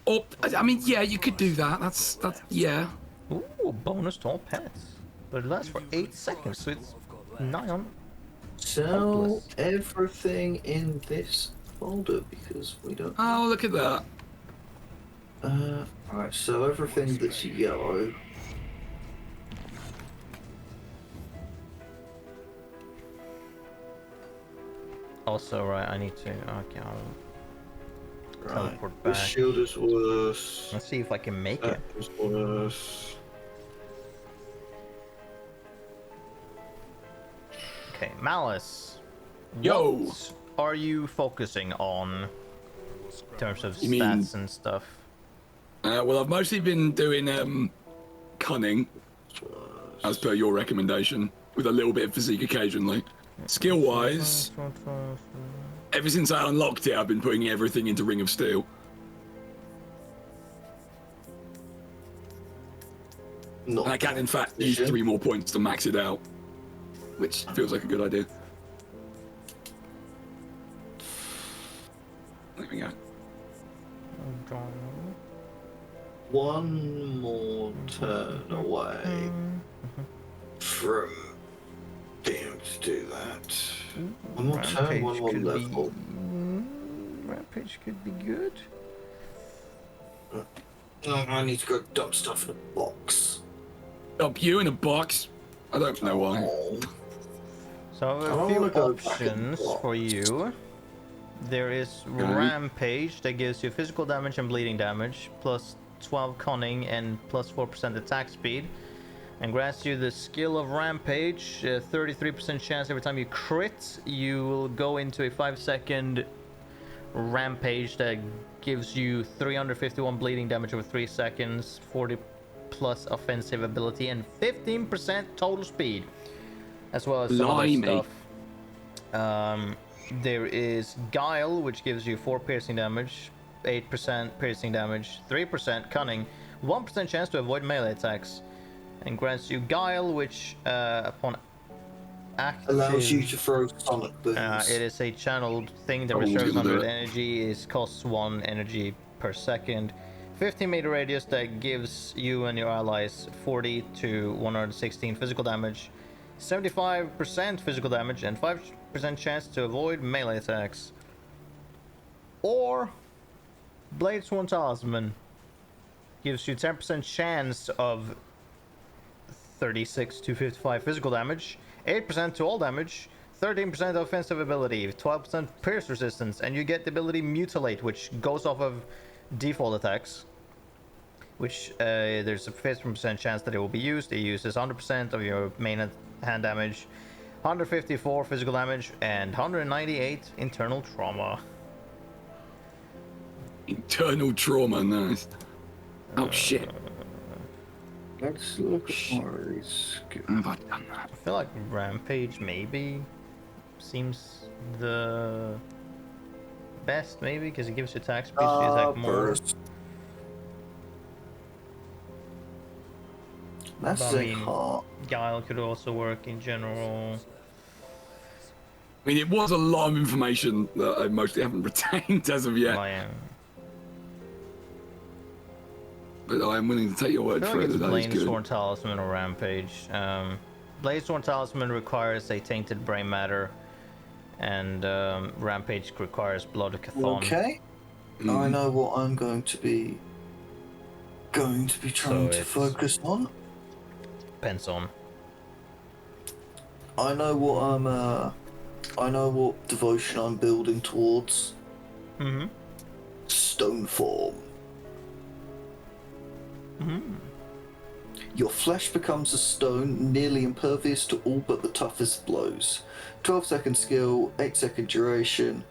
Oh, I mean, yeah, you could do that. That's yeah. Ooh, bonus to all pets. But it lasts for 8 seconds, so it's 9 on. Sell everything in this folder because we don't. Oh, look at that. Alright, so everything that's yellow. Also, right, I need to. Okay, I'll teleport The back. shield is worse. Let's see if I can make it. That is worse. Okay, Malus. Yo. What are you focusing on in terms of You mean- stats and stuff? Well, I've mostly been doing cunning, as per your recommendation, with a little bit of physique occasionally. Skill-wise, ever since I unlocked it, I've been putting everything into Ring of Steel. Not And I can, in fact, use 3 more points to max it out, which feels like a good idea. There we go. one more turn away from being able to do that. One more turn, one more level. Rampage could be good. I need to go dump stuff in a box. Dump you in a box? I don't know why. Oh. So I a few wanna go back options and for you. There is Rampage that gives you physical damage and bleeding damage, plus 12 cunning and plus 4% attack speed, and grants you the skill of Rampage. 33% chance every time you crit, you will go into a 5-second Rampage that gives you 351 bleeding damage over 3 seconds, 40 plus offensive ability, and 15% total speed, as well as some other stuff. There is Guile, which gives you 4 piercing damage, 8% piercing damage, 3% cunning, 1% chance to avoid melee attacks, and grants you Guile, which upon active Allows you to throw sonic booms. it is a channeled thing that restores 100 energy. It costs 1 energy per second. 15-meter radius that gives you and your allies 40 to 116 physical damage, 75% physical damage, and 5% chance to avoid melee attacks. Or Blade Sworn Talisman gives you 10% chance of 36 to 55 physical damage, 8% to all damage, 13% offensive ability, 12% pierce resistance, and you get the ability Mutilate, which goes off of default attacks, which there's a 50% chance that it will be used. It uses 100% of your main hand damage, 154 physical damage, and 198 internal trauma. Internal trauma, nice. Oh shit. Let's look at Mari's. Have I done that? I feel like Rampage maybe seems the best, maybe, because it gives you attack speed, so you attack more. Burst. That's But, I a mean, heart. Guile could also work in general. I mean, it was a lot of information that I mostly haven't retained as of yet. But I'm willing to take your word I for feel it. like it's That is Blade Sworn good. Talisman or Rampage. Blade Sworn Talisman requires a tainted brain matter, and Rampage requires Blood Chthon. Okay. I know what I'm going to be trying to focus on. Penson. I know what devotion I'm building towards. Mm-hmm. Stone form. Mm-hmm. Your flesh becomes a stone, nearly impervious to all but the toughest blows. 12-second skill, 8-second duration,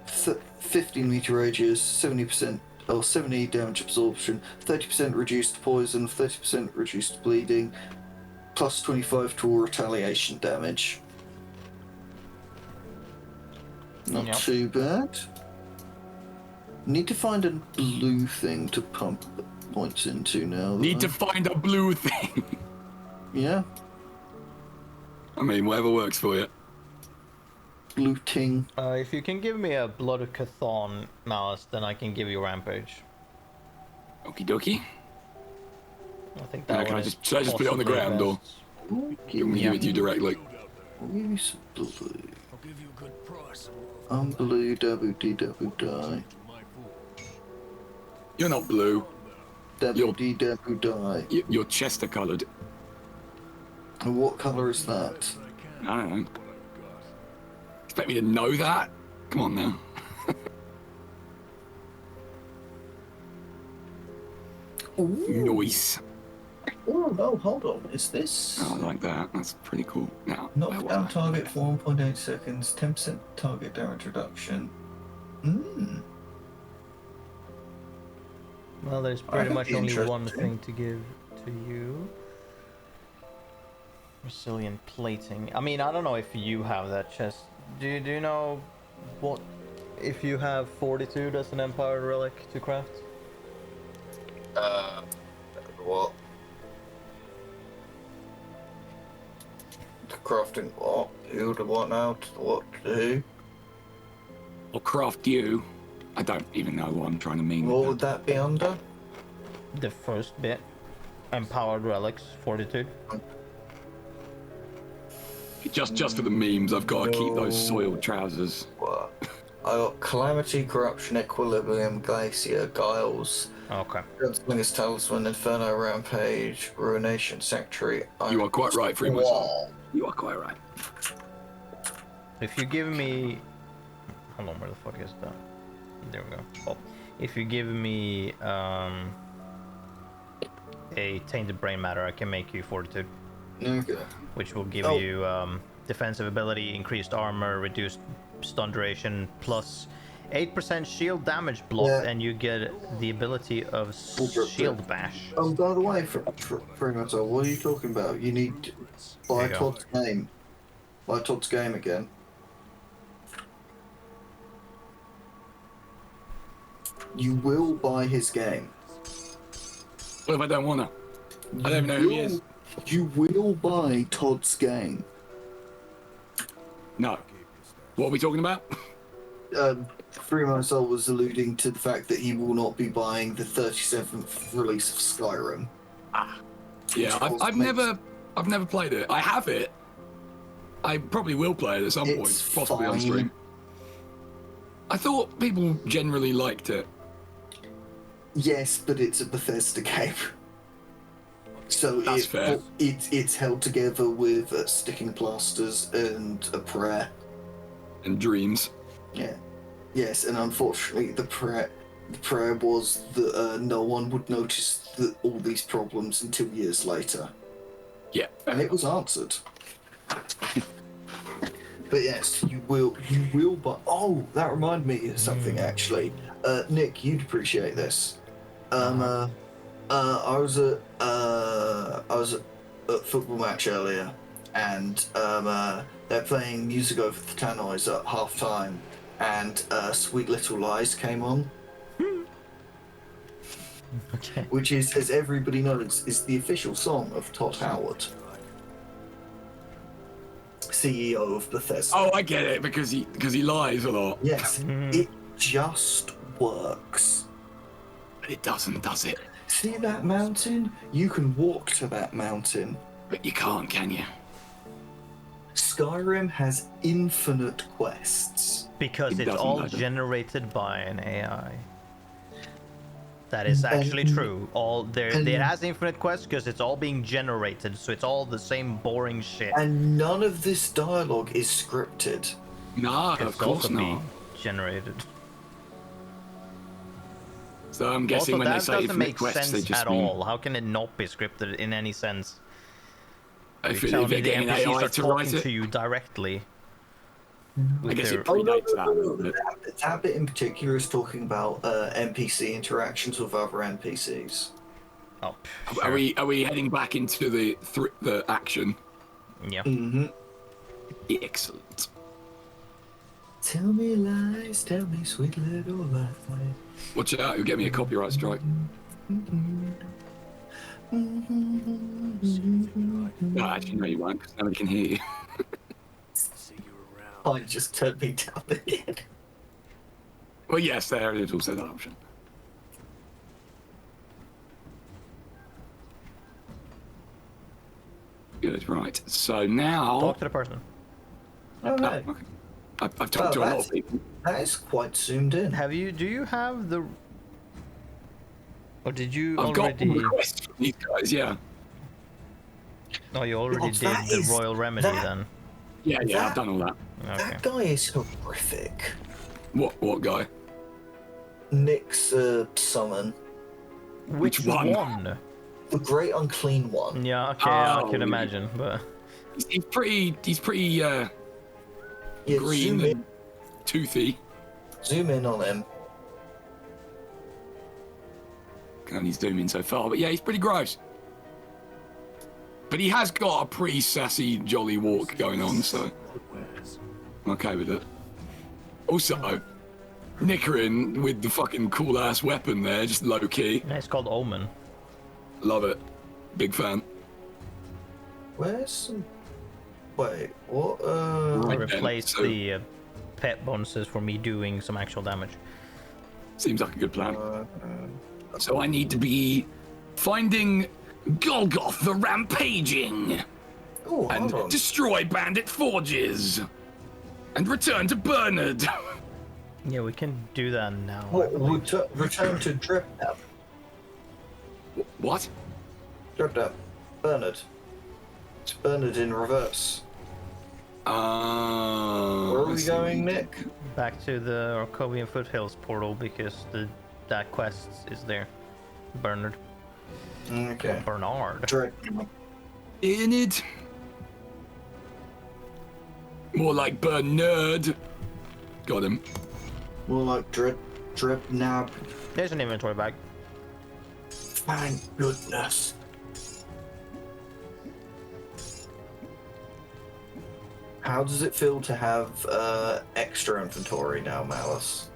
15-meter radius, 70% or 70 damage absorption, 30% reduced poison, 30% reduced bleeding, plus 25 to all retaliation damage. Not too bad. Need to find a blue thing to pump points into now. Need to find a blue thing. Yeah. I mean, whatever works for you. Blue ting. If you can give me a Blood of Chthon, Malus, then I can give you Rampage. Okie dokie. I think that one should I just put it on the ground, or can we give it to you directly? I'll give you some blue. I'll give you a good price. I'm blue, double die. You're not blue. Double die. You're Chester coloured. And what colour is that? I don't know. Expect me to know that? Come on now. Noise. Oh no, hold on. Is this? Oh, I like that. That's pretty cool. Now, Knock down target for 1.8 seconds, 10% target damage reduction. Well, there's pretty much only one thing to give to you. Resilient plating. I mean, I don't know if you have that chest. Do you know what if you have Fortitude as an Empire relic to craft? What? Crafting what? Who to what now? What to who? Or craft you. I don't even know what I'm trying to mean. What would that be under? The first bit. Empowered relics, Fortitude. Just for the memes, I've got to keep those soiled trousers. What? I got Calamity, Corruption, Equilibrium, Glacier, Giles, Okay. Gunslinger's Talisman, Inferno, Rampage, Ruination, Sanctuary. You are quite right, Freeman. You are quite right. If you give me... Hold on, where the fuck is that? There we go. Oh. If you give me a Tainted Brain Matter, I can make you Fortitude. Okay. Which will give you defensive ability, increased armor, reduced stun duration, plus 8% shield damage block, and you get the ability of Shield Bash. Oh, by the way, Fremantle, what are you talking about? You need to buy Todd's game. Buy Todd's game again. You will buy his game. What if I don't wanna? I don't even know who he is. You will buy Todd's game. No. What are we talking about? Fremantle was alluding to the fact that he will not be buying the 37th release of Skyrim. Yeah, I've never played it. I have it. I probably will play it at some point, possibly on stream. I thought people generally liked it. Yes, but it's a Bethesda game. So that's fair. It's held together with sticking plasters and a prayer. And dreams. Yeah. Yes, and unfortunately the prayer was that no one would notice all these problems until years later. Yeah. And it was answered. But yes, you will buy... Oh, that reminded me of something actually. Nick, you'd appreciate this. I was at a football match earlier, and they're playing music over the tannoys at half time, and Sweet Little Lies came on. Okay. Which is, as everybody knows, is the official song of Todd Howard, CEO of Bethesda. Oh, I get it, because he lies a lot. Yes, it just works. But it doesn't, does it? See that mountain? You can walk to that mountain. But you can't, can you? Skyrim has infinite quests. Because it's all generated by an AI. That is actually true. It has infinite quests because it's all being generated, so it's all the same boring shit. And none of this dialogue is scripted. No, of course not. Generated. So I'm guessing when they say doesn't make requests, sense they just at all. How can it not be scripted in any sense? If You're telling me the getting NPCs AI are to write talking it, to you directly. I guess it predates that a little bit. That bit in particular is talking about NPC interactions with other NPCs. Oh, Are we heading back into the action? Yeah. Mm-hmm. Excellent. Tell me lies, tell me sweet little lies. Watch out, you'll get me a copyright strike. No, actually, no, you won't, because nobody can hear you. See you around. I just turned me down again. Well, yes, there is also that option. Good, right. So now... Talk to the person. Oh, no. Okay. I've talked to a lot of people. That is quite zoomed in. Do you have the... Or did you I've already... got requests from these guys, yeah. Oh, you already did the Royal Remedy then. Yeah, I've done all that. Okay. That guy is horrific. What guy? Nick's summon. Which one? The Great Unclean One. Yeah, okay, I can imagine, but... He's pretty green and toothy. Zoom in on him. Can only zoom in so far, but yeah, he's pretty gross. But he has got a pretty sassy, jolly walk going on, so I'm okay with it. Also, Nickering with the fucking cool-ass weapon there, just low-key. Yeah, it's called Omen. Love it. Big fan. Where's... Wait, what? I replaced the pet bonuses for me doing some actual damage. Seems like a good plan. So I need to be finding Golgoth the Rampaging. Ooh, and destroy bandit forges. And return to Bernard. Yeah, we can do that now. Return to Drip Up. What? Drip Up. Bernard. It's Bernard in reverse. Where are we going, Nick? Back to the Orcovian Foothills portal because that quest is there. Bernard. Okay. Bernard. Drip. In it. More like Bernard. Got him. More like drip nab. There's an inventory bag. Thank goodness. How does it feel to have extra inventory now, Malus?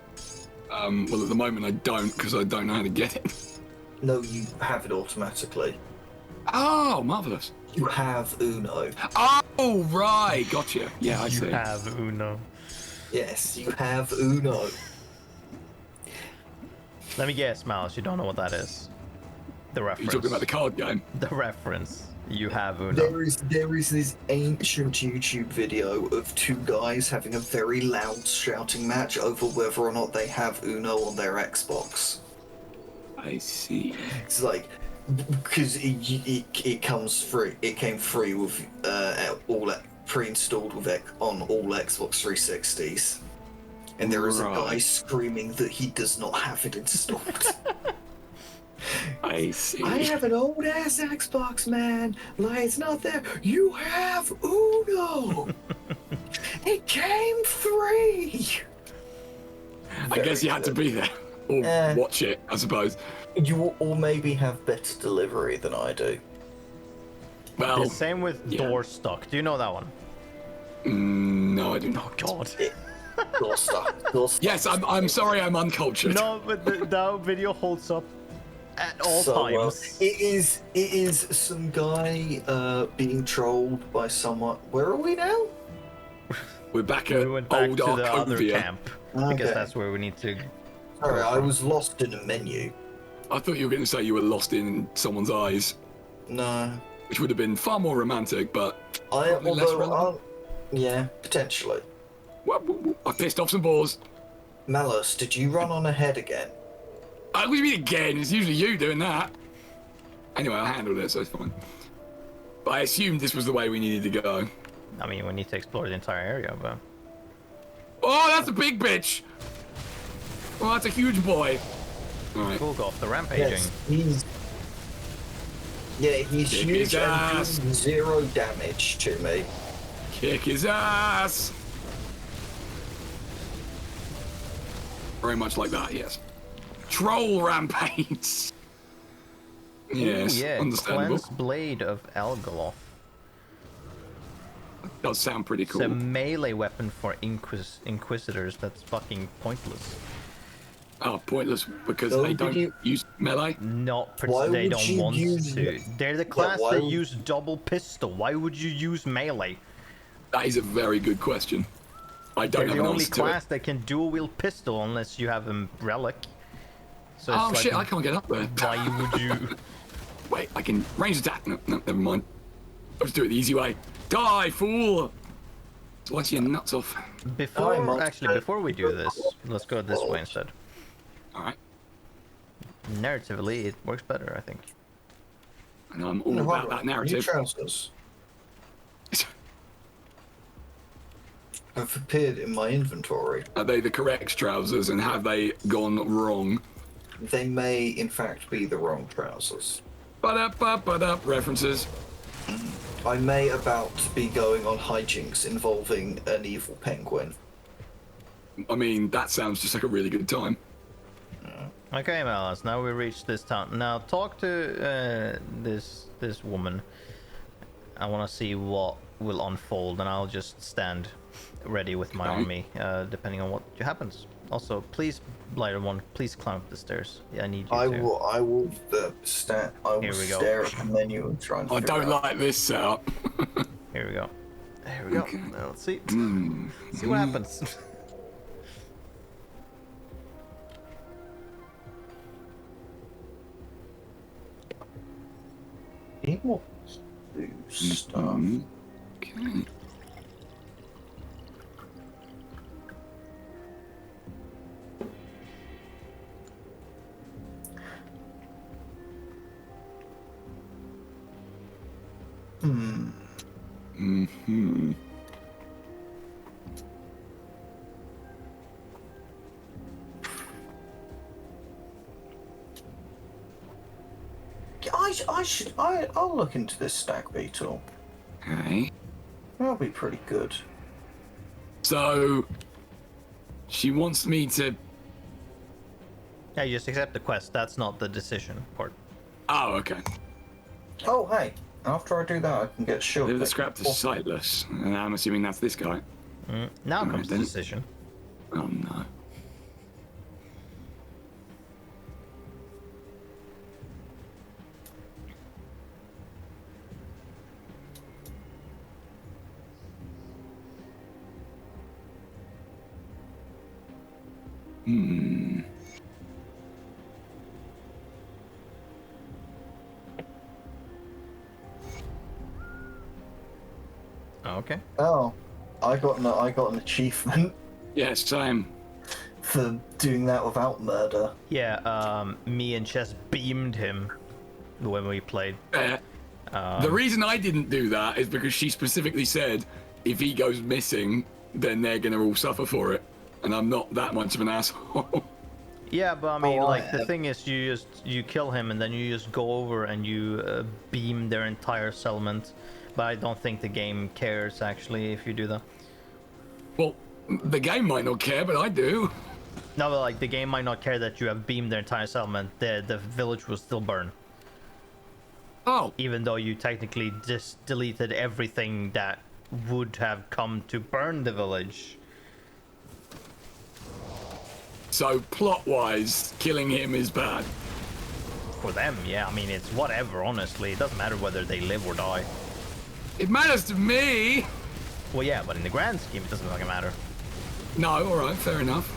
Well, at the moment I don't, because I don't know how to get it. No, you have it automatically. Oh, marvellous. You have Uno. Oh, right. Gotcha. Yeah, I see. You have Uno. Yes, you have Uno. Let me guess, Malus, you don't know what that is. The reference. You're talking about the card game? The reference. You have Uno. There is this ancient YouTube video of two guys having a very loud shouting match over whether or not they have Uno on their Xbox. I see. It's like, because it comes free. It came free with all pre-installed with on all Xbox 360s, and there is a guy screaming that he does not have it installed. I see. I have an old ass Xbox, man. Like, it's not there. You have Uno. It came free. I guess you had to be there or watch it, I suppose. You or maybe have better delivery than I do. Well, the same with Doorstuck. Do you know that one? No, I do not. Oh God. Doorstuck. Yes, I'm sorry, I'm uncultured. No, but that video holds up at all times. It is some guy being trolled by someone. Where are we now? We're back at we went back old to the other Arcovia. camp because that's where we need to. Sorry, I was lost in a menu. I thought you were going to say you were lost in someone's eyes, No. which would have been far more romantic, but probably less relevant. Yeah, potentially. I pissed off some balls. Malus, did you run on ahead again? What do you mean again? It's usually you doing that. Anyway, I handled it, so it's fine. But I assumed this was the way we needed to go. I mean, we need to explore the entire area, but... Oh, that's a big bitch! Oh, that's a huge boy. Alright. Cool, go off the rampaging. Yes, he's Kick huge his ass. and doing 0 damage to me. Kick his ass! Very much like that, yes. Troll rampage! Yes, ooh, yeah, understandable. Cleansed Blade of Algoloth. Does sound pretty cool. It's a melee weapon for Inquisitors that's fucking pointless. Oh, pointless because So they don't use melee? Not Why they would don't you want use to. it? They're the class why that would- use double pistol. Why would you use melee? That is a very good question. I don't They're have the an only answer to class it. that can dual wield pistol unless you have a relic. So Oh it's shit, I like, can't get up there. why would you? Wait, I can range attack. No, never mind. I'll just do it the easy way. Die, fool! Slice your nuts off. Before we do this, let's go this way instead. Alright. Narratively, it works better, I think. And I'm all about that New narrative. trousers have appeared in my inventory. Are they the correct trousers and have they gone wrong? They may, in fact, be the wrong trousers. Ba-da-ba-ba-da, references. I may about be going on hijinks involving an evil penguin. I mean, that sounds just like a really good time. Okay, Malus. Now we reach this town. Now talk to this woman. I want to see what will unfold, and I'll just stand ready with my army, depending on what happens. Also, please, Blighter One, please climb up the stairs. Yeah, I need you to. I will stare at the menu and try and I figure don't out. like this setup. Here we go. Here we go. Okay. Now let's see. See what happens. He wants to do stuff. Okay. Mm-hmm. I'll look into this stag beetle. Okay. That'll be pretty good. So, she wants me to... Yeah, you just accept the quest. That's not the decision part. Oh, okay. Oh, hey. After I do that, I can get shield. Deliver the scrap to Sightless. And I'm assuming that's this guy. Now Alright, comes the then. decision. Oh, no. Okay. Oh, I got an achievement Yeah, same. for doing that without murder. Yeah, me and Chess beamed him when we played. The reason I didn't do that is because she specifically said if he goes missing, then they're gonna all suffer for it. And I'm not that much of an asshole. Yeah, but I mean, Oh, like, the thing is, you kill him and then you just go over and you beam their entire settlement. But I don't think the game cares, actually, if you do that. Well, the game might not care, but I do. No, but, like, the game might not care that you have beamed their entire settlement. The village will still burn. Oh, Even though you technically just deleted everything that would have come to burn the village. so plot-wise, killing him is bad. For them, yeah, I mean, it's whatever, honestly. It doesn't matter whether they live or die. It matters to me. Well, yeah, but in the grand scheme, it doesn't fucking matter. No, all right, fair enough.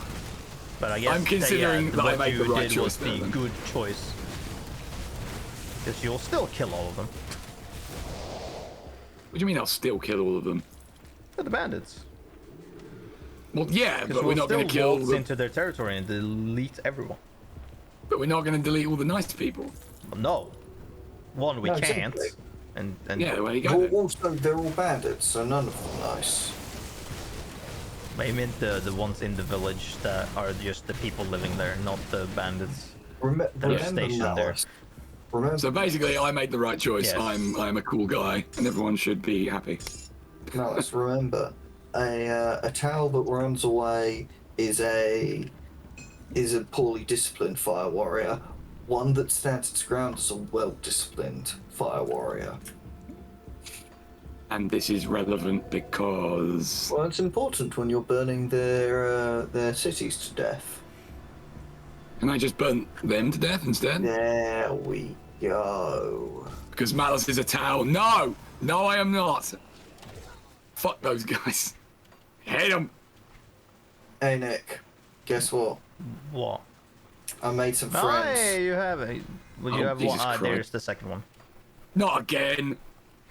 But I guess I'm considering that I what made you the right did was choice there, the then. good choice. Because you'll still kill all of them. What do you mean I'll still kill all of them? the bandits. Well, yeah, but we're not going to kill. kill. Waltz into their territory and delete everyone. But we're not going to delete all the nice people. No. One, we can't. Exactly. And yeah, there you go. Also, they're all bandits, so none of them nice. I meant the ones in the village that are just the people living there, not the bandits. Remember stationed there. Remember, So basically, I made the right choice. Yes. I'm a cool guy, and everyone should be happy. Malus, remember, a towel that runs away is a poorly disciplined fire warrior. One that stands its ground is a well-disciplined fire warrior. And this is relevant because... Well, it's important when you're burning their cities to death. Can I just burn them to death instead? There we go. Because Malus is a towel. No! No, I am not. Fuck those guys. Hate them. Hey, Nick, guess what? What? I made some friends. Hey, you have it. Well, you Oh, have Jesus one. Ah, Christ. there's the second one. Not again.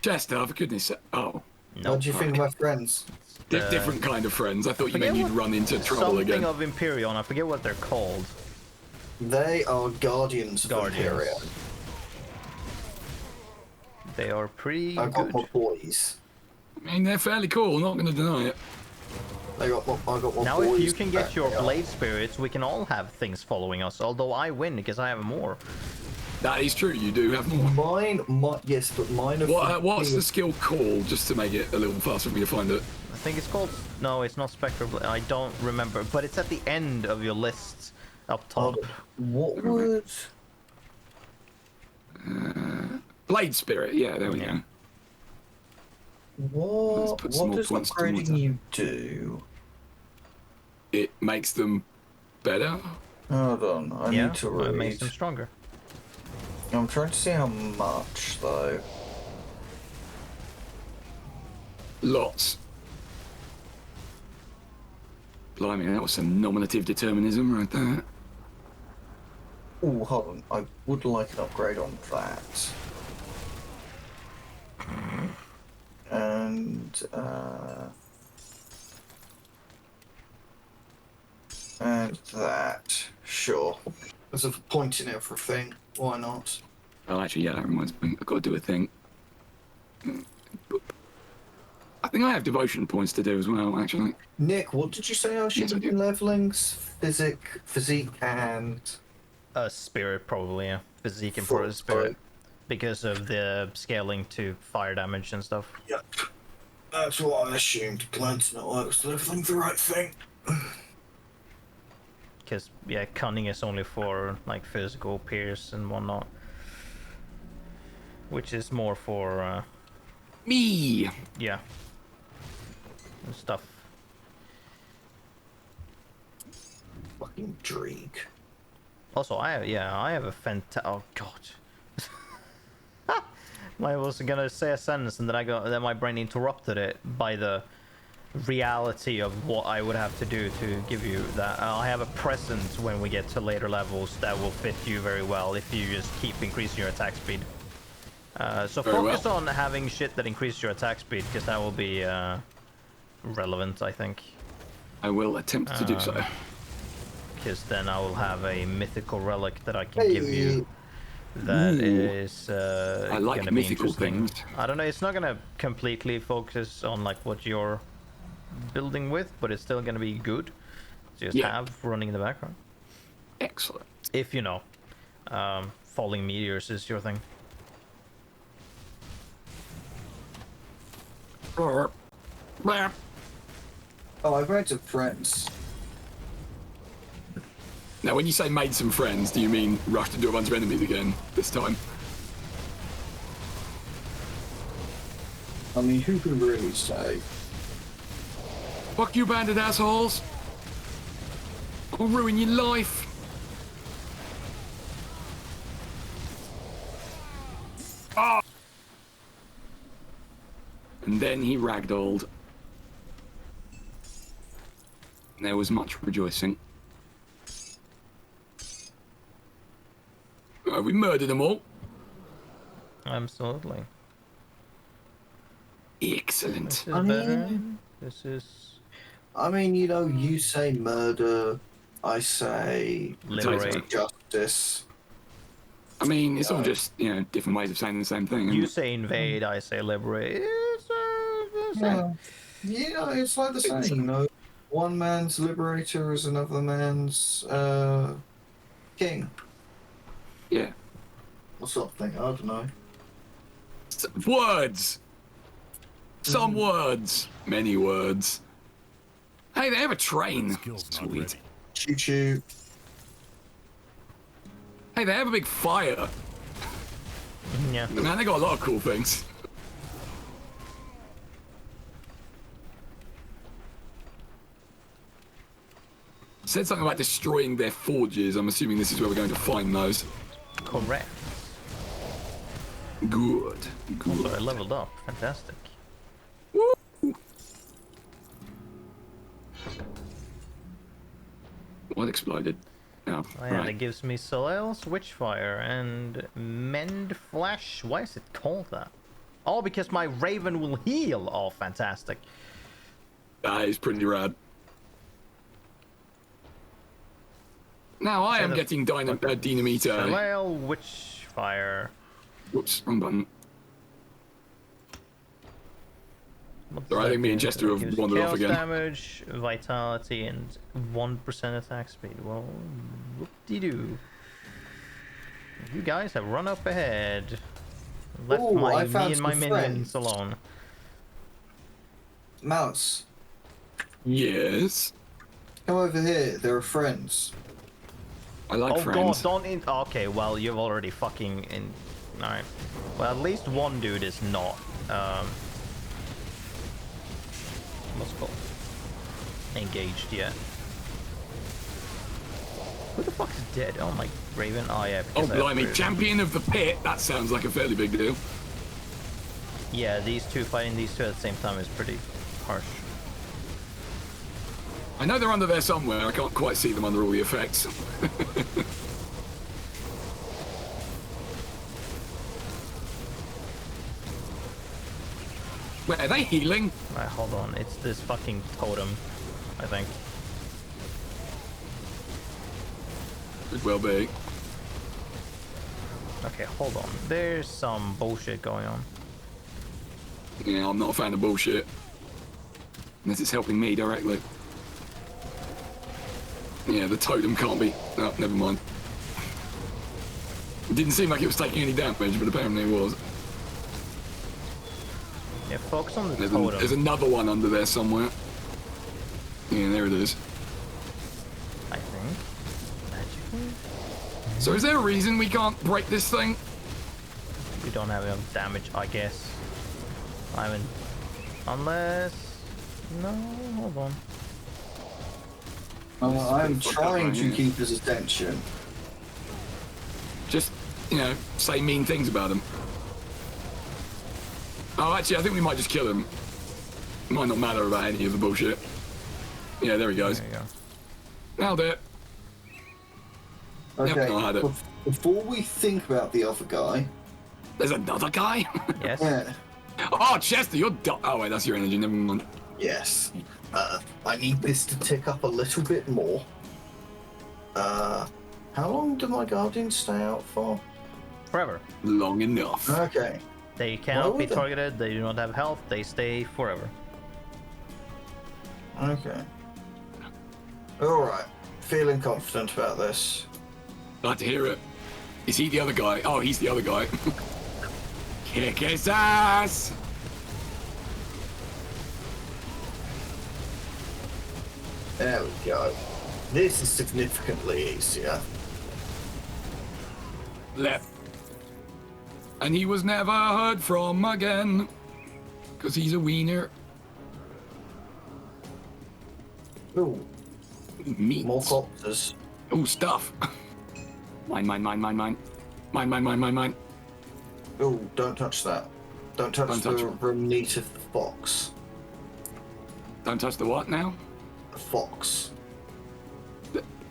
Chester, for goodness sake. Oh. No. What do you think of my friends? Different kind of friends. I thought you Forget meant you'd what- run into trouble again. Something of Imperion. I forget what they're called. They are guardians of Imperia. They are pretty I got good. my boys. I mean, they're fairly cool. Not going to deny it. I got my Now, boys. if you can get back your there. blade spirits, we can all have things following us. Although I win because I have more. That is true. You do have more. Yes, but mine are. What's the skill called, just to make it a little faster for me to find it? I think it's called. No, it's not Spectral Blade. I don't remember, but it's at the end of your list up top. What would? Blade Spirit. Yeah, there we Yeah. go. What? put some What more does points towards upgrading that. you do? It makes them better. Hold on, I Yeah, need to it read. makes them stronger. I'm trying to see how much though. Lots. Blimey, that was some nominative determinism right there. Oh, hold on. I would like an upgrade on that. And that. Sure. There's a point in everything. Why not? Well, actually, yeah, that reminds me. I've got to do a thing. I think I have devotion points to do as well, actually. Nick, what did you say I should Yes, I have do. been levelings? Physique, and... Spirit, probably, yeah. Physique and Full spirit. spirit. Because of the scaling to fire damage and stuff. Yep. That's what I assumed. Glad to know I was leveling the right thing. Because, yeah, cunning is only for, like, physical pierce and whatnot. Which is more for, Me! yeah. And stuff. Fucking Dreek. Also, I have a oh god. I was gonna say a sentence and then my brain interrupted it by the reality of what I would have to do to give you that. I have a present when we get to later levels that will fit you very well if you just keep increasing your attack speed. So Very focus well. on having shit that increases your attack speed, because that will be relevant, I think. I will attempt to do so. Because then I will have a mythical relic that I can give you. That Ooh. is I like gonna be mythical interesting. things. I don't know. It's not gonna completely focus on like what you're building with, but it's still gonna be good to just Yeah. have running in the background. Excellent. If you know, falling meteors is your thing. Oh, I've made some friends. Now, when you say made some friends, do you mean rushed into a bunch of enemies again this time? I mean, who can really say? Fuck you, bandit assholes! I'll ruin your life! Ah! And then he ragdolled. There was much rejoicing. We murdered them all. Absolutely. Excellent. This is I better. mean, This is... I mean, you know, you say murder, I say liberate. Justice. I mean, it's all just, you know, different ways of saying the same thing. You say invade, I say liberate. Yeah, it's like the same, you know. One man's liberator is another man's king. Yeah. Or something, I don't know. Words! Some words. Many words. Hey, they have a train. Sweet. Choo-choo. Hey, they have a big fire. Yeah. Man, they got a lot of cool things. Said something about destroying their forges. I'm assuming this is where we're going to find those. Correct. Good. Good. Also, I leveled up. Fantastic. Woo! What exploded? Oh, Yeah, right. that gives me Soleil's Witchfire and Mend Flash. Why is it called that? Oh, because my Raven will heal. Oh, fantastic. That is pretty rad. Now I am getting Dynamiter. Soleil Witchfire. Whoops, wrong button. What's Alright, I that think me and do? Chester have Gives wandered off chaos again. damage, vitality, and 1% attack speed. Well, whoop-de-doo. You guys have run up ahead. Left Ooh, I me found and my some minions friends. alone. Malus, Yes. come over here. There are friends. I like Oh friends. god, don't in. Okay, well, you've already fucking in. Alright. Well, at least one dude is not. What's it called? Engaged yet. Who the fuck is dead? Oh, my Raven. Oh, yeah. Oh, because I have blimey. Raven. Champion of the Pit. That sounds like a fairly big deal. Yeah, these two fighting these two at the same time is pretty harsh. I know they're under there somewhere. I can't quite see them under all the effects. Wait, are they healing? Alright, hold on. It's this fucking totem, I think. Could well be. Okay, hold on. There's some bullshit going on. Yeah, I'm not a fan of bullshit. Unless it's helping me directly. Yeah, the totem can't be. No, never mind. It didn't seem like it was taking any damage, but apparently it was. Yeah, focus on the There's, totem. there's another one under there somewhere. Yeah, there it is. I think. Magically? So is there a reason we can't break this thing? We don't have enough damage, I guess. I mean, unless... No, hold on. I'm fuck trying up, to right, keep his attention. Just, you know, say mean things about him. Oh, actually, I think we might just kill him. Might not matter about any of the bullshit. Yeah, there he goes. There you go. Nailed it. Okay, Yep, I had it. before we think about the other guy... There's another guy? Yes? Yeah, Oh, Chester, you're oh, wait, that's your energy. Never mind. yes. I need this to tick up a little bit more. How long do my guardians stay out for? Forever. Long enough. Okay. They cannot be would they? targeted, they do not have health, they stay forever. Okay. Alright. Feeling confident about this. Glad to hear it. Is he the other guy? Oh, he's the other guy. Kick his ass! There we go. This is significantly easier. Left. And he was never heard from again. Because he's a wiener. Ooh, Meat. more corpses. Ooh, stuff. Mine, mine, mine, mine, mine. Mine, mine, mine, mine, mine. Ooh, don't touch that. Don't touch Don't the touch it. remnant of the fox. Don't touch the what now? The fox.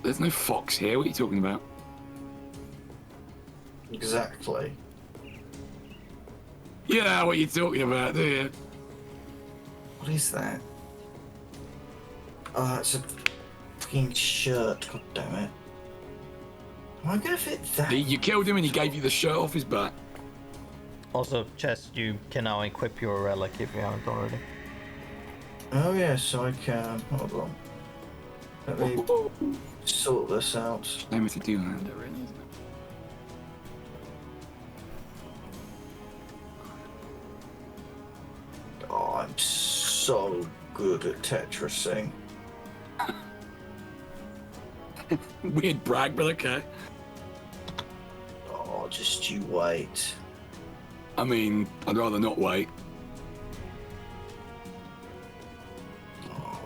There's no fox here. What are you talking about? Exactly. You know what you're talking about, do you? What is that? Oh, it's a fucking shirt. God damn it. Am I gonna fit that? You killed him and he gave you the shirt off his back. Also, Chess, you can now equip your relic if you haven't already. Oh yes, I can. Hold on. Let me sort this out. Name with the two-hander, really, isn't it? Oh, I'm so good at Tetrising. Weird brag, but okay. Oh, just you wait. I mean, I'd rather not wait. Oh,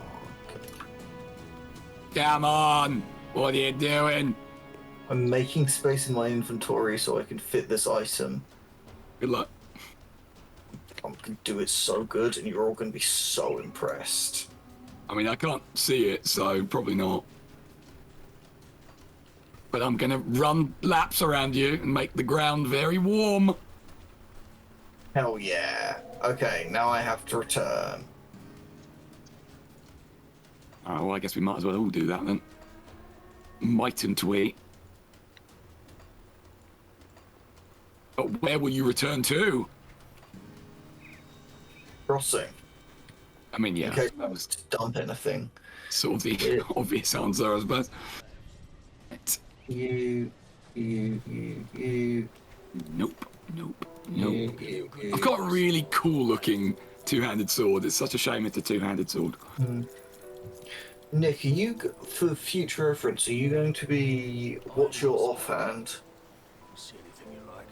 Come on! What are you doing? I'm making space in my inventory so I can fit this item. Good luck. I'm gonna do it so good, and you're all gonna be so impressed. I mean, I can't see it, so probably not. But I'm gonna run laps around you and make the ground very warm. Hell yeah. Okay, now I have to return. Alright, well, I guess we might as well all do that then. Mightn't we? But where will you return to? Crossing. I mean, yeah, Okay, that was dump anything. sort of the obvious answer, I suppose. You. Nope. You. I've got a really cool looking two-handed sword. It's such a shame it's a two-handed sword. Nick, are you, for future reference, are you going to be, what's your offhand? See anything you like.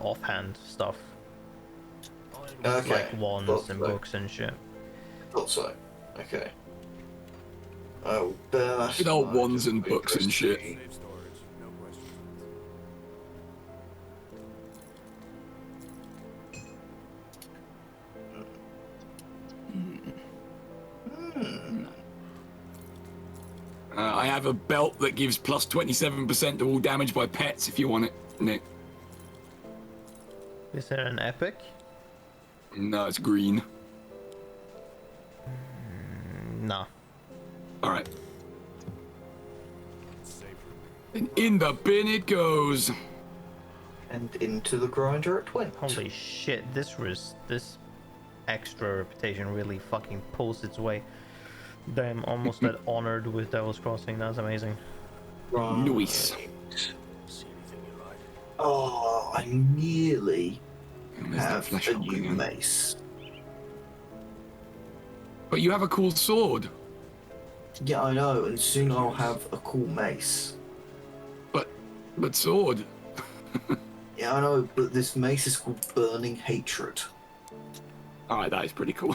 Offhand stuff. Okay. Like wands and books and shit. Thought so. Okay. Oh, bear Good old wands and books and shit. Safe storage, no questions. I have a belt that gives plus 27% to all damage by pets if you want it, Nick. Is there an epic? No, it's green. No. Alright. And in the bin it goes. And into the grinder it went. Holy shit, this extra reputation really fucking pulls its way. Damn, almost that honored with Devil's Crossing, that's amazing. Right. Nice. See anything you like. Oh, I nearly And there's that have flesh a hog new again. mace. But you have a cool sword. Yeah, I know, and soon I'll have a cool mace. But sword. Yeah, I know, but this mace is called Burning Hatred. Alright, that is pretty cool.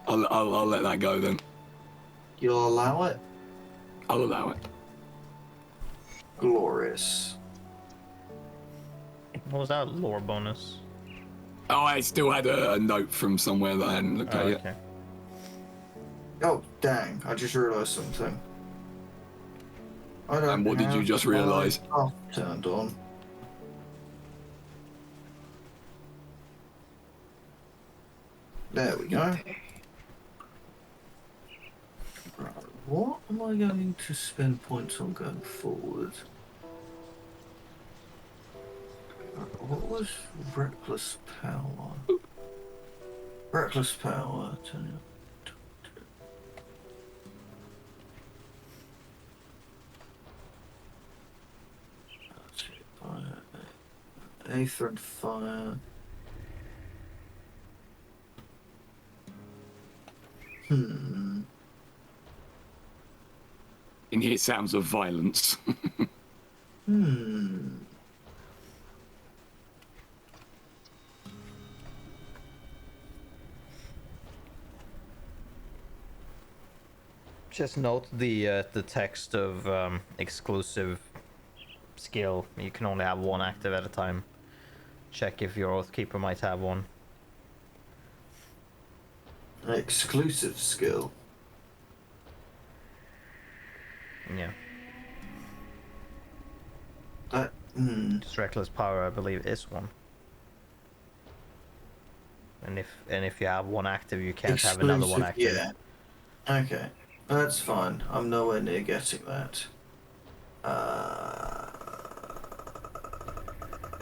I'll let that go then. You'll allow it? I'll allow it. Glorious. What was that lore bonus? Oh, I still had a note from somewhere that I hadn't looked at yet. Okay. Oh, dang, I just realised something. I don't And what did you have just my realise? stuff turned on. There we go. Right, what am I going to spend points on going forward? What was reckless power? Reckless power. Aether and fire. In here sounds of violence. Just note the text of exclusive skill. You can only have one active at a time. Check if your Oathkeeper might have one. An exclusive skill. Yeah. That. Just reckless power, I believe, is one. And if you have one active, you can't have another one active. Yeah. Okay, that's fine. I'm nowhere near getting that.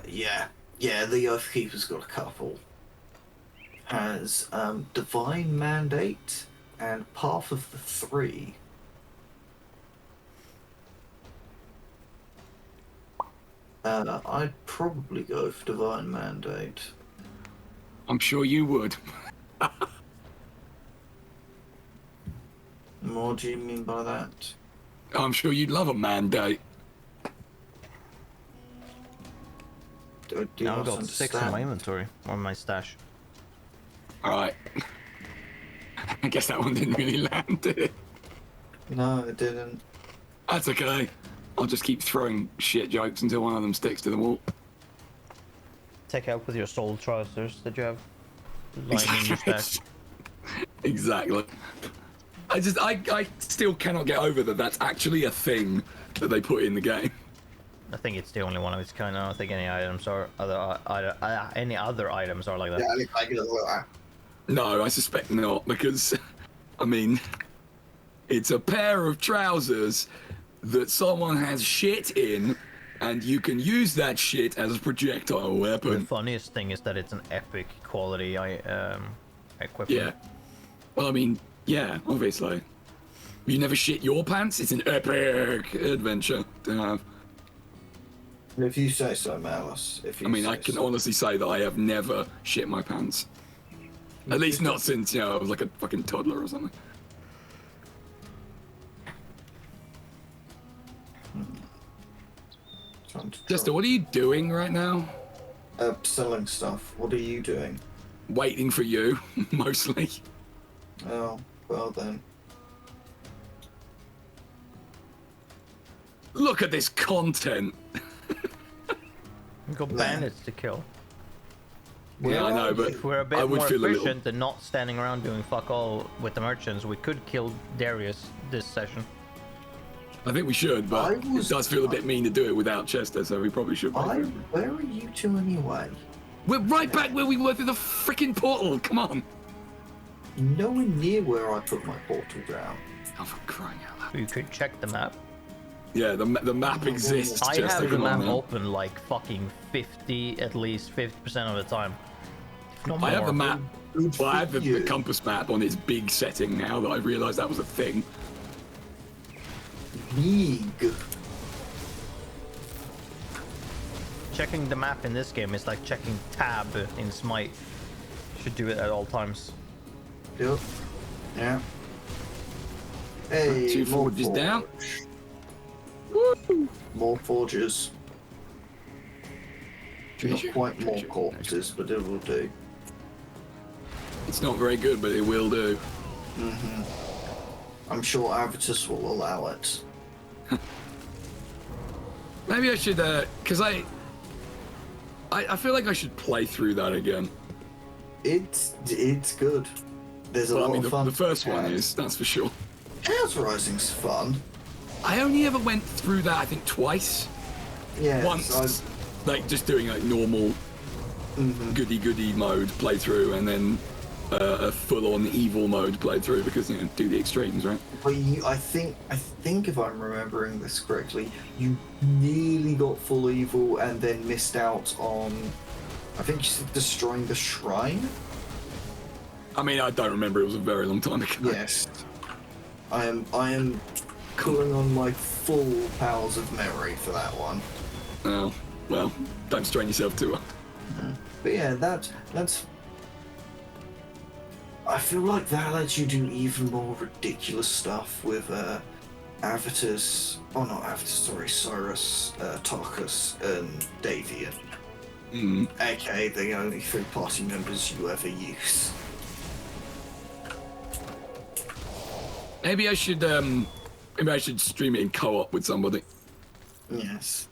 Yeah. Yeah, the Oathkeeper's got a couple. Has Divine Mandate and Path of the Three. I'd probably go for Divine Mandate. I'm sure you would. What do you mean by that? I'm sure you'd love a mandate. Now I've got 6 in my inventory, or my stash. Alright. I guess that one didn't really land, did it? No, it didn't. That's okay. I'll just keep throwing shit jokes until one of them sticks to the wall. Take out with your soul trousers that you have lying in your stash. Exactly. I still cannot get over that that's actually a thing that they put in the game. I think it's the only one of its kind. I don't think any items are any other items are like that. Yeah, I get that. No, I suspect not, because, I mean, it's a pair of trousers that someone has shit in, and you can use that shit as a projectile weapon. The funniest thing is that it's an epic quality equipment. Yeah. Well, I mean, yeah, obviously. You never shit your pants? It's an epic adventure to have. If you say so, Malus. I mean, I can honestly say that I have never shit my pants. At least not since, you know, I was like a fucking toddler or something. Jester, what are you doing right now? Selling stuff. What are you doing? Waiting for you, mostly. Oh, well then. Look at this content. We've got bandits to kill. Yeah, I know, but if we're a bit more efficient than not standing around doing fuck all with the merchants, we could kill Darius this session. I think we should, but it does feel a bit mean to do it without Chester, so we probably should. Where are you two anyway? We're right back where we were through the freaking portal. Come on. Nowhere near where I put my portal down. Oh, for crying out loud. You could check the map. Yeah, the map exists. I Chester, have the map now. open like fucking 50, at least 50% of the time. If not I have more. the map. Well, I have the you. compass map on its big setting now that I've realised that was a thing. Big. Checking the map in this game is like checking tab in Smite. Should do it at all times. Yep. Yeah. Hey, 2 forges down. Woo! More forges. Treasure, Not quite more treasure, corpses, but it will do. It's not very good, but it will do. I'm sure Avitus will allow it. Maybe I should, because I feel like I should play through that again. It's good. There's a lot of fun. The first one had. is, that's for sure. Chaos Rising's fun. I only ever went through that, I think, twice. Yeah. Once, like, just doing, like, normal goody-goody mode playthrough, and then a full-on evil mode playthrough, because, you know, do the extremes, right? But I think if I'm remembering this correctly, you nearly got full evil and then missed out on, I think you said destroying the shrine? I mean, I don't remember, it was a very long time ago. Yes. I am calling on my full powers of memory for that one. Oh, well, don't strain yourself too hard. But yeah, that's... I feel like that lets you do even more ridiculous stuff with Avitus... Oh, not Avitus, sorry, Cyrus, Tarkus, and Davian. AKA the only 3 party members you ever use. Maybe I should stream it in co-op with somebody. Yes.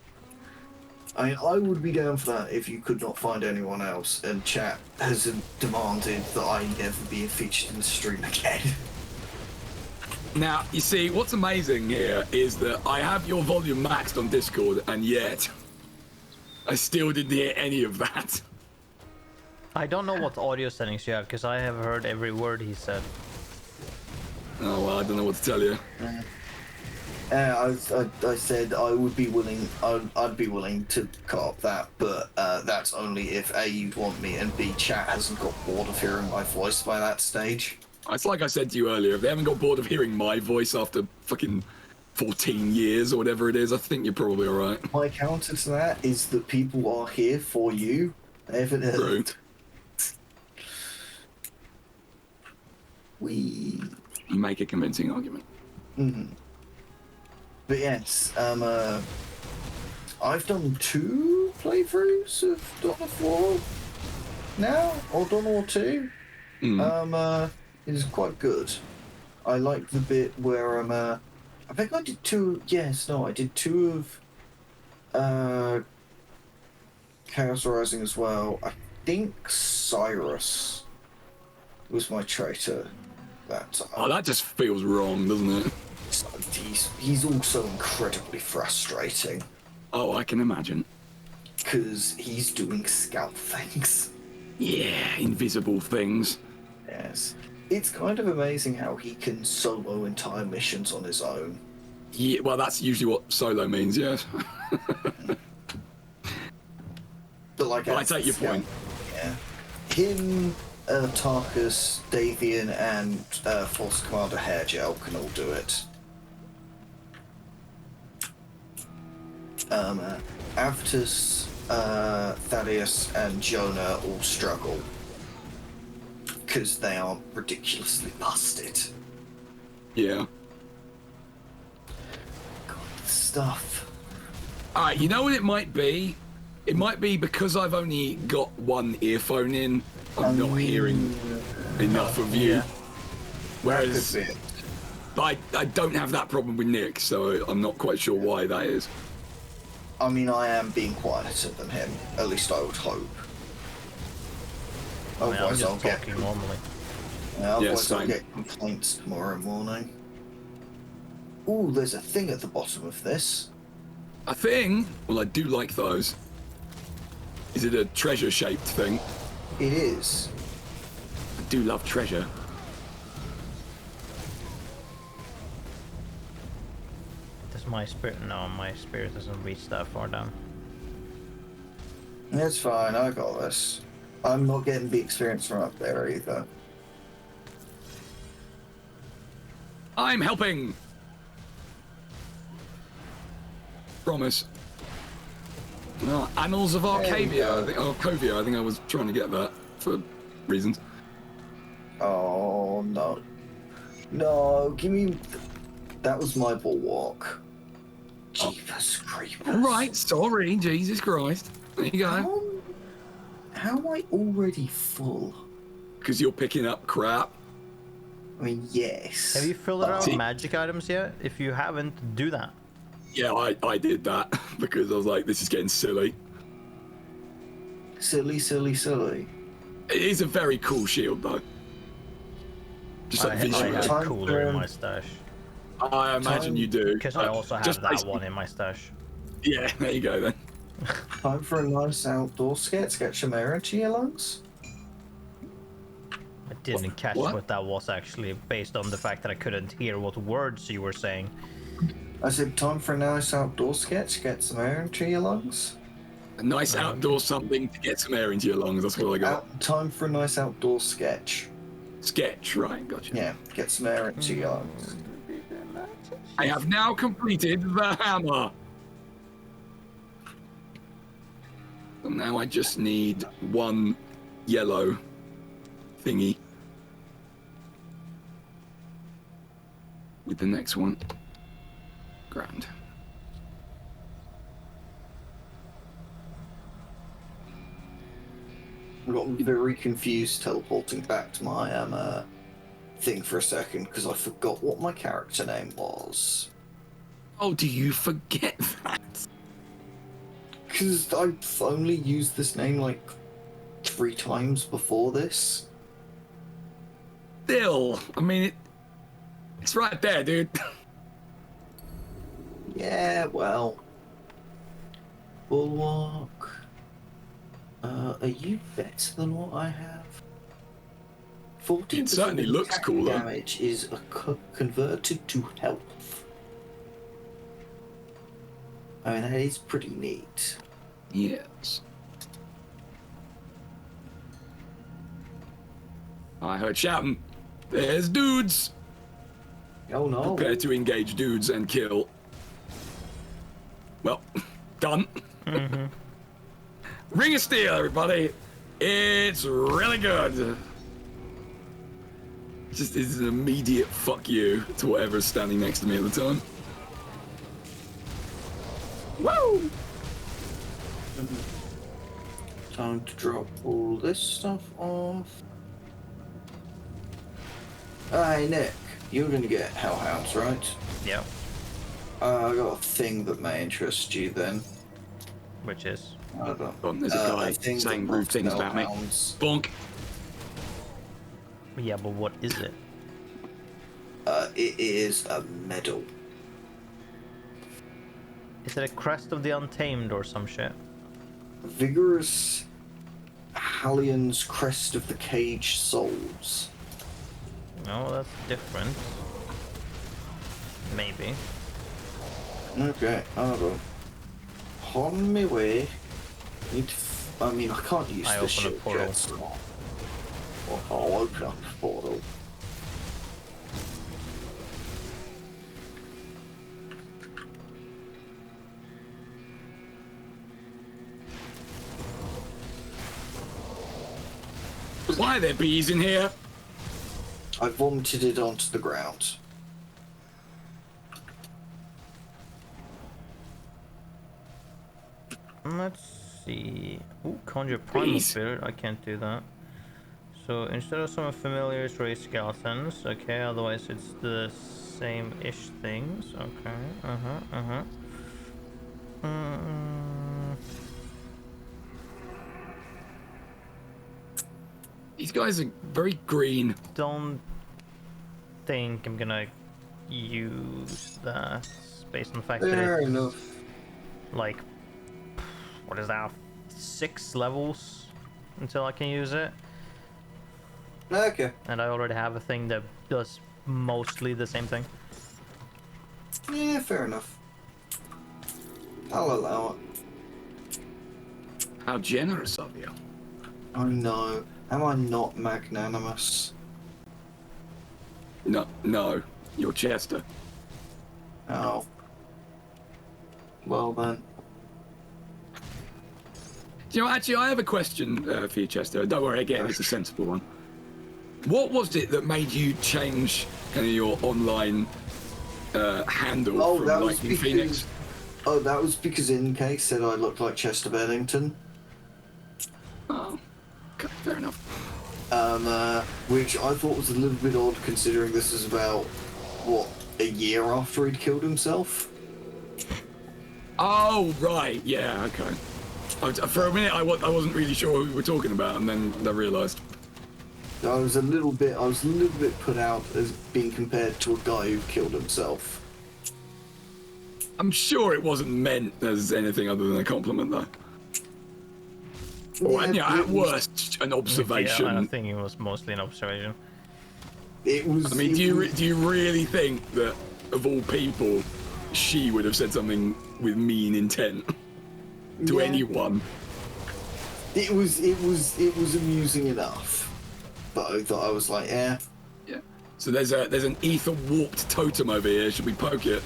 I would be down for that if you could not find anyone else, and chat has demanded that I never be featured in the stream again. Now, you see, what's amazing here is that I have your volume maxed on Discord, and yet I still didn't hear any of that. I don't know what audio settings you have, because I have heard every word he said. Oh, well, I don't know what to tell you. I said I would be willing. I'd be willing to co-op that, but that's only if A, you'd want me, and B, chat hasn't got bored of hearing my voice by that stage. It's like I said to you earlier. If they haven't got bored of hearing my voice after fucking 14 years or whatever it is, I think you're probably all right. My counter to that is that people are here for you. They haven't heard. You make a convincing argument. But yes, I've done 2 playthroughs of Dawn of War now, or Dawn of War 2. It is quite good. I like the bit where I think I did 2. Yes, no, I did 2 of Chaos Rising as well. I think Cyrus was my traitor that time. Oh, that just feels wrong, doesn't it? He's also incredibly frustrating. Oh, I can imagine. Because he's doing scout things. Yeah, invisible things. Yes. It's kind of amazing how he can solo entire missions on his own. Yeah, well, that's usually what solo means, yes. But I take your point. Yeah. Him, Tarkus, Davian, and Force Commander Hairgel can all do it. Avtus, Thaddeus, and Jonah all struggle. Because they are ridiculously busted. Yeah. God, stuff. Alright, you know what it might be? It might be because I've only got one earphone in, I'm not hearing enough of you. Yeah. Whereas I don't have that problem with Nick, so I'm not quite sure why that is. I mean, I am being quieter than him. At least I would hope. Otherwise, I'll get normally. Otherwise, I'll get complaints tomorrow morning. Ooh, there's a thing at the bottom of this. A thing? Well, I do like those. Is it a treasure-shaped thing? It is. I do love treasure. Does my spirit? No, my spirit doesn't reach that far down. It's fine, I got this. I'm not getting the experience from up there either. I'm helping! Promise. No, Annals of Arcavia. Arcavia, I think I was trying to get that for reasons. Oh, no. No, give me... That was my bulwark. Jeepers creepers. Right, sorry, Jesus Christ. There you go. How am I already full? Because you're picking up crap. I mean, yes. Have you filled out magic items yet? If you haven't, do that. Yeah, I did that because I was like, this is getting silly. Silly, silly, silly. It is a very cool shield, though. Just like visually. I have cooler in my stash. I imagine you do. Because I also have that one in my stash. Yeah, there you go then. Time for a nice outdoor sketch. Get Chimera into your lungs. I didn't catch what that was actually, based on the fact that I couldn't hear what words you were saying. I said, time for a nice outdoor sketch. Get some air into your lungs. A nice outdoor something to get some air into your lungs. That's what I got. Time for a nice outdoor sketch. Sketch, right? Gotcha. Yeah, get some air into your lungs. I have now completed the hammer. And now I just need one yellow thingy with the next one. Grand. I got very confused teleporting back to my thing for a second because I forgot what my character name was. Oh, do you forget that? Because I've only used this name like 3 times before this. Still, I mean, it's right there, dude. Yeah, well. Bulwark. Are you better than what I have? 14% It certainly looks attack cooler. damage is converted to health. I mean, that is pretty neat. Yes. I heard shouting. There's dudes. Oh no. Prepare to engage dudes and kill. Well, done. Mm-hmm. Ring of Steel, everybody. It's really good. Just is an immediate fuck you to whatever's standing next to me at the time. Woo! Time to drop all this stuff off. Hey Nick, you're gonna get Hellhounds, right? Yeah. I got a thing that may interest you then. Which is? I don't. Oh, there's a guy saying rude things about me. Bonk. Yeah, but what is it? It is a medal. Is it a crest of the untamed or some shit? Vigorous Hallion's Crest of the Caged Souls. No, that's different. Maybe. Okay, hold on. On my way. I mean, I can't use I this open a shit portal. yet, so I'll open up the portal. Why are there bees in here? I vomited it onto the ground. Let's see. Ooh, conjure primal spirit. I can't do that. So instead of summon familiars, raise skeletons. Okay, otherwise it's the same-ish things. Okay. These guys are very green. Don't think I'm gonna use that based on the fact that Fair it's enough. like, what is that, 6 levels until I can use it, Okay. and I already have a thing that does mostly the same thing. Yeah, fair enough. I'll allow it. How generous of you. I know. Am I not magnanimous? No, you're Chester. Oh. Well then. You know, actually, I have a question for you, Chester. Don't worry, again, it's a sensible one. What was it that made you change kind of your online handle from Lightning Phoenix? Oh, that was because InCase said I looked like Chester Bennington. Oh, okay, fair enough. Which I thought was a little bit odd considering this is about, what, a year after he'd killed himself? Oh, right, yeah, okay. For a minute, I wasn't really sure who we were talking about, and then I realised. I was a little bit put out as being compared to a guy who killed himself. I'm sure it wasn't meant as anything other than a compliment, though. Or, yeah, at worst, an observation. Yeah, I think it was mostly an observation. It was. I mean, do you really think that, of all people, she would have said something with mean intent to anyone? It was amusing enough, but I thought I was like, yeah. Yeah. So there's an ether warped totem over here. Should we poke it?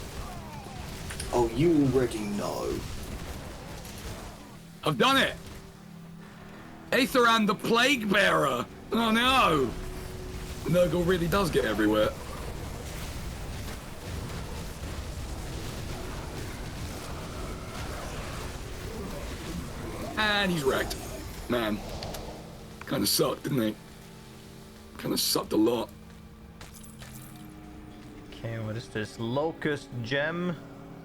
Oh, you already know. I've done it. Aether and the Plague Bearer. Oh no. Nurgle really does get everywhere. And he's wrecked. Man. Kind of sucked, didn't he? Kind of sucked a lot. Okay, what is this? Locust Gem?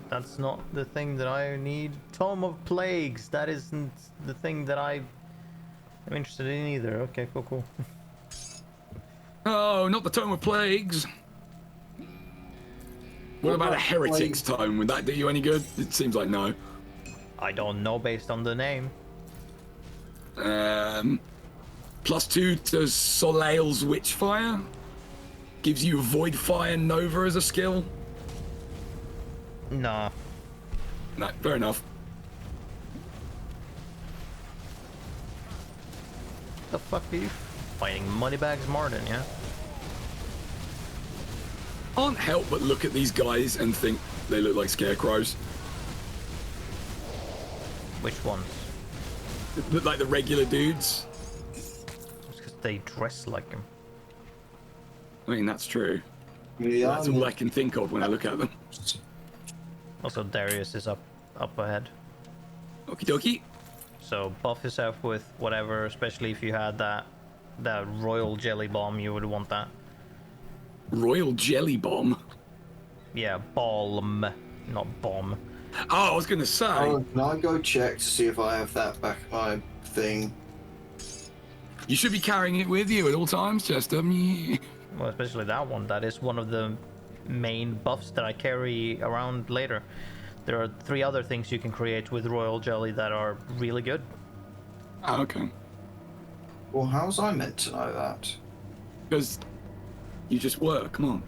That's not the thing that I need. Tome of Plagues. That isn't the thing that I am interested in either. Okay, cool. Oh, not the Tome of Plagues. What about a Heretic's Tome? Would that do you any good? It seems like no. I don't know based on the name. +2 to Soleil's Witchfire. Gives you Void Fire Nova as a skill. Nah. No, fair enough. The fuck are you fighting? Moneybags Martin, yeah? Can't help but look at these guys and think they look like scarecrows. Which ones? Look like the regular dudes. It's because they dress like him. I mean, that's true. Yeah, That's all I can think of when I look at them. Also, Darius is up ahead. Okie dokie. So buff yourself with whatever, especially if you had that royal jelly bomb, you would want that. Royal Jelly Bomb? Yeah, balm, not bomb. Oh, I was gonna say. Oh, can I go check to see if I have that back in my thing? You should be carrying it with you at all times, Chester. Well, especially that one. That is one of the main buffs that I carry around later. There are 3 other things you can create with royal jelly that are really good. Oh, okay. Well, how was I meant to know that? Because you just were. Come on.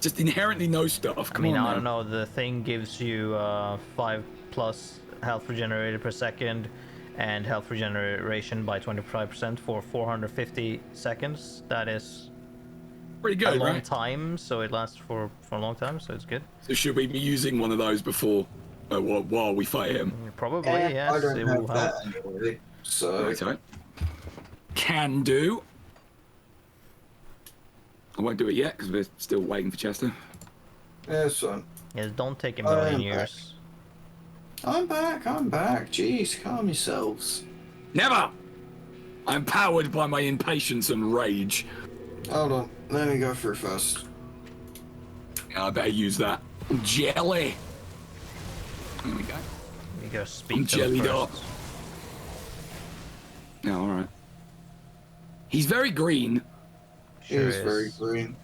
Just inherently know stuff. Come on, I don't know. The thing gives you 5+ health regenerated per second, and health regeneration by 25% for 450 seconds. That is pretty good, a long right? time, so it lasts for a long time, so it's good. So should we be using one of those before, while we fight him? Probably, yes. I don't it have will that help. anyway, so... Right. Can do. I won't do it yet because we're still waiting for Chester. Yeah, it's fine. Yes, don't take a million years. I'm back. Jeez, calm yourselves. Never! I'm powered by my impatience and rage. Hold on, let me go through first. I better use that. Jelly! There we go. You gotta speak I'm to them jellied up. first. Yeah, alright. He's very green. He is very green.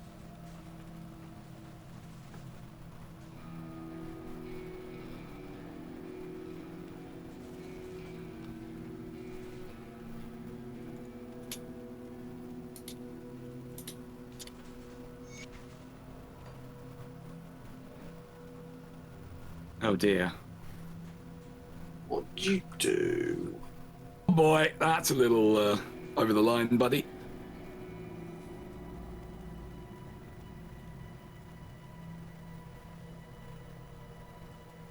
Oh dear. What'd you do? Oh boy, that's a little over the line, buddy.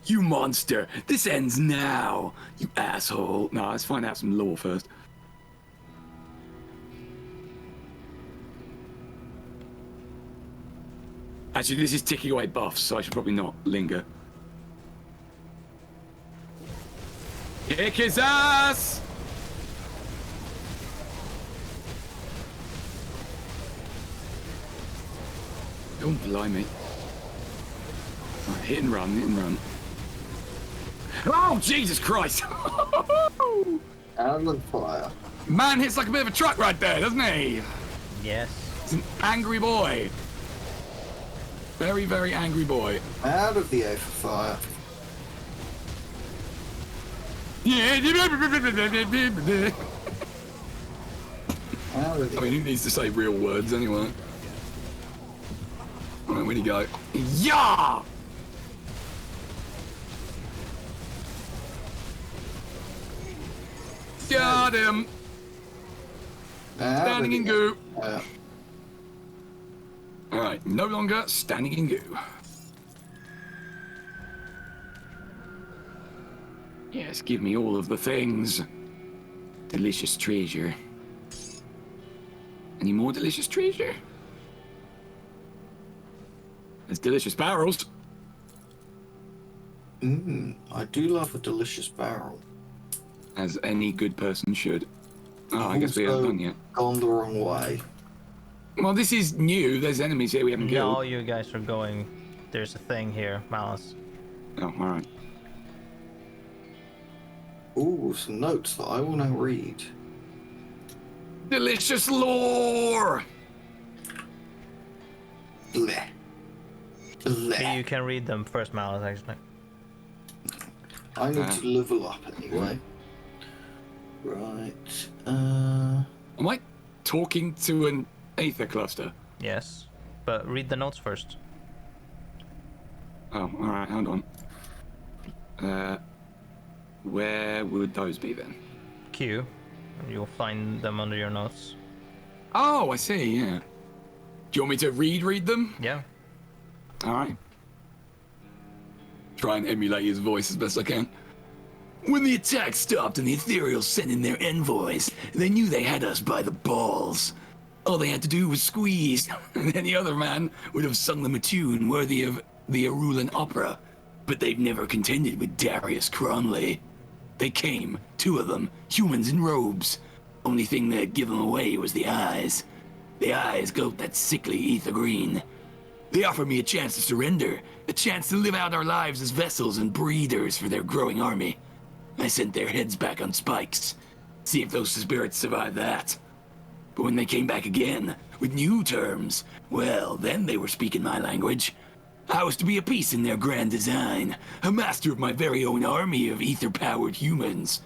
You monster! This ends now! You asshole! No, let's find out some lore first. Actually, this is ticking away buffs, so I should probably not linger. Kick his ass! Don't blimey. Right, hit and run. Oh, Jesus Christ! Out of fire. Man hits like a bit of a truck right there, doesn't he? Yes. He's an angry boy. Very, very angry boy. Out of the air for fire. Yeah. Out of the I mean, who needs to say real words anyway? Alright, where'd he go? Yeah! Got him! Standing in goo. Alright, no longer standing in goo. Yes, give me all of the things. Delicious treasure. Any more delicious treasure? There's delicious barrels. I do love a delicious barrel. As any good person should. Oh, I guess we haven't done yet. Gone the wrong way. Well, this is new. There's enemies here we haven't killed. No, you guys are going. There's a thing here, Malus. Oh, alright. Ooh, some notes that I will now read. Delicious lore! Bleh. Bleh. Okay, you can read them first, Malus, actually. I need to level up anyway. Right. Am I talking to an aether cluster? Yes, but read the notes first. Oh, all right. Hold on. Where would those be then? Q. You'll find them under your notes. Oh, I see. Yeah. Do you want me to read them? Yeah. All right. Try and emulate his voice as best I can. When the attack stopped and the Ethereals sent in their envoys, they knew they had us by the balls. All they had to do was squeeze, and any other man would have sung them a tune worthy of the Arulan opera. But they've never contended with Darius Cronley. They came, 2 of them, humans in robes. Only thing they'd give them away was the eyes. The eyes glowed that sickly ether green. They offered me a chance to surrender, a chance to live out our lives as vessels and breeders for their growing army. I sent their heads back on spikes, see if those spirits survived that. But when they came back again, with new terms, well, then they were speaking my language. I was to be a piece in their grand design, a master of my very own army of ether-powered humans.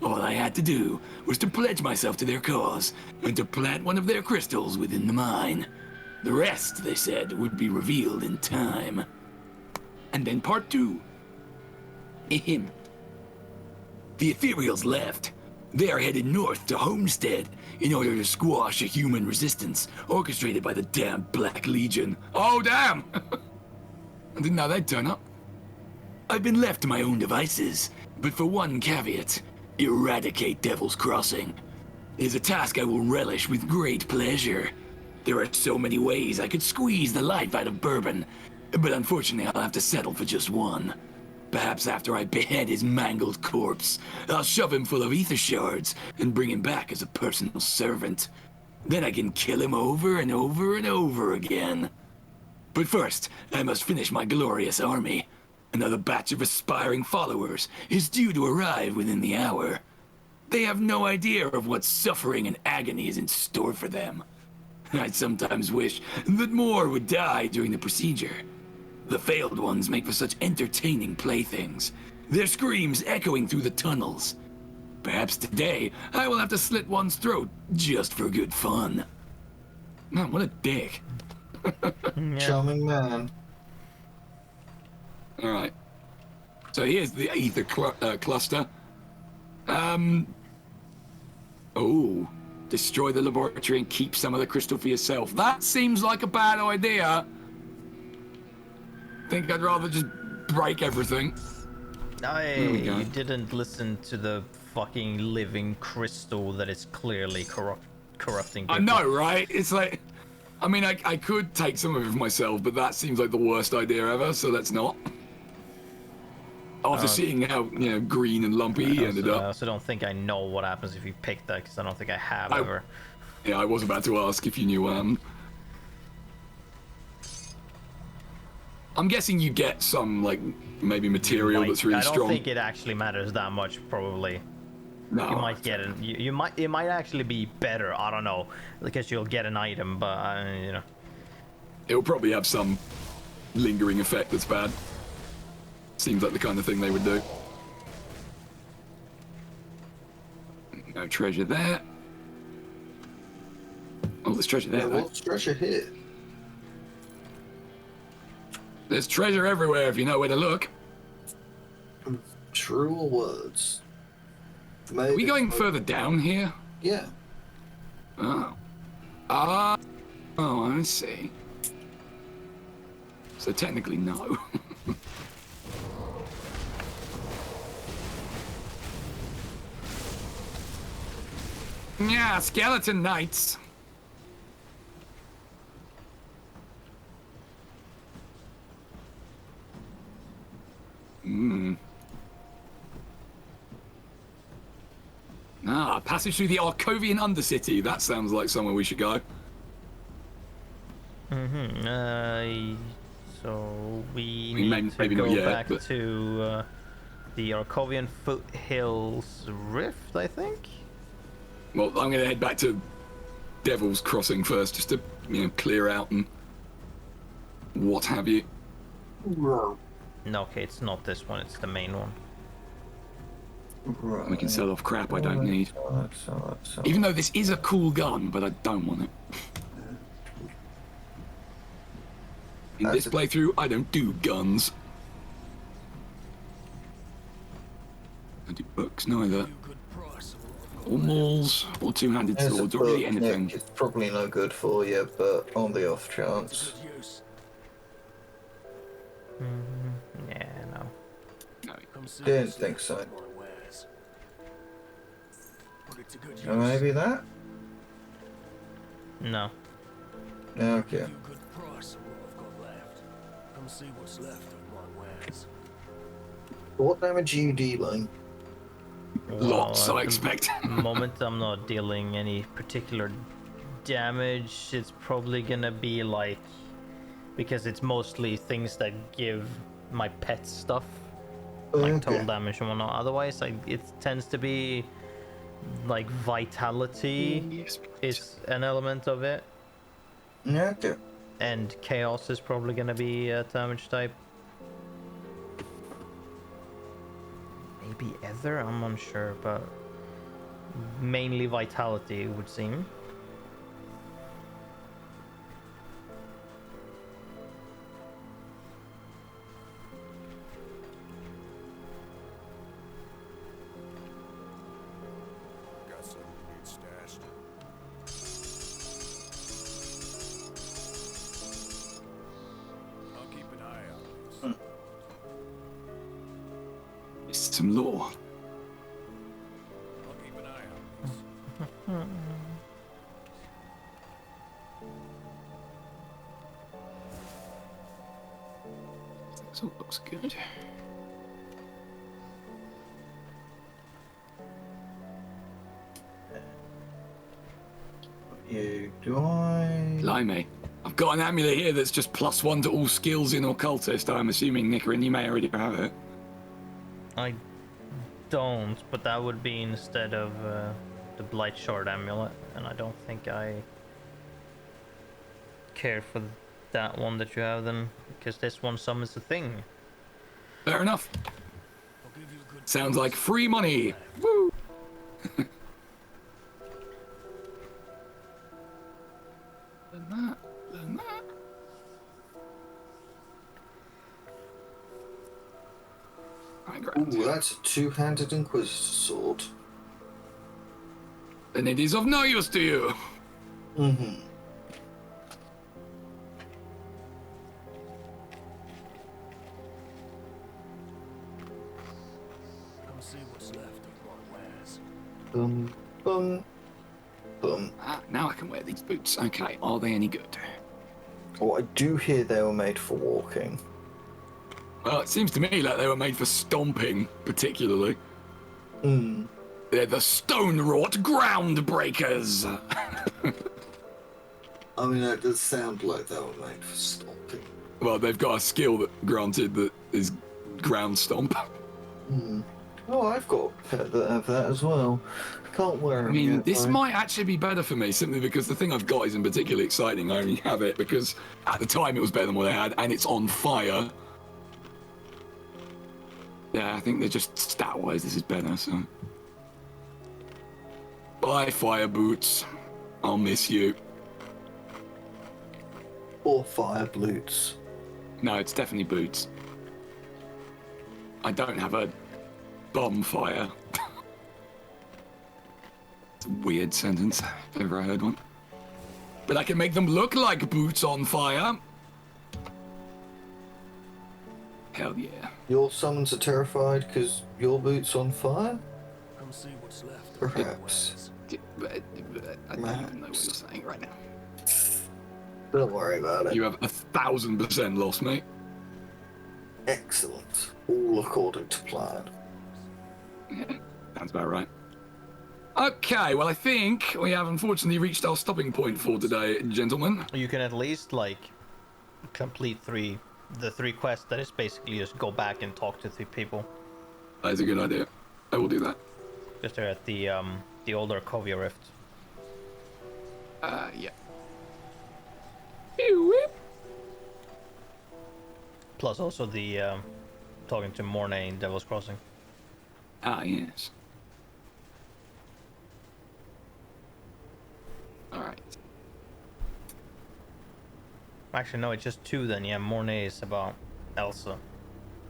All I had to do was to pledge myself to their cause, and to plant one of their crystals within the mine. The rest, they said, would be revealed in time. And then part 2. Ahem. The Ethereals left. They are headed north to Homestead in order to squash a human resistance orchestrated by the damn Black Legion. Oh, damn! I didn't know they'd turn up. I've been left to my own devices, but for one caveat: eradicate Devil's Crossing. It is a task I will relish with great pleasure. There are so many ways I could squeeze the life out of Bourbon, but unfortunately I'll have to settle for just one. Perhaps after I behead his mangled corpse, I'll shove him full of ether shards and bring him back as a personal servant. Then I can kill him over and over and over again. But first, I must finish my glorious army. Another batch of aspiring followers is due to arrive within the hour. They have no idea of what suffering and agony is in store for them. I sometimes wish that more would die during the procedure. The failed ones make for such entertaining playthings, their screams echoing through the tunnels. Perhaps today I will have to slit one's throat just for good fun. Man, what a dick. Charming man. Alright. So here's the ether cluster. Oh. Destroy the laboratory and keep some of the crystal for yourself. That seems like a bad idea. Think I'd rather just break everything. You didn't listen to the fucking living crystal that is clearly corrupting people. I know, right? It's like, I mean, I could take some of it for myself, but that seems like the worst idea ever, so let's not. After seeing how, you know, green and lumpy he ended up. I also don't think I know what happens if you pick that, because I don't think I have ever. Yeah, I was about to ask if you knew. I'm guessing you get some, like, maybe material that's really strong. I don't think it actually matters that much, probably. No. You might get it. It might actually be better. I don't know, because you'll get an item, but you know. It'll probably have some lingering effect that's bad. Seems like the kind of thing they would do. No treasure there. Oh, there's treasure there. Yeah, what's treasure here? There's treasure everywhere if you know where to look. Truer words. Maybe. Are we going further down here? Yeah. Oh. Oh, I see. So technically, no. Yeah, skeleton knights. Passage through the Arcovian Undercity. That sounds like somewhere we should go. So we need to go back to the Arcovian Foothills Rift, I think. Well, I'm going to head back to Devil's Crossing first, just to, you know, clear out and what have you. No, okay, it's not this one. It's the main one. Right. We can sell off crap I don't need. Even though this is a cool gun, but I don't want it. In this playthrough, I don't do guns. I do books neither. Or mauls, or two-handed swords, or really anything. Nick, it's probably no good for you, but on the off chance. Yeah, no. Didn't think so. Maybe that? No. Okay. What damage are you dealing? Lots, I expect. Moment I'm not dealing any particular damage. It's probably gonna be like, because it's mostly things that give my pet stuff, like total damage and whatnot. Otherwise, it tends to be like vitality is an element of it. Okay. And chaos is probably gonna be a damage type. Maybe ether, I'm unsure, but mainly vitality, it would seem. Got something you need stashed. I'll keep an eye out. It's some lore. I'll keep an eye out. This all looks good. Do I? Blimey. I've got an amulet here that's just +1 to all skills in occultist. I'm assuming, Nicarin, you may already have it. I don't, but that would be instead of the Blight Shard amulet, and I don't think I care for that one that you have then, because this one summons a thing. Fair enough. Sounds like free money. Woo! Learn that. Ooh, that's a two-handed Inquisitor sword. And it is of no use to you. Mm-hmm. Come see what's left of my wares. Boom, boom, boom. Ah, now I can wear these boots. Okay, are they any good? Oh, I do hear they were made for walking. Well, it seems to me like they were made for stomping, particularly. Hmm. They're the stone-wrought ground breakers. I mean, that does sound like they were made for stomping. Well, they've got a skill that, granted, that is ground stomp. Hmm. Oh, I've got a pet that have that as well. Can't wear them I mean, yet, this though. might actually be better for me, simply because the thing I've got isn't particularly exciting. I only have it because at the time it was better than what I had, and it's on fire. Yeah, I think they're just stat-wise, this is better, so. Bye, fire boots. I'll miss you. Or fire boots. No, it's definitely boots. I don't have a bonfire. It's a weird sentence, if ever I heard one. But I can make them look like boots on fire. Hell yeah. Your summons are terrified because your boot's on fire? Come see what's left. Perhaps. I don't know what you're saying right now. Don't worry about it. You have 1,000% lost, mate. Excellent. All according to plan. Yeah, sounds about right. Okay, well, I think we have unfortunately reached our stopping point for today, gentlemen. You can at least like complete the three quests that is basically just go back and talk to 3 people. That's a good idea. I will do that. Because they're at the older Kovia Rift. Yeah. Plus also the talking to Mornay in Devil's Crossing. Ah, yes. Alright. Actually, no, it's just 2 then. Yeah, Mornay is about Elsa.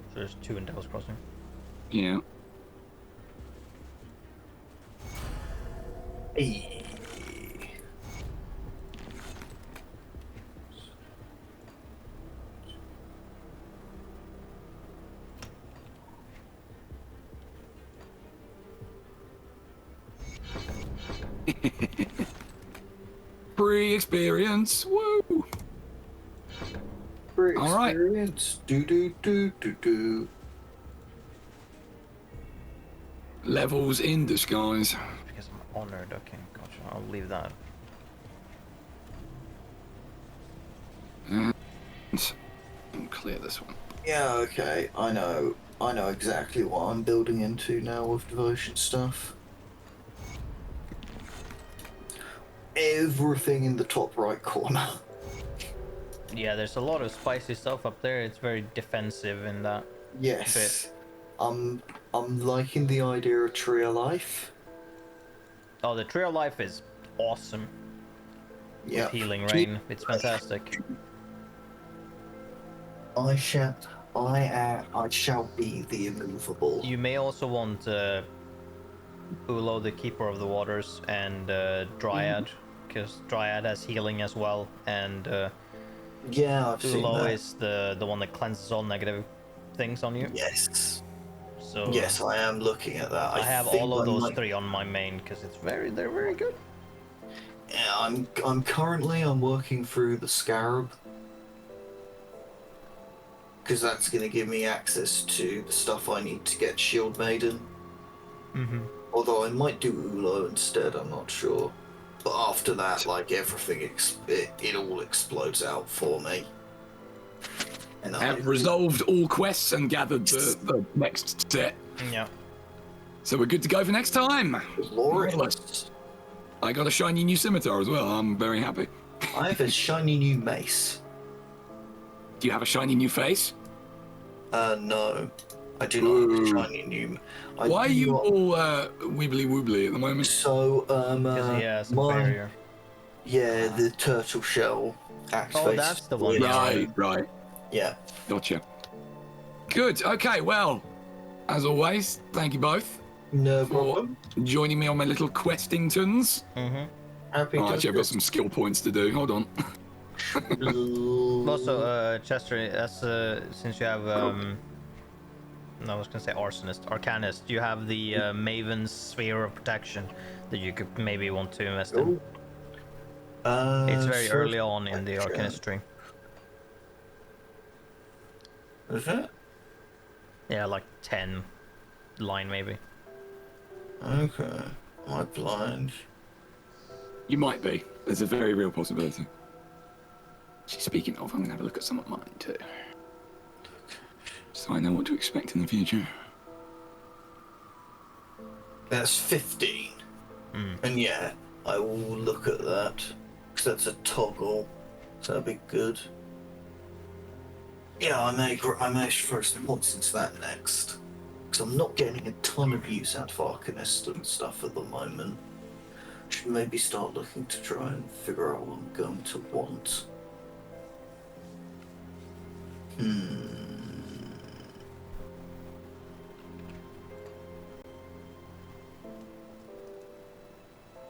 So there's 2 in Devil's Crossing. Yeah. Hey. Free experience. Woo! Free All right. experience. Do. Levels in disguise. Because I'm honored. Okay, gotcha. I'll leave that. And clear this one. Yeah, okay. I know exactly what I'm building into now with devotion stuff. Everything in the top right corner. Yeah, there's a lot of spicy stuff up there. It's very defensive in that Yes. bit. I'm liking the idea of Tree of Life. Oh, the Tree of Life is awesome. Yeah. Healing Rain. It's fantastic. I shall be the immovable. You may also want Ulo, the Keeper of the Waters, and Dryad, because Dryad has healing as well, and Yeah, I've seen Ulo that. is the one that cleanses all negative things on you. Yes. So Yes, I am looking at that. I have think all of I those might- 3 on my main because they're very good. Yeah, I'm currently working through the Scarab. Because that's going to give me access to the stuff I need to get Shield Maiden. Mm-hmm. Although I might do Ulo instead, I'm not sure. But after that, like, everything, it all explodes out for me. And Have resolved all quests and gathered the next set. Yeah. So we're good to go for next time. Glorious. I got a shiny new scimitar as well. I'm very happy. I have a shiny new mace. Do you have a shiny new face? No. I do not have a shiny new... Why are you all wibbly wobbly at the moment? So, Because he has a barrier. Yeah, the turtle shell activates. Oh, that's the one. Right. Yeah. Gotcha. Good. Okay, well, as always, thank you both No for problem. joining me on my little questingtons. Mm-hmm. Happy Oh, to actually, I've got some skill points to do. Hold on. Also, Chester, since you have no, I was gonna say arsonist, arcanist. You have the Maven's Sphere of Protection that you could maybe want to invest in. It's very early on in the arcanist tree. Is it? Yeah, like 10 line maybe. Okay. Am I blind? You might be. There's a very real possibility. Speaking of, I'm going to have a look at some of mine too. So I know what to expect in the future. That's 15. And yeah, I will look at that. Because that's a toggle. So that'd be good. Yeah, I may throw some points into that next. Because I'm not getting a ton of use out of Arcanist and stuff at the moment. Should maybe start looking to try and figure out what I'm going to want.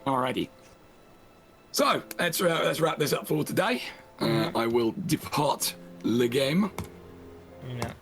Alrighty. So let's wrap this up for today. I will depart the game. Yeah.